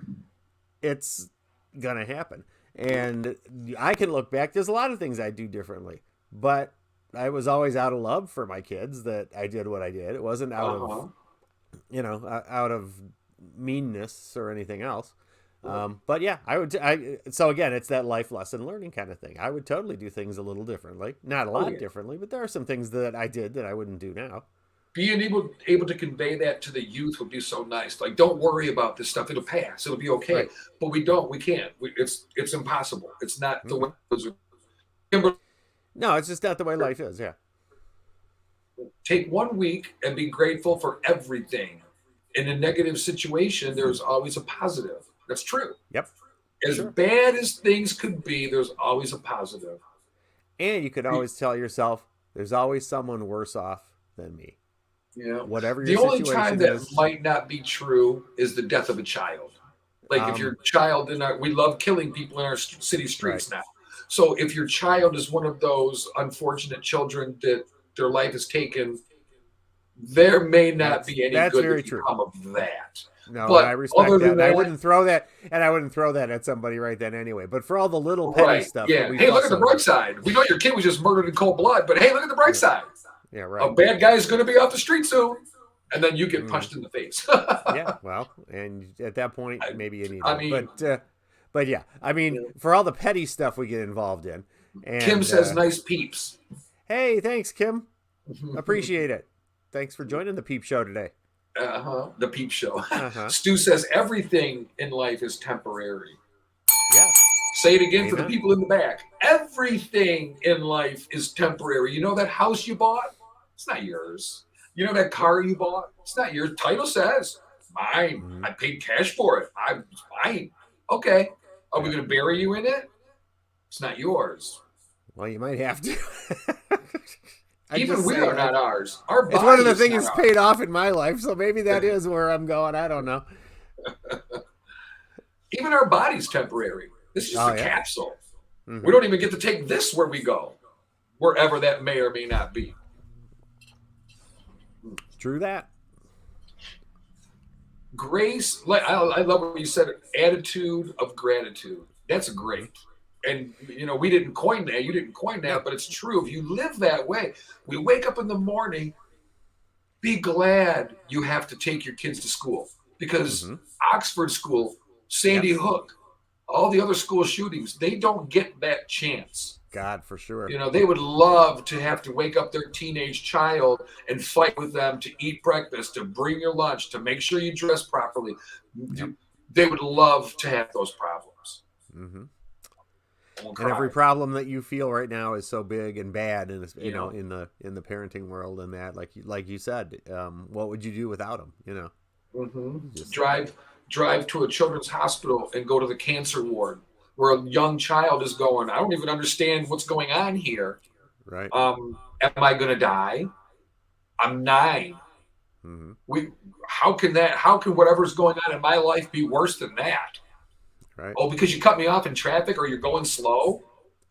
Speaker 5: it's going to happen. And I can look back. There's a lot of things I do differently, but I was always out of love for my kids that I did what I did. It wasn't out of, out of meanness or anything else. But yeah, so again, it's that life lesson learning kind of thing. I would totally do things a little differently, not a lot differently, but there are some things that I did that I wouldn't do now.
Speaker 2: Being able to convey that to the youth would be so nice. Like, don't worry about this stuff. It'll pass. It'll be okay. Right. But we can't. It's impossible. It's not the way it was.
Speaker 5: No, it's just not the way life is. Yeah.
Speaker 2: Take 1 week and be grateful for everything. In a negative situation, there's always a positive. That's true.
Speaker 5: Yep.
Speaker 2: As bad as things could be, there's always a positive.
Speaker 5: And you could always tell yourself, there's always someone worse off than me.
Speaker 2: Yeah.
Speaker 5: Whatever
Speaker 2: your situation is. The only time that might not be true is the death of a child. Like if your child, we love killing people in our city streets now. So if your child is one of those unfortunate children that their life is taken, there may not be any good that can come of that.
Speaker 5: No, but I respect that. And I wouldn't throw that, at somebody right then anyway. But for all the little petty stuff.
Speaker 2: Yeah. Hey, look at the bright side. We know your kid was just murdered in cold blood, but hey, look at the bright side.
Speaker 5: Yeah, right.
Speaker 2: A bad guy is going to be off the street soon, and then you get punched in the face.
Speaker 5: Yeah, well, and at that point, maybe you need it. But yeah, I mean, for all the petty stuff we get involved in. And,
Speaker 2: Kim says, nice peeps.
Speaker 5: Hey, thanks, Kim. Appreciate it. Thanks for joining the Peep Show today.
Speaker 2: The Peep Show. Stu says, everything in life is temporary.
Speaker 5: Yeah.
Speaker 2: Say it again for the people in the back. Everything in life is temporary. You know that house you bought? It's not yours. You know that car you bought? It's not yours. Title says, mine. I paid cash for it. It's mine. Okay. Are we going to bury you in it? It's not yours.
Speaker 5: Well, you might have to.
Speaker 2: Even we are not ours. Our body
Speaker 5: it's one of the things that's paid off in my life, so maybe that is where I'm going. I don't know.
Speaker 2: Even our body's temporary. This is just a capsule. We don't even get to take this where we go, wherever that may or may not be.
Speaker 5: True that.
Speaker 2: Grace, I love what you said, attitude of gratitude. That's great. And, we didn't coin that. You didn't coin that, but it's true. If you live that way, we wake up in the morning, be glad you have to take your kids to school. Because Oxford School, Sandy Hook, all the other school shootings, they don't get that chance.
Speaker 5: God, for sure.
Speaker 2: They would love to have to wake up their teenage child and fight with them to eat breakfast, to bring your lunch, to make sure you dress properly. They would love to have those problems. And
Speaker 5: every problem that you feel right now is so big and bad, and in the parenting world, and that, like you said, what would you do without them?
Speaker 2: Drive to a children's hospital and go to the cancer ward where a young child is going, I don't even understand what's going on here.
Speaker 5: Right.
Speaker 2: Am I going to die? I'm 9. How can whatever's going on in my life be worse than that?
Speaker 5: Right.
Speaker 2: Oh, because you cut me off in traffic or you're going slow?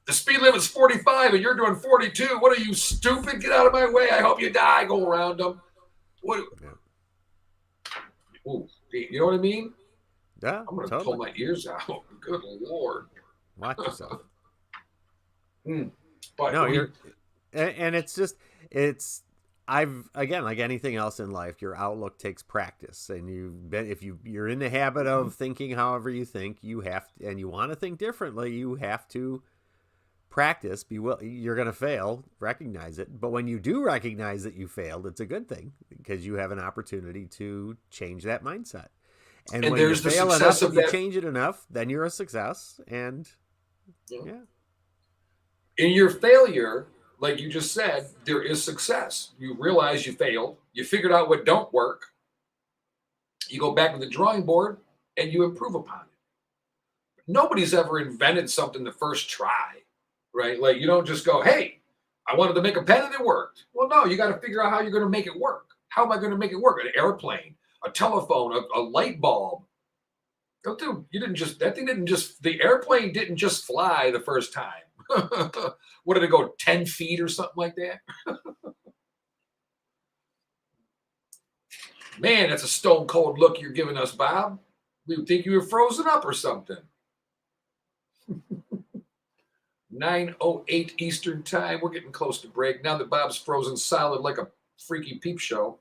Speaker 2: The speed limit's 45 and you're doing 42. What are you, stupid? Get out of my way. I hope you die. Go around them. What? Ooh, you know what I mean?
Speaker 5: Yeah,
Speaker 2: I'm going to pull my ears out. Good Lord.
Speaker 5: Watch yourself.
Speaker 2: But
Speaker 5: no, and it's again, like anything else in life, your outlook takes practice, and if you're in the habit of thinking however you think, you want to think differently, you have to practice. You're going to fail, recognize it, but when you do recognize that you failed, it's a good thing because you have an opportunity to change that mindset. And when you fail enough, if you change it enough, then you're a success. And
Speaker 2: In your failure, like you just said, there is success. You realize you failed. You figured out what don't work. You go back to the drawing board and you improve upon it. Nobody's ever invented something the first try, right? Like you don't just go, hey, I wanted to make a pen and it worked. Well, no, you got to figure out how you're going to make it work. How am I going to make it work? An airplane, a telephone, a light bulb. The airplane didn't just fly the first time. What did it go, 10 feet or something like that? Man, that's a stone cold look you're giving us, Bob. We would think you were frozen up or something. 9:08 Eastern time. We're getting close to break. Now that Bob's frozen solid like a freaky peep show.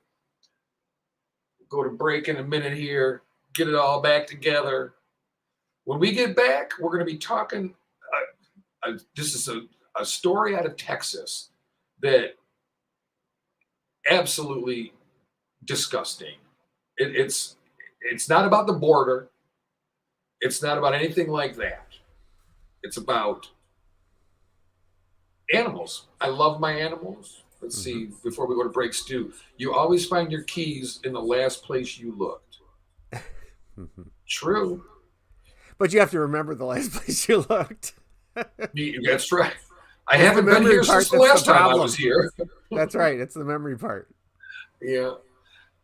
Speaker 2: Go to break in a minute here. Get it all back together. When we get back, we're going to be talking. This is a story out of Texas that absolutely disgusting. It's not about the border. It's not about anything like that. It's about animals. I love my animals. Let's see, before we go to break, Stu, you always find your keys in the last place you looked. True.
Speaker 5: But you have to remember the last place you looked.
Speaker 2: That's right. I haven't been here since the last time I was here.
Speaker 5: That's right. It's the memory part.
Speaker 2: Yeah.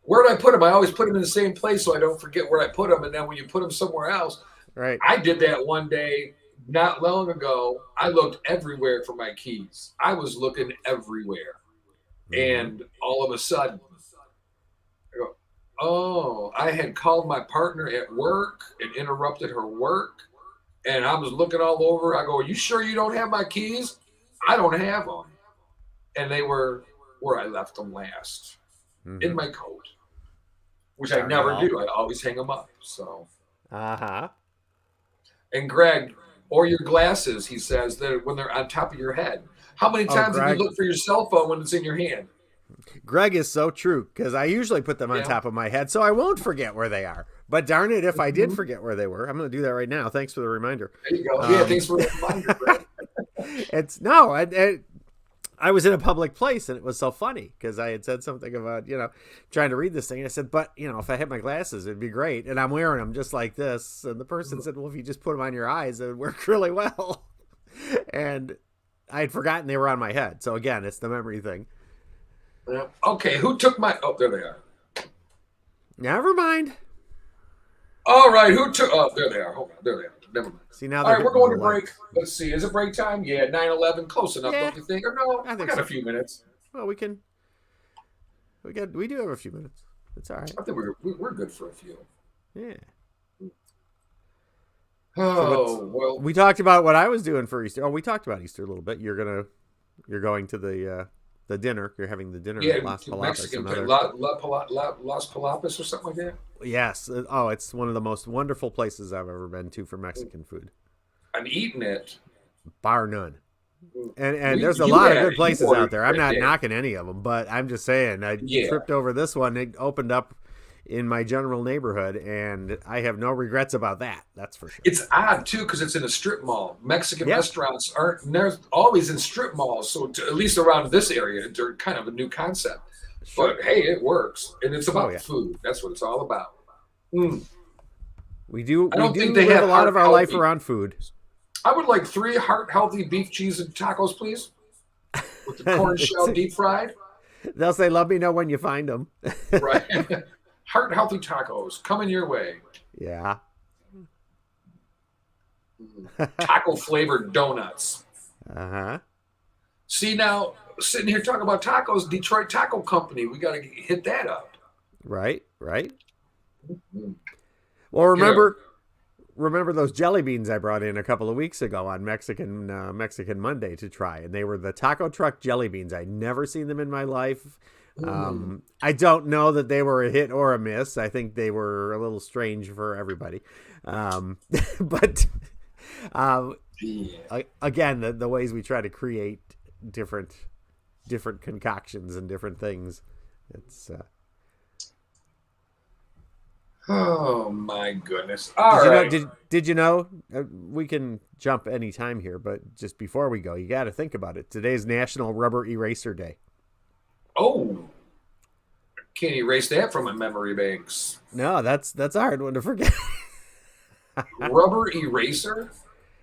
Speaker 2: Where did I put them? I always put them in the same place so I don't forget where I put them. And then when you put them somewhere else,
Speaker 5: right.
Speaker 2: I did that one day not long ago. I looked everywhere for my keys. I was looking everywhere. And all of a sudden, I go, oh, I had called my partner at work and interrupted her work. And I was looking all over. I go, are you sure you don't have my keys? I don't have them. And they were where I left them last, in my coat, which I never do. I always hang them up. So. And Greg, or your glasses, he says, that when they're on top of your head. How many times have you looked for your cell phone when it's in your hand?
Speaker 5: Greg is so true, because I usually put them on top of my head so I won't forget where they are. But darn it, if I did forget where they were, I'm going to do that right now. Thanks for the reminder.
Speaker 2: There you go. Thanks for the reminder, Greg.
Speaker 5: I was in a public place, and it was so funny because I had said something about, trying to read this thing. And I said, but, if I had my glasses, it'd be great. And I'm wearing them just like this. And the person said, well, if you just put them on your eyes, it would work really well. And I had forgotten they were on my head. So again, it's the memory thing.
Speaker 2: Okay, who took my... Oh, there they are.
Speaker 5: Never mind.
Speaker 2: All right, who took... Oh, there they are. Hold on, there they are. Never mind.
Speaker 5: See, now
Speaker 2: all right, we're going to break. Let's see. Is it break time? Yeah, 9:11. Close enough, don't you think? Or no, I got a few minutes.
Speaker 5: Well, we do have a few minutes. It's all right.
Speaker 2: I think we're good for a few.
Speaker 5: Yeah.
Speaker 2: Well,
Speaker 5: we talked about what I was doing for Easter. Oh, we talked about Easter a little bit. You're going to the dinner. You're having the dinner at Las Palapas.
Speaker 2: Mexican Las Palapas or something like that.
Speaker 5: Yes. Oh, it's one of the most wonderful places I've ever been to for Mexican food.
Speaker 2: I'm eating it.
Speaker 5: Bar none. And there's a lot of good places out there. I'm not knocking any of them, but I'm just saying I tripped over this one. It opened up in my general neighborhood, and I have no regrets about that. That's for sure.
Speaker 2: It's odd too because it's in a strip mall. Mexican restaurants they're always in strip malls, so at least around this area, they're kind of a new concept. Sure. But hey, it works, and it's about food. That's what it's all about.
Speaker 5: We do. I don't think they have a lot of our life around food.
Speaker 2: I would like 3 heart-healthy beef, cheese, and tacos, please, with the corn shell deep fried.
Speaker 5: They'll say, "Let me know when you find them."
Speaker 2: Right. Heart-healthy tacos coming your way.
Speaker 5: Yeah.
Speaker 2: Taco-flavored donuts. See, now, sitting here talking about tacos, Detroit Taco Company, we got to hit that up.
Speaker 5: Right. Well, remember those jelly beans I brought in a couple of weeks ago on Mexican Monday to try, and they were the taco truck jelly beans. I'd never seen them in my life. I don't know that they were a hit or a miss. I think they were a little strange for everybody. But again, the ways we try to create different concoctions and different things. It's
Speaker 2: Oh my goodness!
Speaker 5: Did
Speaker 2: All
Speaker 5: you know?
Speaker 2: right.
Speaker 5: Did you know? We can jump any time here, but just before we go, you got to think about it. Today's National Rubber Eraser Day.
Speaker 2: Oh, can't erase that from my memory banks.
Speaker 5: No, that's a hard one to forget.
Speaker 2: Rubber eraser?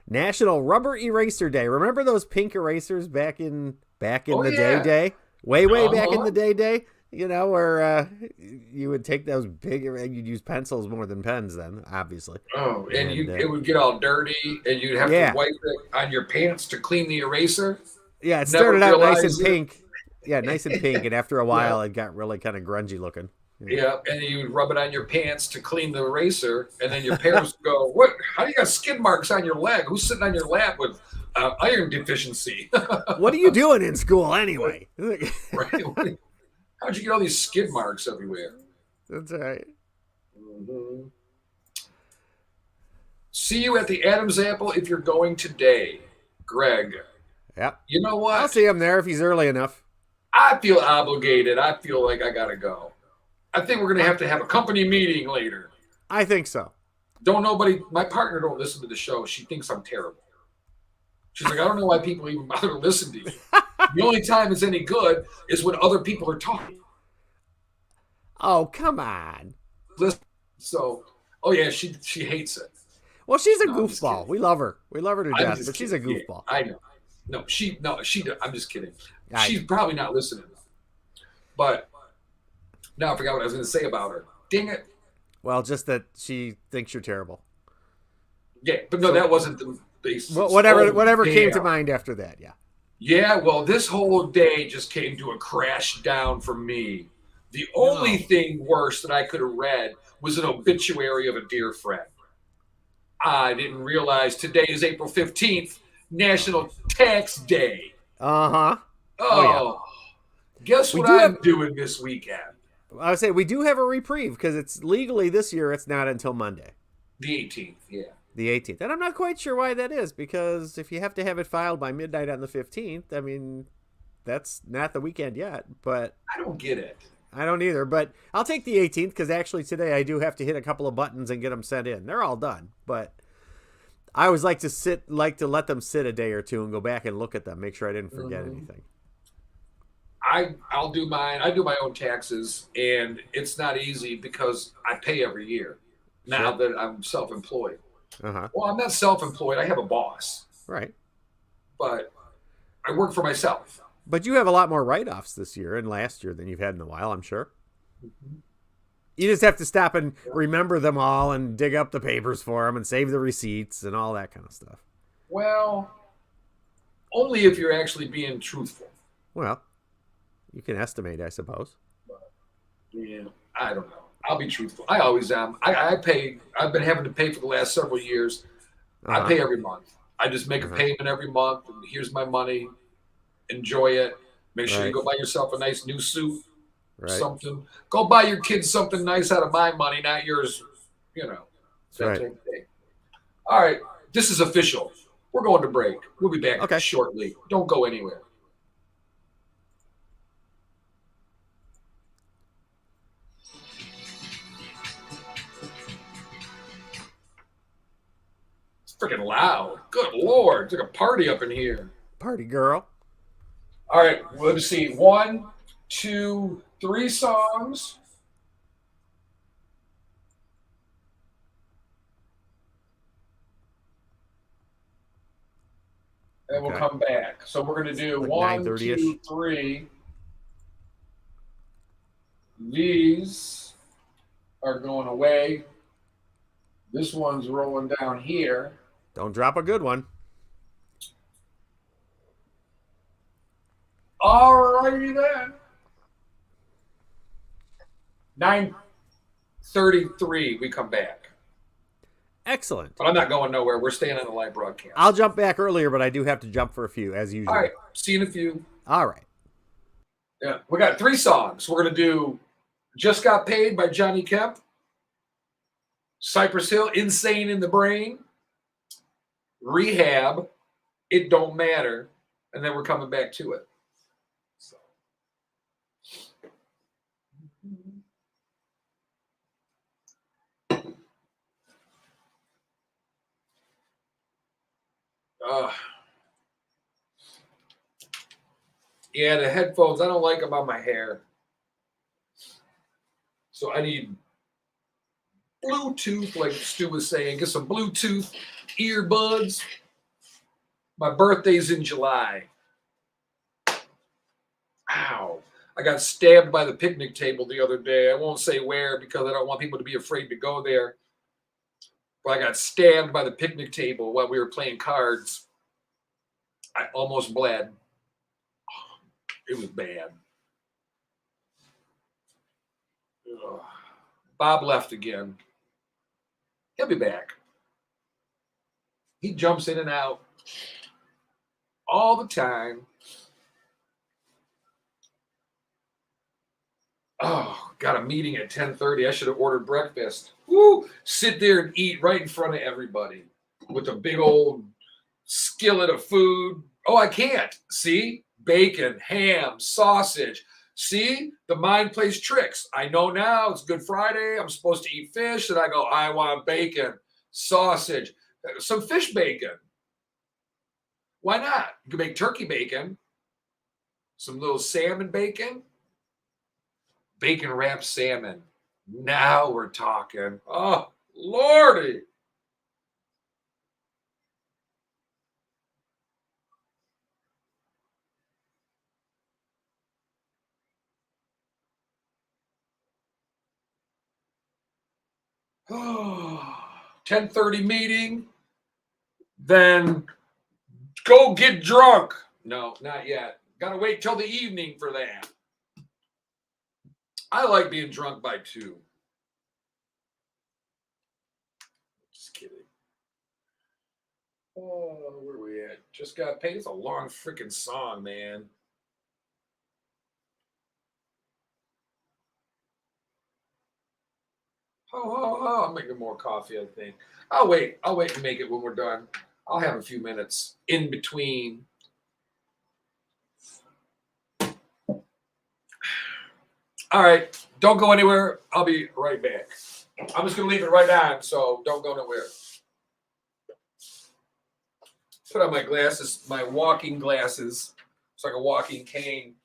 Speaker 5: National Rubber Eraser Day. Remember those pink erasers back in
Speaker 2: Oh,
Speaker 5: the
Speaker 2: yeah.
Speaker 5: day? Way back in
Speaker 2: Uh-huh.
Speaker 5: the day? You know, where you would take those big, you'd use pencils more than pens then, obviously.
Speaker 2: Oh, and
Speaker 5: And,
Speaker 2: it would get all dirty, and you'd have
Speaker 5: yeah.
Speaker 2: to wipe it on your pants to clean the eraser.
Speaker 5: Yeah, it
Speaker 2: Never
Speaker 5: started out nice and
Speaker 2: realized it.
Speaker 5: pink. Yeah, nice and pink, and after a while,
Speaker 2: Yeah.
Speaker 5: it got really kind of grungy looking.
Speaker 2: Yeah, and you would rub it on your pants to clean the eraser, and then your parents would go, "What? How do you got skid marks on your leg? Who's sitting on your lap with iron deficiency?"
Speaker 5: What are you doing in school anyway?
Speaker 2: Right? How'd you get all these skid marks everywhere?
Speaker 5: That's all right.
Speaker 2: Mhm. See you at the Adam's Apple if you're going today, Greg.
Speaker 5: Yep.
Speaker 2: You know what?
Speaker 5: I'll see him there if he's early enough.
Speaker 2: I feel obligated. I feel like I gotta go. I think we're gonna have to have a company meeting later.
Speaker 5: I think so.
Speaker 2: My partner don't listen to the show. She thinks I'm terrible. She's like, I don't know why people even bother to listen to you. The only time it's any good is when other people are talking.
Speaker 5: Oh, come on.
Speaker 2: Listen. So, oh yeah, she hates it.
Speaker 5: Well, she's a
Speaker 2: No, I'm just
Speaker 5: goofball.
Speaker 2: kidding.
Speaker 5: We love her. We love her to
Speaker 2: I'm
Speaker 5: death,
Speaker 2: just
Speaker 5: but she's a
Speaker 2: kidding.
Speaker 5: goofball.
Speaker 2: Yeah, I know. I'm just kidding.
Speaker 5: I
Speaker 2: She's
Speaker 5: know.
Speaker 2: probably not listening. But now I forgot what I was going to say about her. Dang it.
Speaker 5: Well, just that she thinks you're terrible.
Speaker 2: Yeah, but no, that wasn't the basis.
Speaker 5: Well, whatever
Speaker 2: Oh,
Speaker 5: came to
Speaker 2: damn.
Speaker 5: mind after that, yeah.
Speaker 2: Yeah, well, this whole day just came to a crash down for me. The only thing worse that I could have read was an obituary of a dear friend. I didn't realize today is April 15th, National Tax Day.
Speaker 5: Uh-huh.
Speaker 2: Oh, guess
Speaker 5: We
Speaker 2: what
Speaker 5: do
Speaker 2: I'm
Speaker 5: have-
Speaker 2: doing this weekend?
Speaker 5: I would say we do have a reprieve because it's legally this year, it's not until Monday,
Speaker 2: The 18th, yeah.
Speaker 5: the 18th. And I'm not quite sure why that is, because if you have to have it filed by midnight on the 15th, I mean, that's not the weekend yet, but
Speaker 2: I don't get it.
Speaker 5: I don't either. But I'll take the 18th because actually today I do have to hit a couple of buttons and get them sent in. They're all done, but I always like to let them sit a day or two and go back and look at them, make sure I didn't forget anything.
Speaker 2: I'll do mine. I do my own taxes, and it's not easy because I pay every year now that I'm self-employed.
Speaker 5: Uh-huh.
Speaker 2: Well, I'm not self-employed. I have a boss,
Speaker 5: Right.
Speaker 2: but I work for myself.
Speaker 5: But you have a lot more write-offs this year and last year than you've had in a while, I'm sure. You just have to stop and remember them all and dig up the papers for them and save the receipts and all that kind of stuff.
Speaker 2: Well, only if you're actually being truthful.
Speaker 5: Well, you can estimate, I suppose.
Speaker 2: Yeah, I don't know. I'll be truthful. I always am. I pay. I've been having to pay for the last several years. I
Speaker 5: Uh-huh.
Speaker 2: pay every month. I just make a payment every month, and here's my money. Enjoy it. Make sure you
Speaker 5: Right.
Speaker 2: go buy yourself a nice new suit,
Speaker 5: Right.
Speaker 2: something. Go buy your kids something nice out of my money, not yours. You know. that
Speaker 5: Right.
Speaker 2: type of thing. All right, this is official. We're going to break. We'll be back
Speaker 5: Okay.
Speaker 2: shortly. Don't go anywhere. It's freaking loud. Good Lord. It's like a party up in here.
Speaker 5: Party girl.
Speaker 2: All right, let me see. 1, 2, 3 songs. And we'll
Speaker 5: Okay.
Speaker 2: come back. So we're going to do
Speaker 5: Like
Speaker 2: 1,
Speaker 5: 9:30-ish.
Speaker 2: 2, 3. These are going away. This one's rolling down here.
Speaker 5: Don't drop a good one.
Speaker 2: All righty then. 9:33, we come back.
Speaker 5: Excellent.
Speaker 2: But I'm not going nowhere. We're staying on the live broadcast.
Speaker 5: I'll jump back earlier, but I do have to jump for a few, as usual.
Speaker 2: All right. See you in a few.
Speaker 5: All right.
Speaker 2: Yeah, we got 3 songs. We're going to do Just Got Paid by Johnny Kemp, Cypress Hill, Insane in the Brain, Rehab, It Don't Matter, and then we're coming back to it. So. Uh, yeah, the headphones, I don't like them on my hair. So I need Bluetooth, like Stu was saying. Get some Bluetooth earbuds. My birthday's in July. Ow. I got stabbed by the picnic table the other day. I won't say where because I don't want people to be afraid to go there. But I got stabbed by the picnic table while we were playing cards. I almost bled. It was bad. Ugh. Bob left again. He'll be back. He jumps in and out all the time. Oh, got a meeting at 10:30. I should have ordered breakfast. Woo! Sit there and eat right in front of everybody with a big old skillet of food. Oh, I can't. See? Bacon, ham, sausage. See? The mind plays tricks. I know now it's Good Friday. I'm supposed to eat fish. And I go, I want bacon, sausage, some fish bacon. Why not? You can make turkey bacon, some little salmon bacon, bacon wrapped salmon. Now we're talking. Oh, Lordy. Oh, 10:30 meeting. Then go get drunk. No, not yet. Gotta wait till the evening for that. I like being drunk by 2. Just kidding. Oh, where are we at? Just got paid. It's a long freaking song, man. Oh, I'm making more coffee, I think. I'll wait. I'll wait and make it when we're done. I'll have a few minutes in between. All right. Don't go anywhere. I'll be right back. I'm just going to leave it right on, so don't go nowhere. Put on my glasses, my walking glasses. It's like a walking cane.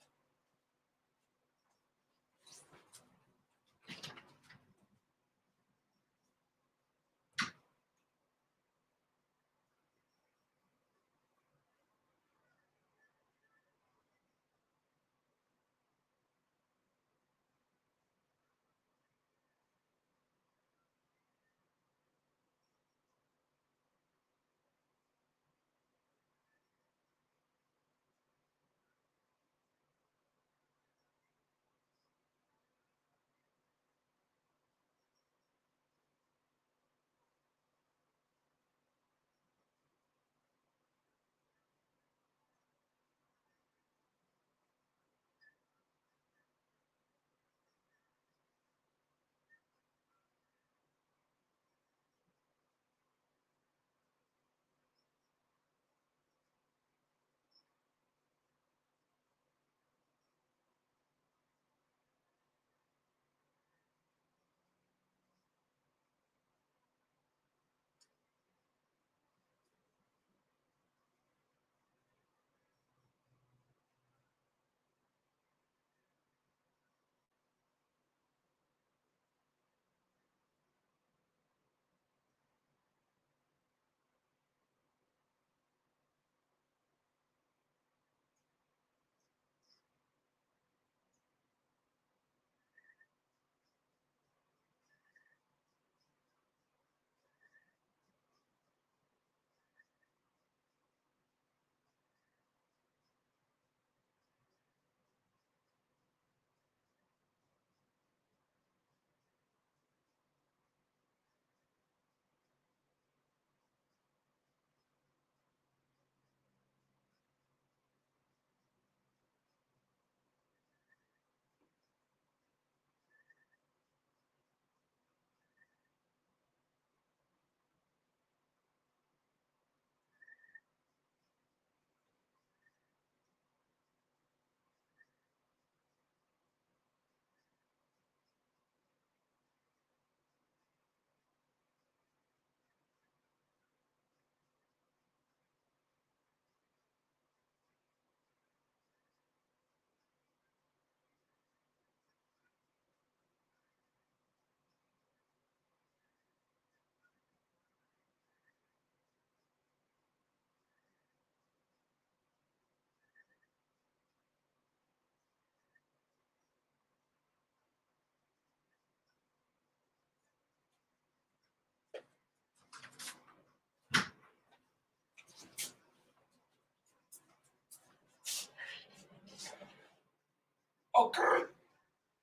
Speaker 2: Okay.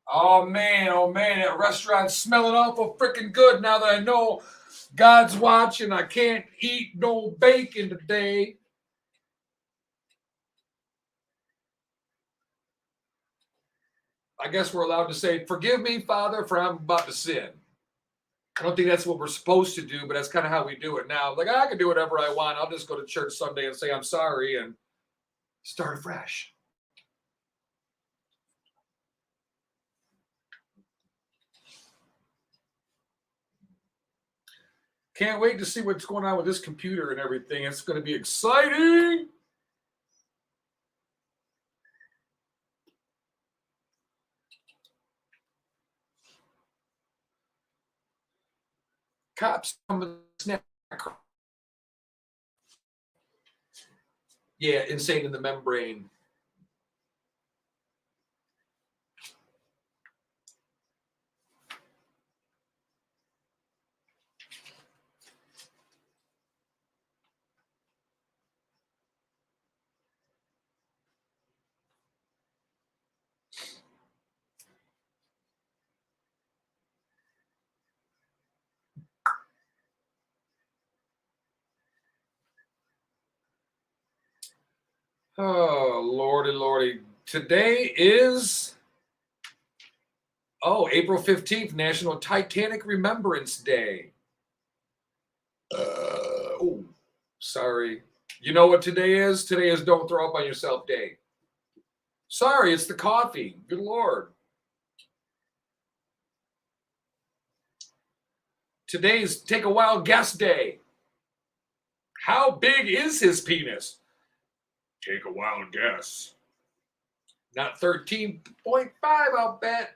Speaker 2: Oh man, that restaurant's smelling awful freaking good now that I know God's watching. I can't eat no bacon today. I guess we're allowed to say, forgive me, Father, for I'm about to sin. I don't think that's what we're supposed to do, but that's kind of how we do it now. Like, I can do whatever I want. I'll just go to church Sunday and say I'm sorry and start fresh. Can't wait to see what's going on with this computer and everything. It's going to be exciting. Cops coming to snap. Yeah, insane in the membrane. Oh, Lordy, Lordy. Today is, April 15th, National Titanic Remembrance Day. Sorry. You know what today is? Today is Don't Throw Up on Yourself Day. Sorry, it's the coffee. Good Lord. Today's Take a Wild Guess Day. How big is his penis? Take a wild guess. Not 13.5, I'll bet.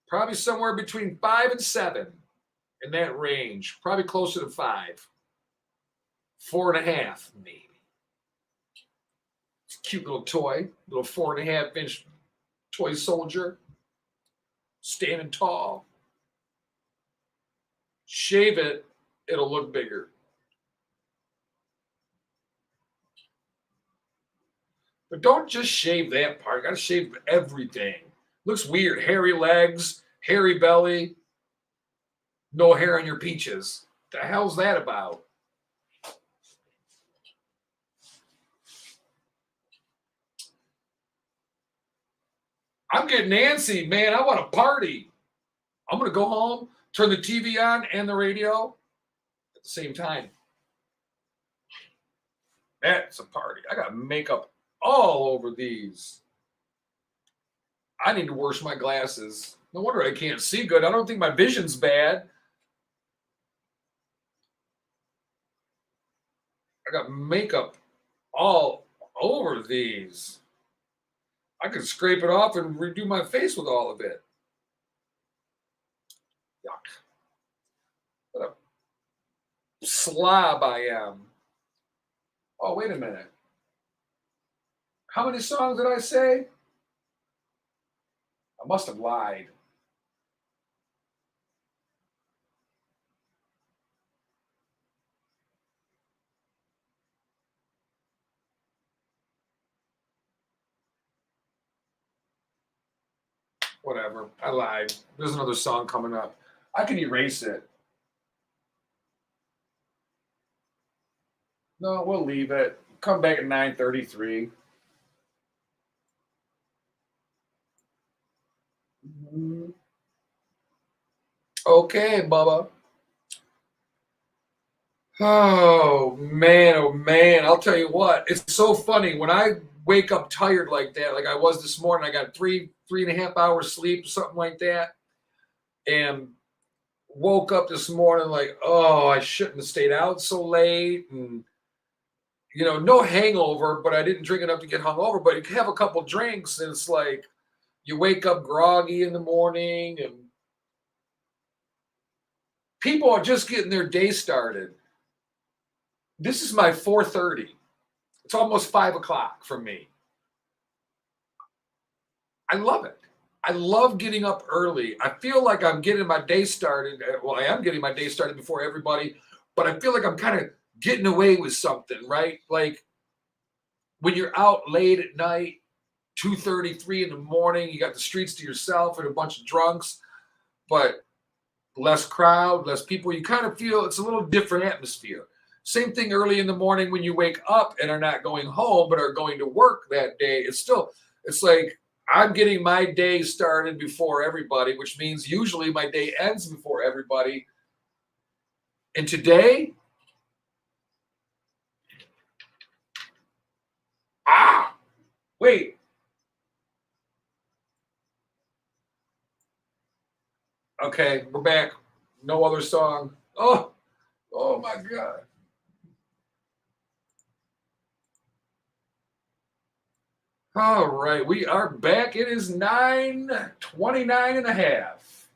Speaker 2: Probably somewhere between 5 and 7 in that range. Probably closer to 5. 4.5, maybe. It's a cute little toy. Little 4.5-inch toy soldier. Standing tall. Shave it, it'll look bigger. But don't just shave that part. You gotta shave everything. Looks weird. Hairy legs, hairy belly, no hair on your peaches. The hell's that about? I'm getting antsy, man. I want to party. I'm gonna go home, turn the TV on and the radio at the same time. That's a party. I got makeup all over these. I need to wash my glasses. No wonder I can't see good. I don't think my vision's bad. I got makeup all over these. I could scrape it off and redo my face with all of it. Yuck. What a slob I am. Oh, wait a minute. How many songs did I say? I must have lied. Whatever. I lied. There's another song coming up. I can erase it. No, we'll leave it. Come back at 9:33. Okay, Bubba. Oh man. I'll tell you what. It's so funny. When I wake up tired like that, like I was this morning, I got 3.5 hours sleep, something like that. And woke up this morning like, oh, I shouldn't have stayed out so late. And, no hangover, but I didn't drink enough to get hungover. But you have a couple drinks and it's like you wake up groggy in the morning and people are just getting their day started. This is my 4:30. It's almost 5 o'clock for me. I love it. I love getting up early. I feel like I'm getting my day started. Well, I am getting my day started before everybody, but I feel like I'm kind of getting away with something, right? Like when you're out late at night, 2:33 in the morning. You got the streets to yourself and a bunch of drunks, but less crowd, less people. You kind of feel it's a little different atmosphere. Same thing early in the morning when you wake up and are not going home but are going to work that day. It's like I'm getting my day started before everybody, which means usually my day ends before everybody. And today, wait. Okay, we're back. No other song. Oh my God. All right, we are back. It is 9:29 and a half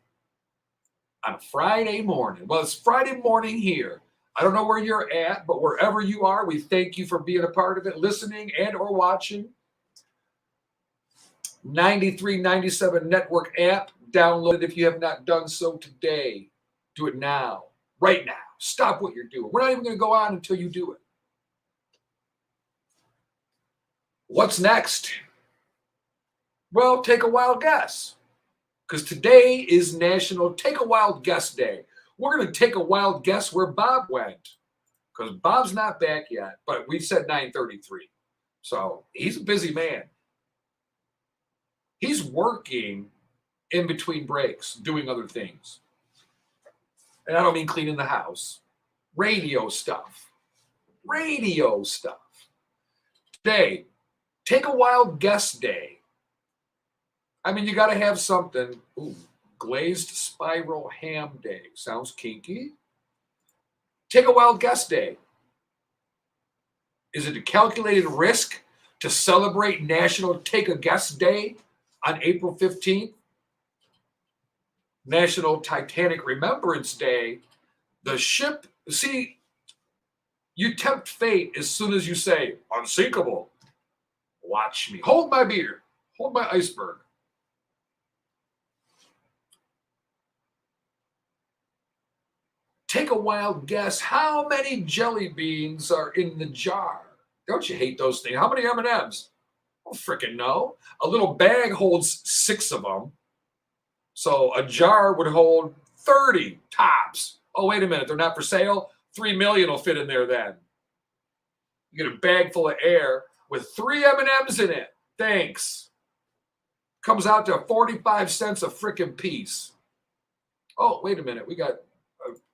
Speaker 2: on a Friday morning. Well, it's Friday morning here. I don't know where you're at, but wherever you are, we thank you for being a part of it, listening and or watching. 9397 Network app. Download it if you have not done so today. Do it now. Right now. Stop what you're doing. We're not even going to go on until you do it. What's next? Well, take a wild guess. Because today is National Take a Wild Guess Day. We're going to take a wild guess where Bob went. Because Bob's not back yet, but we said 9:33. So he's a busy man. He's working in between breaks, doing other things. And I don't mean cleaning the house. Radio stuff. Today, take a wild guess day. I mean, you got to have something. Ooh, glazed spiral ham day. Sounds kinky. Take a wild guess day. Is it a calculated risk to celebrate National Take a Guess Day on April 15th? National Titanic Remembrance Day. The ship, see, you tempt fate as soon as you say, unsinkable. Watch me. Hold my beer. Hold my iceberg. Take a wild guess. How many jelly beans are in the jar? Don't you hate those things? How many M&Ms? I don't freaking know. A little bag holds 6 of them. So a jar would hold 30 tops. Oh, wait a minute. They're not for sale? 3 million will fit in there then. You get a bag full of air with 3 M&Ms in it. Thanks. Comes out to 45 cents a frickin' piece. Oh, wait a minute. We got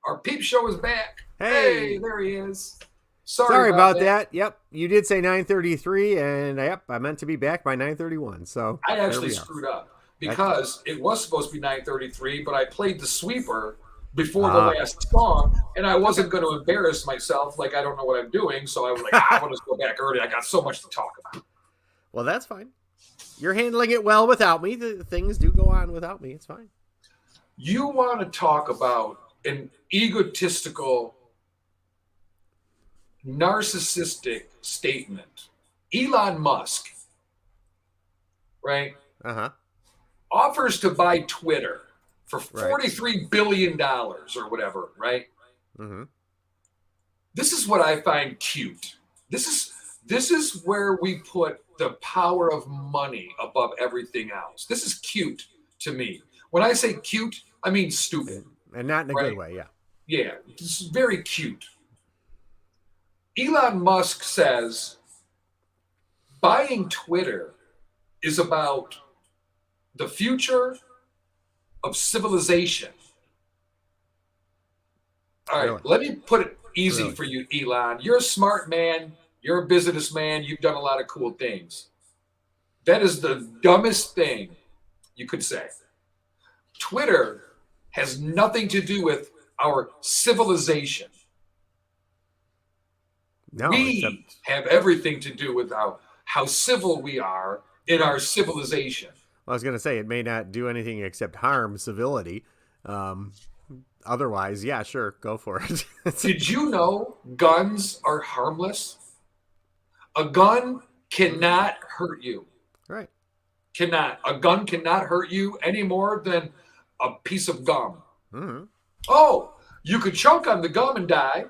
Speaker 2: our peep show is back. Hey, there he is.
Speaker 5: Sorry about that. Yep, you did say 9:33, and yep, I meant to be back by 9:31. So
Speaker 2: I actually screwed up because it was supposed to be 9:33, but I played the sweeper before the last song, and I wasn't going to embarrass myself like I don't know what I'm doing. So I was like, I want to go back early. I got so much to talk about.
Speaker 5: Well, that's fine. You're handling it well without me. The things do go on without me. It's fine.
Speaker 2: You want to talk about an egotistical, narcissistic statement. Elon Musk, right? Offers to buy Twitter for $43 billion or whatever, right? This is what I find cute. This is where we put the power of money above everything else. This is cute to me. When I say cute, I mean stupid.
Speaker 5: And not in a good way, yeah.
Speaker 2: Yeah, this is very cute. Elon Musk says buying Twitter is about the future of civilization. All right, let me put it easy for you, Elon. You're a smart man. You're a businessman. You've done a lot of cool things. That is the dumbest thing you could say. Twitter has nothing to do with our civilization.
Speaker 5: No,
Speaker 2: we have everything to do with how civil we are in our civilization.
Speaker 5: Well, I was going to say, it may not do anything except harm civility. Otherwise, yeah, sure, go for it.
Speaker 2: Did you know guns are harmless? A gun cannot hurt you.
Speaker 5: Right.
Speaker 2: Cannot. A gun cannot hurt you any more than a piece of gum. Oh, you could choke on the gum and die.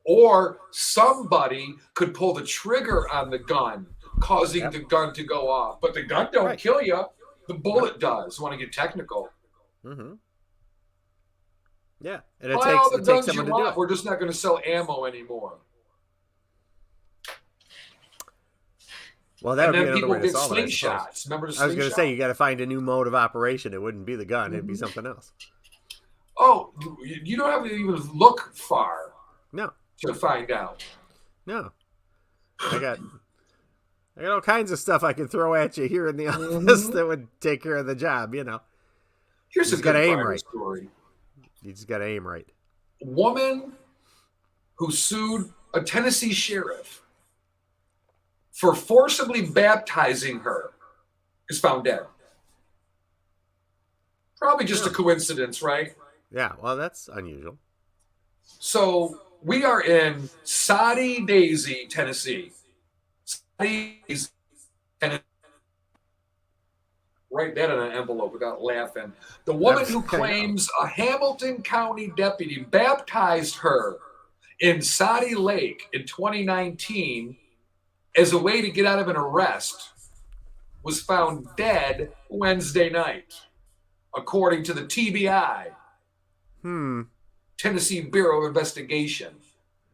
Speaker 2: Or somebody could pull the trigger on the gun causing the gun to go off. But the gun don't kill you. The bullet does. Want to get technical?
Speaker 5: Mm-hmm. Yeah, and it
Speaker 2: Buy
Speaker 5: takes
Speaker 2: all the guns
Speaker 5: someone
Speaker 2: you
Speaker 5: to do
Speaker 2: want.
Speaker 5: it.
Speaker 2: We're just not going to sell ammo anymore.
Speaker 5: Well, that
Speaker 2: And
Speaker 5: would be
Speaker 2: then
Speaker 5: another
Speaker 2: people
Speaker 5: way to
Speaker 2: get
Speaker 5: solve it, I suppose.
Speaker 2: slingshots. Remember the
Speaker 5: I was going
Speaker 2: slingshot?
Speaker 5: to say, you got to find a new mode of operation. It wouldn't be the gun. It'd be something else.
Speaker 2: Oh, you don't have to even look far
Speaker 5: No,
Speaker 2: to find out.
Speaker 5: no. I got all kinds of stuff I can throw at you here in the office that would take care of the job, you know.
Speaker 2: Here's
Speaker 5: You
Speaker 2: a
Speaker 5: just
Speaker 2: good
Speaker 5: gotta aim
Speaker 2: crime
Speaker 5: right.
Speaker 2: story.
Speaker 5: You just got to aim right.
Speaker 2: Woman who sued a Tennessee sheriff for forcibly baptizing her is found dead. Probably just a coincidence, right?
Speaker 5: Yeah, well, that's unusual.
Speaker 2: So we are in Soddy Daisy, Tennessee. Soddy Daisy, Tennessee. Write that in an envelope without laughing. The woman who claims a Hamilton County deputy baptized her in Soddy Lake in 2019 as a way to get out of an arrest was found dead Wednesday night, according to the TBI, Tennessee Bureau of Investigation.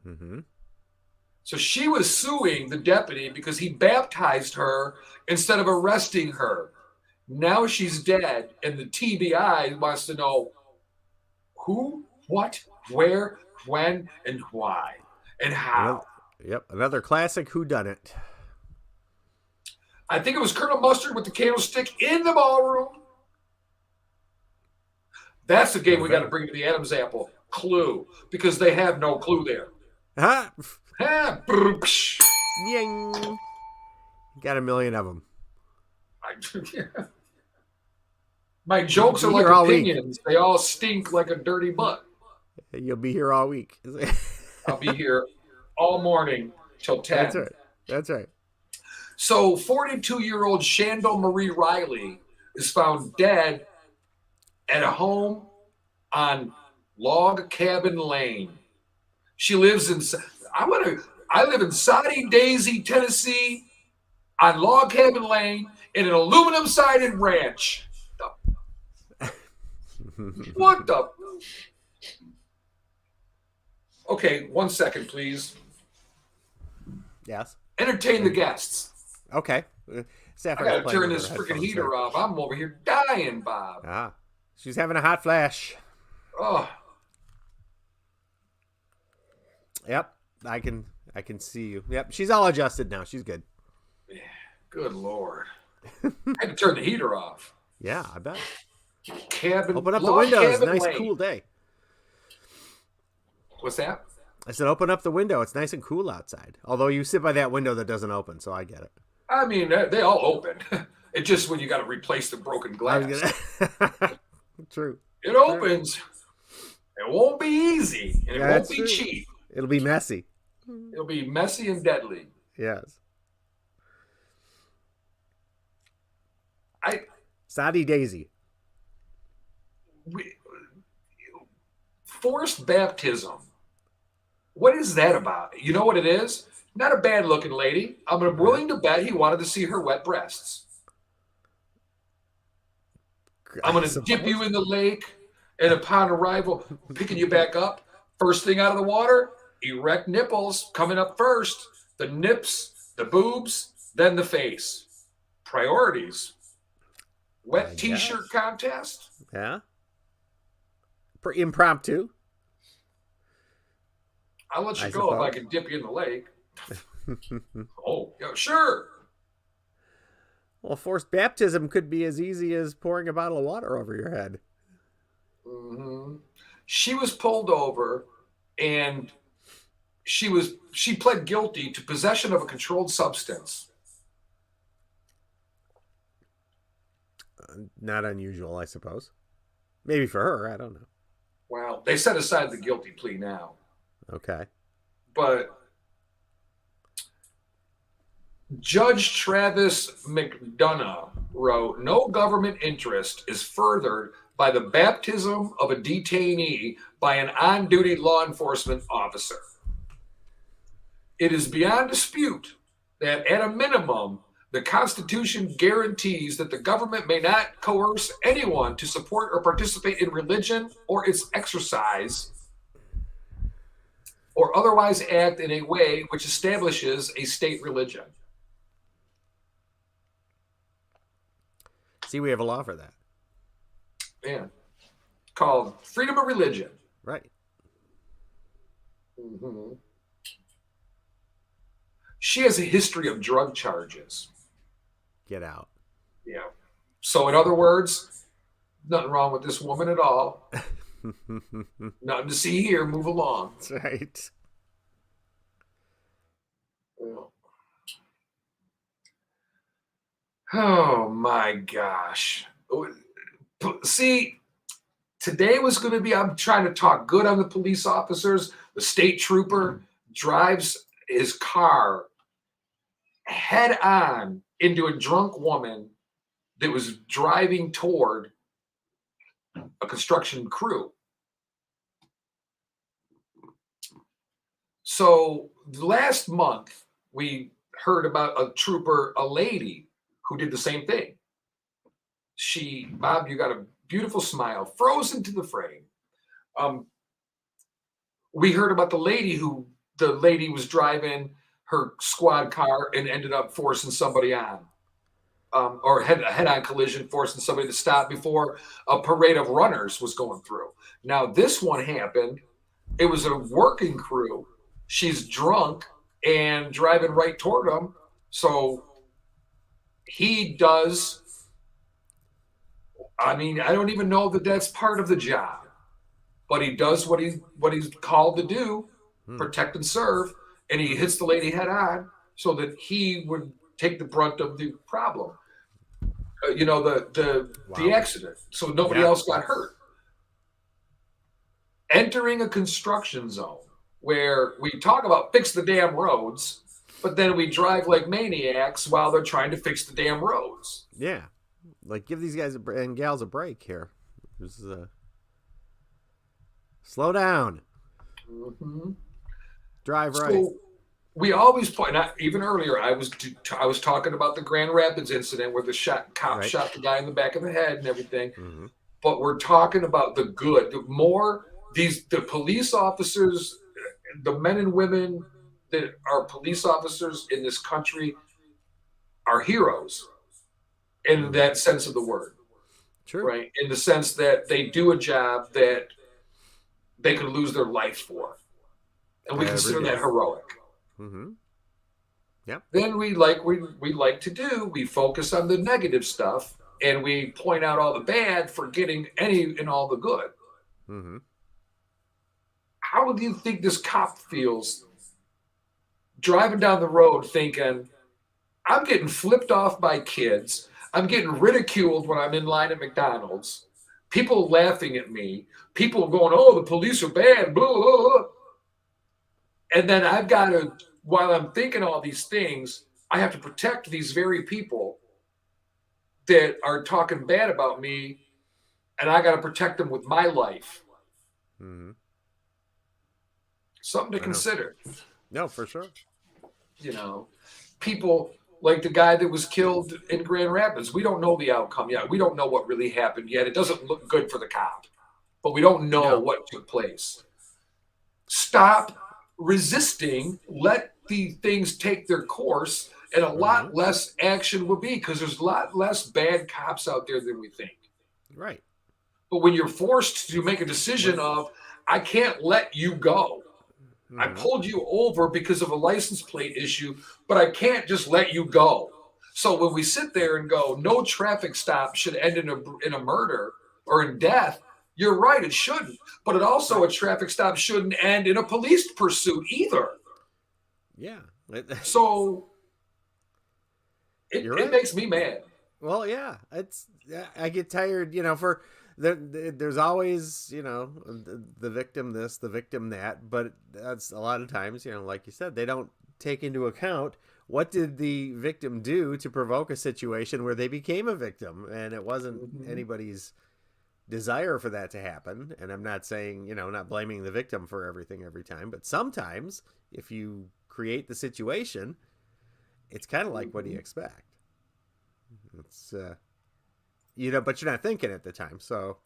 Speaker 5: Mm-hmm.
Speaker 2: So she was suing the deputy because he baptized her instead of arresting her. Now she's dead, and the TBI wants to know who, what, where, when, and why, and how.
Speaker 5: Yep, another classic whodunit.
Speaker 2: I think it was Colonel Mustard with the candlestick in the ballroom. That's the game we got to bring to the Adam's apple. Clue, because they have no clue there.
Speaker 5: Huh?
Speaker 2: Ah, brr, psh.
Speaker 5: Ying. Got a million of them.
Speaker 2: My jokes are
Speaker 5: You'll be
Speaker 2: like
Speaker 5: here all week.
Speaker 2: opinions. They all stink like a dirty butt.
Speaker 5: You'll be here all week.
Speaker 2: I'll be here all morning till 10.
Speaker 5: That's right. That's right.
Speaker 2: So 42-year-old Shandell Marie Riley is found dead at a home on Log Cabin Lane. She lives in I live in Soddy Daisy, Tennessee, on Log Cabin Lane in an aluminum sided ranch. What the? Okay, 1 second, please.
Speaker 5: Yes.
Speaker 2: Entertain the guests.
Speaker 5: Okay.
Speaker 2: I
Speaker 5: Sapphire's
Speaker 2: gotta
Speaker 5: playing
Speaker 2: turn
Speaker 5: with
Speaker 2: this
Speaker 5: her
Speaker 2: freaking
Speaker 5: headphones
Speaker 2: heater
Speaker 5: there.
Speaker 2: off. I'm over here dying, Bob.
Speaker 5: Ah, she's having a hot flash.
Speaker 2: Oh,
Speaker 5: Yep, I can see you. Yep, she's all adjusted now. She's good.
Speaker 2: good Lord. I had to turn the heater off.
Speaker 5: Yeah, I bet.
Speaker 2: Cabin.
Speaker 5: Open up the
Speaker 2: Log
Speaker 5: windows.
Speaker 2: Cabin
Speaker 5: Nice,
Speaker 2: Lane.
Speaker 5: cool day.
Speaker 2: What's that?
Speaker 5: I said, open up the window. It's nice and cool outside. Although you sit by that window that doesn't open, so I get it.
Speaker 2: I mean, they all open. It's just when you got to replace the broken
Speaker 5: I
Speaker 2: glass.
Speaker 5: was gonna... True.
Speaker 2: It opens. It won't be easy, and it
Speaker 5: Yeah,
Speaker 2: won't
Speaker 5: that's
Speaker 2: be
Speaker 5: true.
Speaker 2: cheap.
Speaker 5: It'll be messy.
Speaker 2: It'll be messy and deadly.
Speaker 5: Yes.
Speaker 2: I
Speaker 5: Soddy Daisy.
Speaker 2: Forced baptism. What is that about? You know what it is? Not a bad looking lady. I'm willing to bet he wanted to see her wet breasts. I'm going to dip you in the lake, and upon arrival, picking you back up. First thing out of the water, erect nipples coming up first. The nips, the boobs, then the face. Priorities. Wet t-shirt contest.
Speaker 5: Yeah. Impromptu.
Speaker 2: I'll let you
Speaker 5: I
Speaker 2: go if I
Speaker 5: suppose.
Speaker 2: can dip you in the lake. Oh, yeah, sure.
Speaker 5: Well, forced baptism could be as easy as pouring a bottle of water over your head.
Speaker 2: Mm-hmm. She was pulled over, and she pled guilty to possession of a controlled substance.
Speaker 5: Not unusual, I suppose. Maybe for her, I don't know.
Speaker 2: Well, they set aside the guilty plea now,
Speaker 5: Okay.
Speaker 2: but Judge Travis McDonough wrote, "No government interest is furthered by the baptism of a detainee by an on-duty law enforcement officer. It is beyond dispute that at a minimum, the Constitution guarantees that the government may not coerce anyone to support or participate in religion or its exercise, or otherwise act in a way which establishes a state religion.
Speaker 5: See, we have a law for that.
Speaker 2: Yeah. Called freedom of religion.
Speaker 5: Right.
Speaker 2: Mm-hmm. She has a history of drug charges.
Speaker 5: Get out.
Speaker 2: Yeah. So, in other words, nothing wrong with this woman at all. Nothing to see here. Move along.
Speaker 5: That's right.
Speaker 2: Oh my gosh. See, today was going to be, I'm trying to talk good on the police officers. The state trooper drives his car head on into a drunk woman that was driving toward a construction crew. So last month, we heard about a lady who did the same thing. Bob, you got a beautiful smile, frozen to the frame. We heard about the lady was driving her squad car and ended up forcing somebody on, or head-on collision, forcing somebody to stop before a parade of runners was going through. Now, this one happened. It was a working crew. She's drunk and driving right toward him. So he does, I mean, I don't even know that that's part of the job, but he does what he's called to do, protect and serve, and he hits the lady head on so that he would take the brunt of the problem. The accident, so nobody else got hurt. Entering a construction zone where we talk about fix the damn roads, but then we drive like maniacs while they're trying to fix the damn roads.
Speaker 5: Yeah. Like, give these guys and gals a break here. Slow down.
Speaker 2: Mm-hmm.
Speaker 5: Drive right.
Speaker 2: So we always point out, even earlier, I was talking about the Grand Rapids incident where the cop shot the guy in the back of the head and everything. Mm-hmm. But we're talking about the good. The police officers, the men and women that are police officers in this country are heroes in that sense of the word.
Speaker 5: True.
Speaker 2: Right? In the sense that they do a job that they could lose their life for. And we consider that heroic.
Speaker 5: Mm-hmm. Yep.
Speaker 2: Then we like to do, we focus on the negative stuff and we point out all the bad, forgetting any and all the good.
Speaker 5: Mm-hmm.
Speaker 2: How do you think this cop feels driving down the road thinking, I'm getting flipped off by kids, I'm getting ridiculed when I'm in line at McDonald's, people laughing at me, people going, oh, the police are bad, blah, blah, blah. And then I've got to, while I'm thinking all these things, I have to protect these very people that are talking bad about me, and I got to protect them with my life.
Speaker 5: Mm-hmm.
Speaker 2: Something to consider.
Speaker 5: No, for sure.
Speaker 2: People like the guy that was killed in Grand Rapids. We don't know the outcome yet. We don't know what really happened yet. It doesn't look good for the cop, but we don't know what took place. Stop resisting. Let the things take their course, and a lot less action will be, because there's a lot less bad cops out there than we think.
Speaker 5: Right.
Speaker 2: But when you're forced to make a decision of, I can't let you go. Mm-hmm. I pulled you over because of a license plate issue, but I can't just let you go. So when we sit there and go, no traffic stop should end in a murder or in death, you're right, it shouldn't. But a traffic stop shouldn't end in a police pursuit either.
Speaker 5: Yeah.
Speaker 2: So it makes me mad.
Speaker 5: Well, yeah, I get tired, there's always, the victim this, the victim that, but that's a lot of times, like you said, they don't take into account what did the victim do to provoke a situation where they became a victim, and it wasn't anybody's desire for that to happen. And I'm not saying, not blaming the victim for everything every time, but sometimes if you create the situation it's kind of like, what do you expect? It's, you know, but you're not thinking at the time. So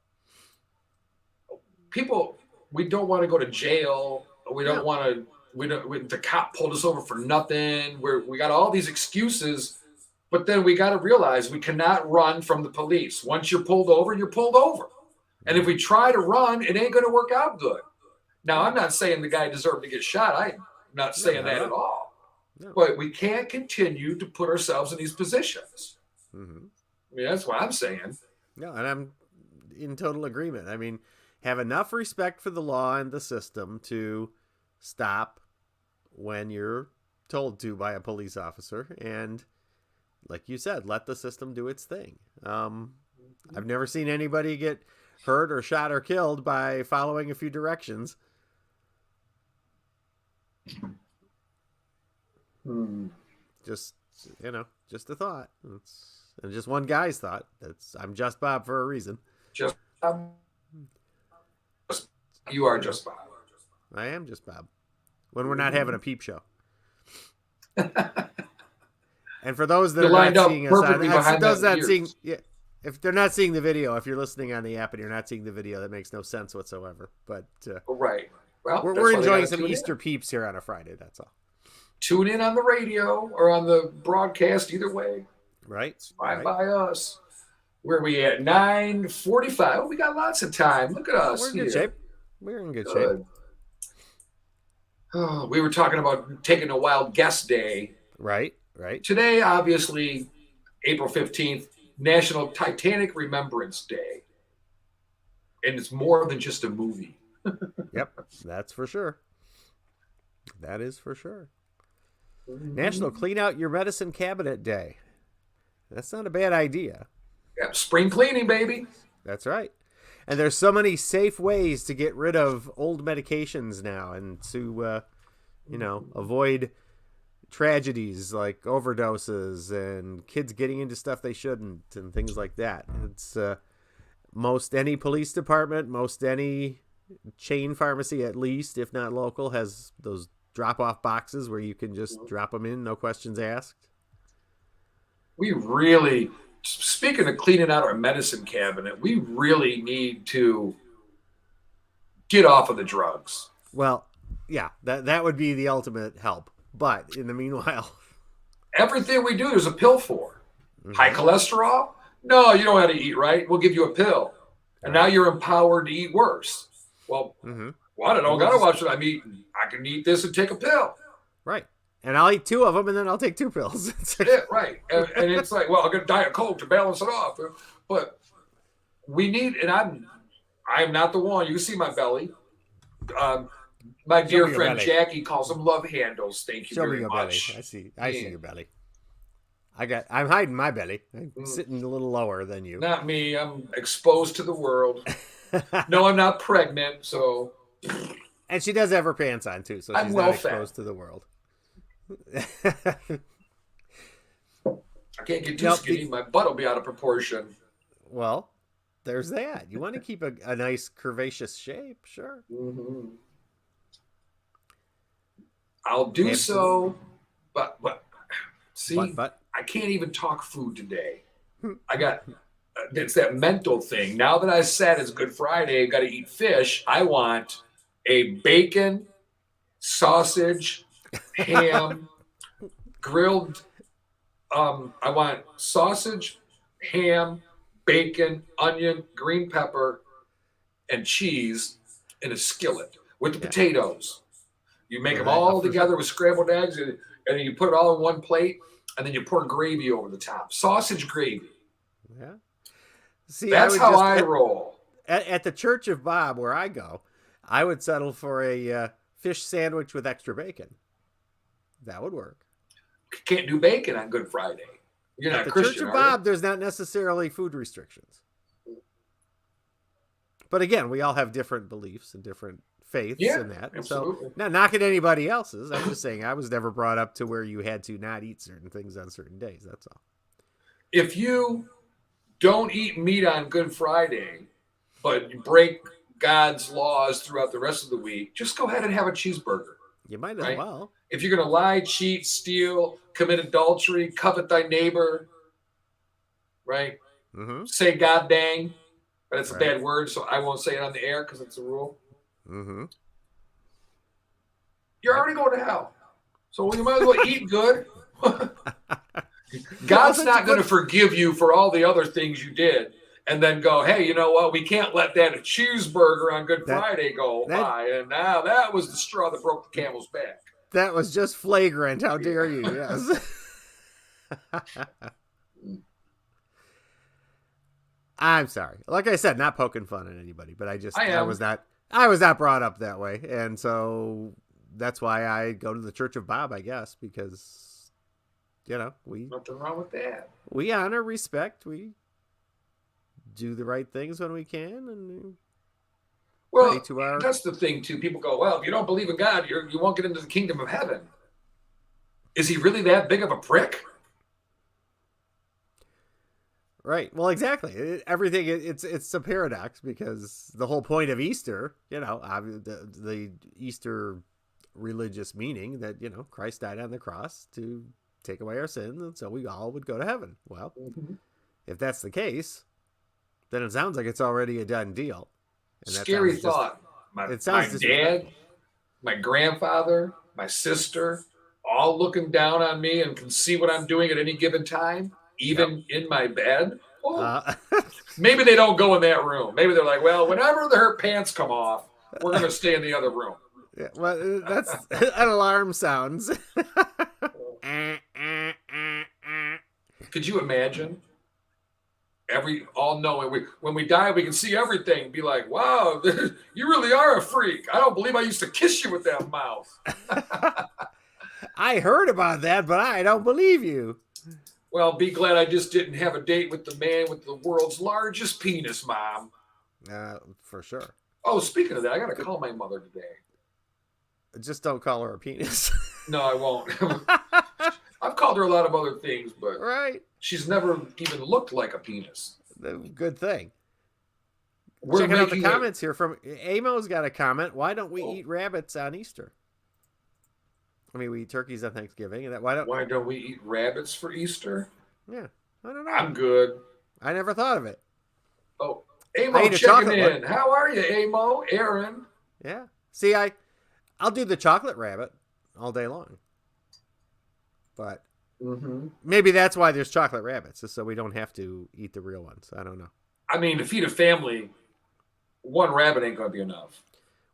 Speaker 2: people, we don't want to go to jail. We don't want to, the cop pulled us over for nothing. We got all these excuses, but then we got to realize we cannot run from the police. Once you're pulled over, you're pulled over. And if we try to run, it ain't going to work out good. Now, I'm not saying the guy deserved to get shot. I'm not saying that at all.
Speaker 5: No.
Speaker 2: But we can't continue to put ourselves in these positions.
Speaker 5: Mm-hmm.
Speaker 2: I mean, that's what I'm saying.
Speaker 5: No, and I'm in total agreement. I mean, have enough respect for the law and the system to stop when you're told to by a police officer. And like you said, let the system do its thing. I've never seen anybody get hurt or shot or killed by following a few directions. Just, you know, just a thought. And just one guy's thought. I'm Just Bob for a reason.
Speaker 2: You are Just Bob.
Speaker 5: I am Just Bob. When we're not having a peep show. And for those that
Speaker 2: You're
Speaker 5: are
Speaker 2: lined
Speaker 5: not
Speaker 2: up
Speaker 5: seeing us,
Speaker 2: perfectly behind
Speaker 5: those
Speaker 2: that
Speaker 5: not seeing,
Speaker 2: ears.
Speaker 5: yeah, if they're not seeing the video, if you're listening on the app and you're not seeing the video, that makes no sense whatsoever. But
Speaker 2: Right. Well,
Speaker 5: we're
Speaker 2: that's why they
Speaker 5: enjoying
Speaker 2: gotta
Speaker 5: some
Speaker 2: tune
Speaker 5: Easter peeps here on a Friday. That's all.
Speaker 2: Tune in on the radio or on the broadcast. Either way,
Speaker 5: Right?
Speaker 2: fine by us. Where are we at? 9:45. Oh, we got lots of time. Look at us.
Speaker 5: We're in
Speaker 2: here.
Speaker 5: good shape. We're in good shape.
Speaker 2: Good. Oh, we were talking about taking a wild guess day.
Speaker 5: Right. Right.
Speaker 2: Today, obviously, April 15th, National Titanic Remembrance Day. And it's more than just a movie.
Speaker 5: Yep. That's for sure. That is for sure. National Clean Out Your Medicine Cabinet Day. That's not a bad idea.
Speaker 2: Yep, spring cleaning, baby.
Speaker 5: That's right. And there's so many safe ways to get rid of old medications now and to, avoid tragedies like overdoses and kids getting into stuff they shouldn't and things like that. It's most any police department, most any chain pharmacy, at least, if not local, has those drop-off boxes where you can just drop them in, no questions asked.
Speaker 2: We really, speaking of cleaning out our medicine cabinet, we really need to get off of the drugs.
Speaker 5: Well, yeah, that would be the ultimate help. But in the meanwhile,
Speaker 2: everything we do, there's a pill for. High cholesterol? No, you don't have to eat right. We'll give you a pill. And now you're empowered to eat worse. Well, I don't got to watch what I'm eating. I can eat this and take a pill.
Speaker 5: Right. And I'll eat 2 of them and then I'll take 2 pills.
Speaker 2: Yeah, right. And it's like, well, I'll get a Diet Coke to balance it off. But we need, and I'm not the one. You can see my belly. My dear friend
Speaker 5: belly.
Speaker 2: Jackie calls them love handles. Thank you
Speaker 5: Show me
Speaker 2: very
Speaker 5: your
Speaker 2: much.
Speaker 5: belly. I see your belly. I'm hiding my belly. I'm sitting a little lower than you.
Speaker 2: Not me. I'm exposed to the world. No, I'm not pregnant, so.
Speaker 5: And she does have her pants on too, so she's
Speaker 2: I'm
Speaker 5: not
Speaker 2: well
Speaker 5: exposed
Speaker 2: fed.
Speaker 5: to the world.
Speaker 2: I can't get too skinny. My butt will be out of proportion.
Speaker 5: Well, there's that. You want to keep a nice curvaceous shape, sure.
Speaker 2: I'll do so, but see,
Speaker 5: But
Speaker 2: I can't even talk food today. I got it's that mental thing. Now that I said it's Good Friday, I got to eat fish. I want a bacon, sausage, ham, grilled. I want sausage, ham, bacon, onion, green pepper, and cheese in a skillet with the potatoes. You make them all together with scrambled eggs, and then you put it all in one plate, and then you pour gravy over the top. Sausage gravy.
Speaker 5: Yeah. See,
Speaker 2: that's how I roll.
Speaker 5: At the Church of Bob, where I go, I would settle for a fish sandwich with extra bacon. That would work.
Speaker 2: Can't do bacon on Good Friday. You're not
Speaker 5: At the
Speaker 2: Christian,
Speaker 5: Church of
Speaker 2: are
Speaker 5: Bob,
Speaker 2: you?
Speaker 5: there's not necessarily food restrictions. But again, we all have different beliefs and different faiths in that.
Speaker 2: Absolutely.
Speaker 5: So, not knocking anybody else's. I'm just saying I was never brought up to where you had to not eat certain things on certain days. That's all.
Speaker 2: If you don't eat meat on Good Friday, but you break God's laws throughout the rest of the week, just go ahead and have a cheeseburger.
Speaker 5: You might as
Speaker 2: Right?
Speaker 5: well.
Speaker 2: If you're going to lie, cheat, steal, commit adultery, covet thy neighbor, right?
Speaker 5: Mm-hmm.
Speaker 2: Say God dang, but it's a
Speaker 5: Right.
Speaker 2: bad word, so I won't say it on the air because it's a rule.
Speaker 5: Mm-hmm.
Speaker 2: You're already going to hell. So you might as well eat good. God's not going to forgive you for all the other things you did and then go, hey, you know what? We can't let that cheeseburger on Good Friday go by. And now that was the straw that broke the camel's back.
Speaker 5: That was just flagrant. How dare you? Yes. I'm sorry. Like I said, not poking fun at anybody, but I was not brought up that way. And so that's why I go to the Church of Bob, I guess, because,
Speaker 2: Nothing wrong with that.
Speaker 5: We honor, respect, we do the right things when we can, and
Speaker 2: well, that's the thing too. People go, well, if you don't believe in God, you won't get into the kingdom of heaven. Is he really that big of a prick?
Speaker 5: Right. Well, exactly. Everything it's a paradox, because the whole point of Easter, the Easter religious meaning that Christ died on the cross to take away our sins, and so we all would go to heaven. Well, if that's the case, then it sounds like it's already a done deal. And
Speaker 2: scary thought. My dad, my grandfather, my sister, all looking down on me and can see what I'm doing at any given time, even in my bed. Oh, maybe they don't go in that room. Maybe they're like, well, whenever her pants come off, we're going to stay in the other room.
Speaker 5: Yeah, well, that's an alarm sounds.
Speaker 2: Could you imagine? All knowing when we die, we can see everything. Be like, wow, you really are a freak. I don't believe I used to kiss you with that mouth.
Speaker 5: I heard about that, but I don't believe you.
Speaker 2: Well, be glad I just didn't have a date with the man with the world's largest penis, Mom.
Speaker 5: For sure.
Speaker 2: Oh, speaking of that, I got to call my mother today.
Speaker 5: Just don't call her a penis.
Speaker 2: No, I won't. I've called her a lot of other things, but she's never even looked like a penis.
Speaker 5: Good thing.
Speaker 2: We're
Speaker 5: checking out the comments here from Amo's got a comment. Why don't we eat rabbits on Easter? I mean, we eat turkeys on Thanksgiving, and why don't
Speaker 2: we eat rabbits for Easter?
Speaker 5: Yeah, I don't know.
Speaker 2: I'm good.
Speaker 5: I never thought of it.
Speaker 2: Oh, Amo checking in. How are you, Amo? Aaron?
Speaker 5: Yeah. See, I'll do the chocolate rabbit all day long. But maybe that's why there's chocolate rabbits, is so we don't have to eat the real ones. I don't know.
Speaker 2: I mean, to feed a family, one rabbit ain't going to be enough.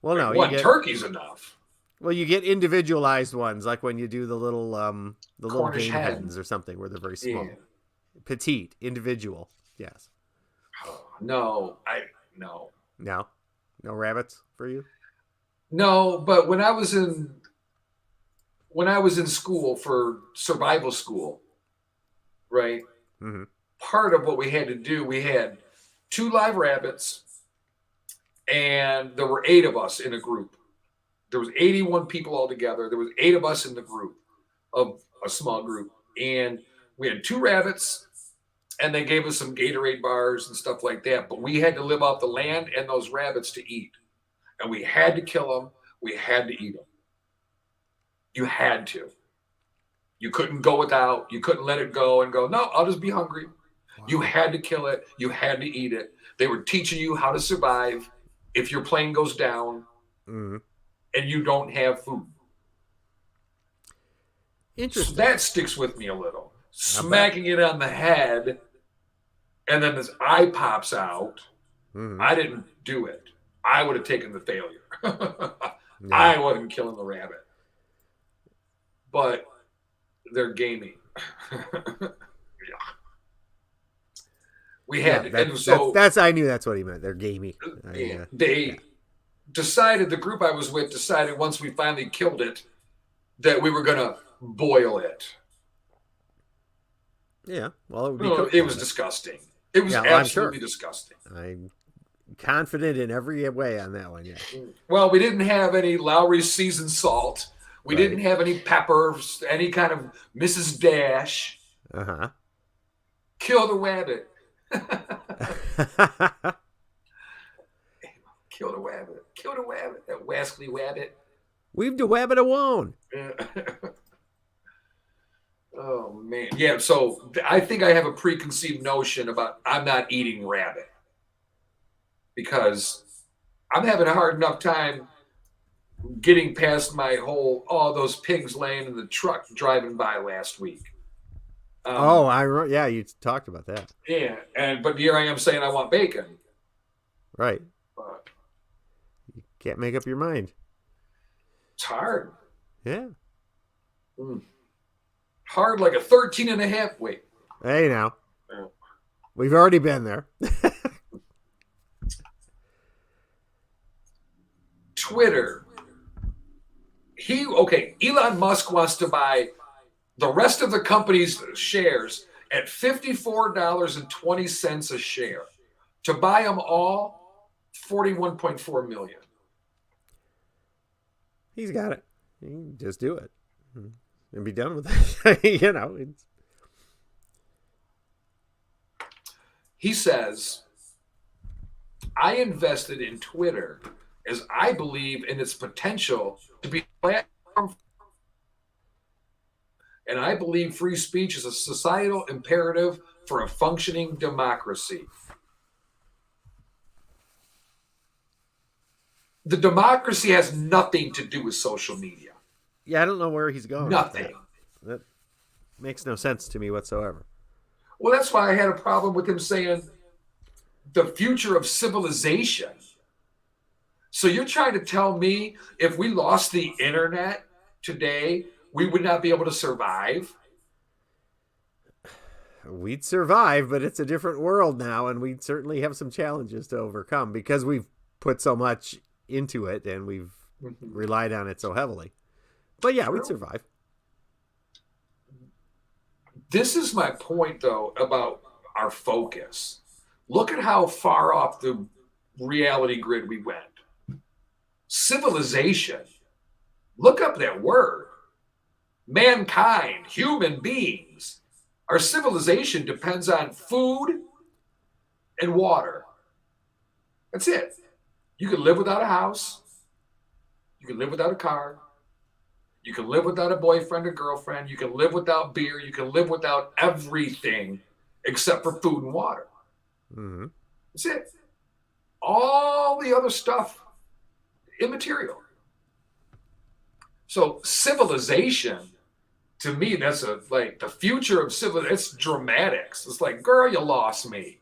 Speaker 5: Well, no.
Speaker 2: One turkey's enough.
Speaker 5: Well, you get individualized ones, like when you do the little
Speaker 2: Cornish
Speaker 5: game hens or something, where they're very small. Yeah. Petite, individual. Yes.
Speaker 2: Oh, no.
Speaker 5: No rabbits for you?
Speaker 2: No, but when I was in school for survival school, right?
Speaker 5: Mm-hmm.
Speaker 2: Part of what we had to do, we had 2 live rabbits, and there were 8 of us in a group. There was 81 people all together. There was 8 of us in the group, of a small group, and we had 2 rabbits, and they gave us some Gatorade bars and stuff like that. But we had to live off the land and those rabbits to eat, and we had to kill them. We had to eat them. You had to. You couldn't go without. You couldn't let it go and go, no, I'll just be hungry. Wow. You had to kill it. You had to eat it. They were teaching you how to survive if your plane goes down and you don't have food.
Speaker 5: Interesting.
Speaker 2: So that sticks with me a little. Smacking it on the head, and then this eye pops out. I didn't do it. I would have taken the failure. I wasn't killing the rabbit. But they're gamey. We had
Speaker 5: I knew that's what he meant. They're gamey.
Speaker 2: They decided, the group I was with decided once we finally killed it that we were gonna boil it.
Speaker 5: Yeah, well,
Speaker 2: it was disgusting. It was absolutely disgusting.
Speaker 5: I'm confident in every way on that one. Yeah.
Speaker 2: Well, we didn't have any Lowry's seasoned salt. We didn't have any peppers, any kind of Mrs. Dash. Kill the rabbit. Kill the rabbit. Kill the rabbit. That wascally rabbit.
Speaker 5: We've the wabbit a wone.
Speaker 2: Oh man, yeah. So I think I have a preconceived notion about I'm not eating rabbit because I'm having a hard enough time getting past my whole those pigs laying in the truck driving by last week.
Speaker 5: Yeah, you talked about that.
Speaker 2: Yeah, but here I am saying I want bacon.
Speaker 5: Right.
Speaker 2: But
Speaker 5: You can't make up your mind.
Speaker 2: it's hard.
Speaker 5: Yeah.
Speaker 2: Hard like a 13 and a half weight.
Speaker 5: Hey, now.
Speaker 2: Yeah.
Speaker 5: We've already been there.
Speaker 2: Twitter. Elon Musk wants to buy the rest of the company's shares at $54.20 a share. To buy them all, $41.4 million.
Speaker 5: He's got it. You can just do it and be done with it.
Speaker 2: He says, I invested in Twitter as I believe in its potential to be a platform, and I believe free speech is a societal imperative for a functioning democracy. The democracy has nothing to do with social media.
Speaker 5: Yeah, I don't know where he's going.
Speaker 2: Nothing.
Speaker 5: That makes no sense to me whatsoever.
Speaker 2: Well, that's why I had a problem with him saying the future of civilization. So you're trying to tell me if we lost the internet today, we would not be able to survive?
Speaker 5: We'd survive, but it's a different world now, and we certainly have some challenges to overcome because we've put so much into it and we've relied on it so heavily. But yeah, we'd survive.
Speaker 2: This is my point, though, about our focus. Look at how far off the reality grid we went. Civilization. Look up that word. Mankind, human beings. Our civilization depends on food and water. That's it. You can live without a house. You can live without a car. You can live without a boyfriend or girlfriend. You can live without beer. You can live without everything except for food and water.
Speaker 5: Mm-hmm.
Speaker 2: That's it. All the other stuff, immaterial. So civilization, to me, that's like the future of civilization. It's dramatics. It's like, girl, you lost me.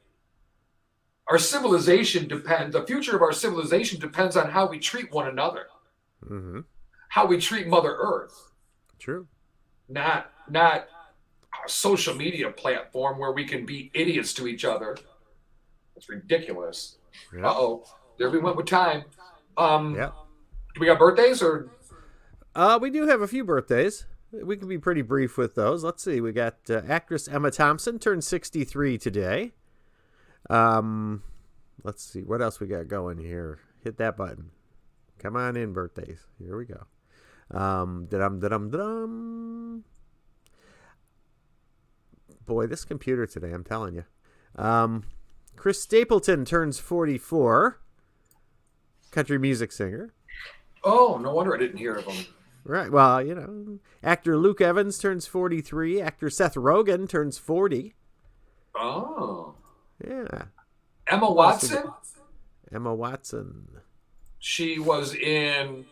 Speaker 2: Our civilization the future of our civilization depends on how we treat one another.
Speaker 5: Mm-hmm.
Speaker 2: How we treat Mother Earth.
Speaker 5: True.
Speaker 2: Not a social media platform where we can be idiots to each other. It's ridiculous.
Speaker 5: Yeah.
Speaker 2: Uh-oh. There we went with time.
Speaker 5: Yeah.
Speaker 2: Do we got birthdays or?
Speaker 5: We do have a few birthdays. We can be pretty brief with those. Let's see. We got actress Emma Thompson turned 63 today. Let's see. What else we got going here? Hit that button. Come on in, birthdays. Here we go. Da-dum. Boy, this computer today, I'm telling you. Chris Stapleton turns 44. Country music singer.
Speaker 2: Oh, no wonder I didn't hear of him.
Speaker 5: Right. Well, actor Luke Evans turns 43. Actor Seth Rogen turns 40.
Speaker 2: Oh.
Speaker 5: Yeah.
Speaker 2: Emma Watson?
Speaker 5: Emma Watson.
Speaker 2: She was she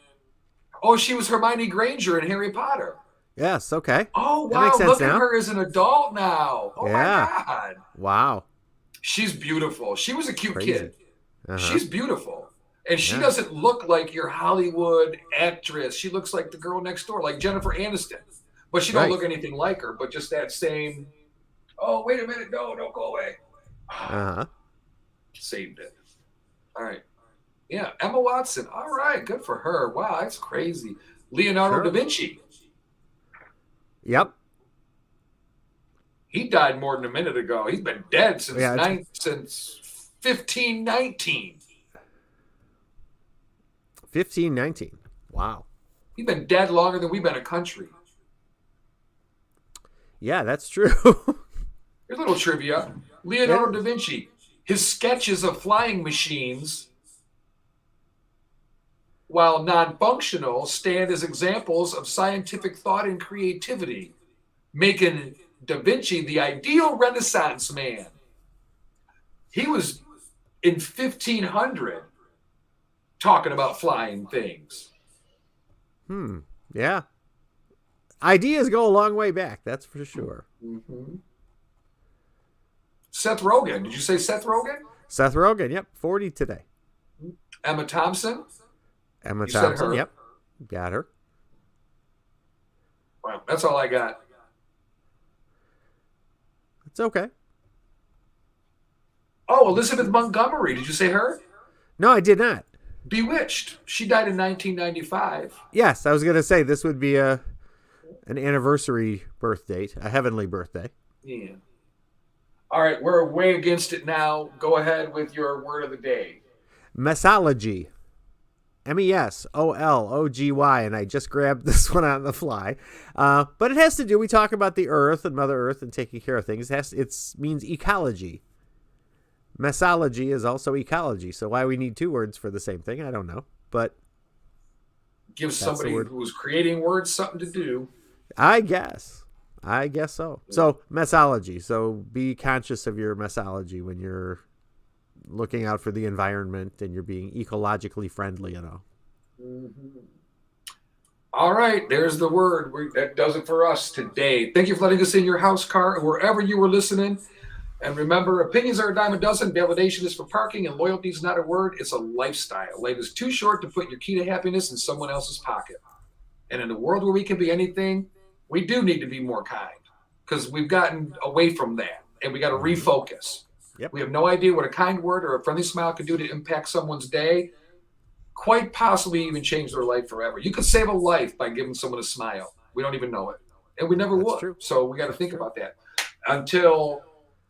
Speaker 2: was Hermione Granger in Harry Potter.
Speaker 5: Yes, okay.
Speaker 2: Oh,
Speaker 5: That
Speaker 2: wow.
Speaker 5: makes sense
Speaker 2: Look
Speaker 5: now.
Speaker 2: at her as an adult now. Oh,
Speaker 5: Yeah.
Speaker 2: my God.
Speaker 5: Wow.
Speaker 2: She's beautiful. She was a cute
Speaker 5: Crazy.
Speaker 2: kid.
Speaker 5: Uh-huh.
Speaker 2: She's beautiful. And she
Speaker 5: Yeah.
Speaker 2: doesn't look like your Hollywood actress. She looks like the girl next door, like Jennifer Aniston. But she don't
Speaker 5: Right.
Speaker 2: look anything like her, but just that same, oh, wait a minute. No, don't go away.
Speaker 5: Uh-huh.
Speaker 2: Saved it. All right. Yeah, Emma Watson. All right, good for her. Wow, that's crazy. Leonardo
Speaker 5: Sure.
Speaker 2: da Vinci.
Speaker 5: Yep.
Speaker 2: He died more than a minute ago. He's been dead since
Speaker 5: Yeah,
Speaker 2: since 1519.
Speaker 5: 1519. Wow.
Speaker 2: He's been dead longer than we've been a country.
Speaker 5: Yeah, that's true.
Speaker 2: Here's a little trivia. Leonardo da Vinci, his sketches of flying machines while non-functional stand as examples of scientific thought and creativity, making Da Vinci the ideal Renaissance man. He was in 1500 talking about flying things.
Speaker 5: Yeah. Ideas go a long way back, that's for sure.
Speaker 2: Mm-hmm. Seth Rogen. Did you say Seth Rogen?
Speaker 5: Seth Rogen, yep, 40 today.
Speaker 2: Emma Thompson.
Speaker 5: Emma
Speaker 2: You said
Speaker 5: Thompson,
Speaker 2: her.
Speaker 5: yep, got her.
Speaker 2: Wow, that's all I got.
Speaker 5: It's okay.
Speaker 2: Oh, Elizabeth Montgomery. Did you say her?
Speaker 5: No, I did not.
Speaker 2: Bewitched. She died in 1995.
Speaker 5: Yes, I was going to say this would be an anniversary birth date, a heavenly birthday.
Speaker 2: Yeah. All right, we're way against it now. Go ahead with your word of the day.
Speaker 5: Mesology. MESOLOGY, and I just grabbed this one on the fly. But it has to do, we talk about the earth and Mother Earth and taking care of things. It means ecology. Mesology is also ecology. So why we need two words for the same thing, I don't know. But
Speaker 2: give somebody who's creating words something to do.
Speaker 5: I guess so. So mesology. So be conscious of your mesology when you're looking out for the environment and you're being ecologically friendly,
Speaker 2: Mm-hmm. All right, there's the word. That does it for us today. Thank you for letting us in your house, car, or wherever you were listening. And remember, opinions are a dime a dozen. Validation is for parking, and loyalty is not a word. It's a lifestyle. Life is too short to put your key to happiness in someone else's pocket. And in a world where we can be anything, we do need to be more kind because we've gotten away from that, and we got to refocus.
Speaker 5: Yep.
Speaker 2: We have no idea what a kind word or a friendly smile can do to impact someone's day, quite possibly even change their life forever. You could save a life by giving someone a smile. We don't even know it, and we never would.
Speaker 5: True.
Speaker 2: So we got to think about that. Until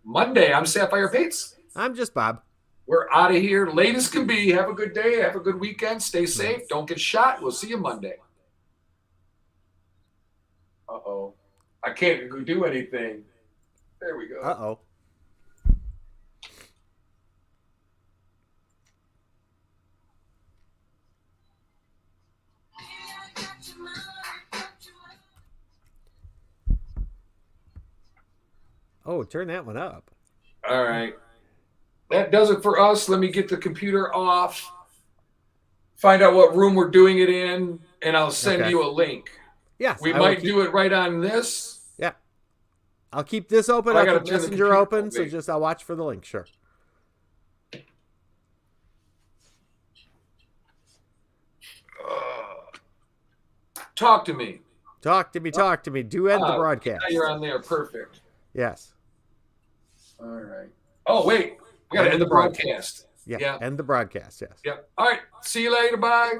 Speaker 2: Monday, I'm Sapphire Pates.
Speaker 5: I'm just Bob.
Speaker 2: We're out of here. Late as can be. Have a good day. Have a good weekend. Stay safe. Don't get shot. We'll see you Monday. Uh-oh. I can't do anything. There we go.
Speaker 5: Uh-oh. Oh, turn that one up.
Speaker 2: All right. That does it for us. Let me get the computer off, find out what room we're doing it in, and I'll send you a link.
Speaker 5: Yes.
Speaker 2: We might do it right on this.
Speaker 5: Yeah. I'll keep this open. I'll keep Messenger open, so I'll watch for the link. Sure.
Speaker 2: Talk to me.
Speaker 5: Talk to me. Do end the broadcast.
Speaker 2: Now you're on there. Perfect.
Speaker 5: Yes.
Speaker 2: All right. Oh, wait. We got to end the broadcast.
Speaker 5: Yeah. End the broadcast. Yes.
Speaker 2: Yep. All right. See you later. Bye.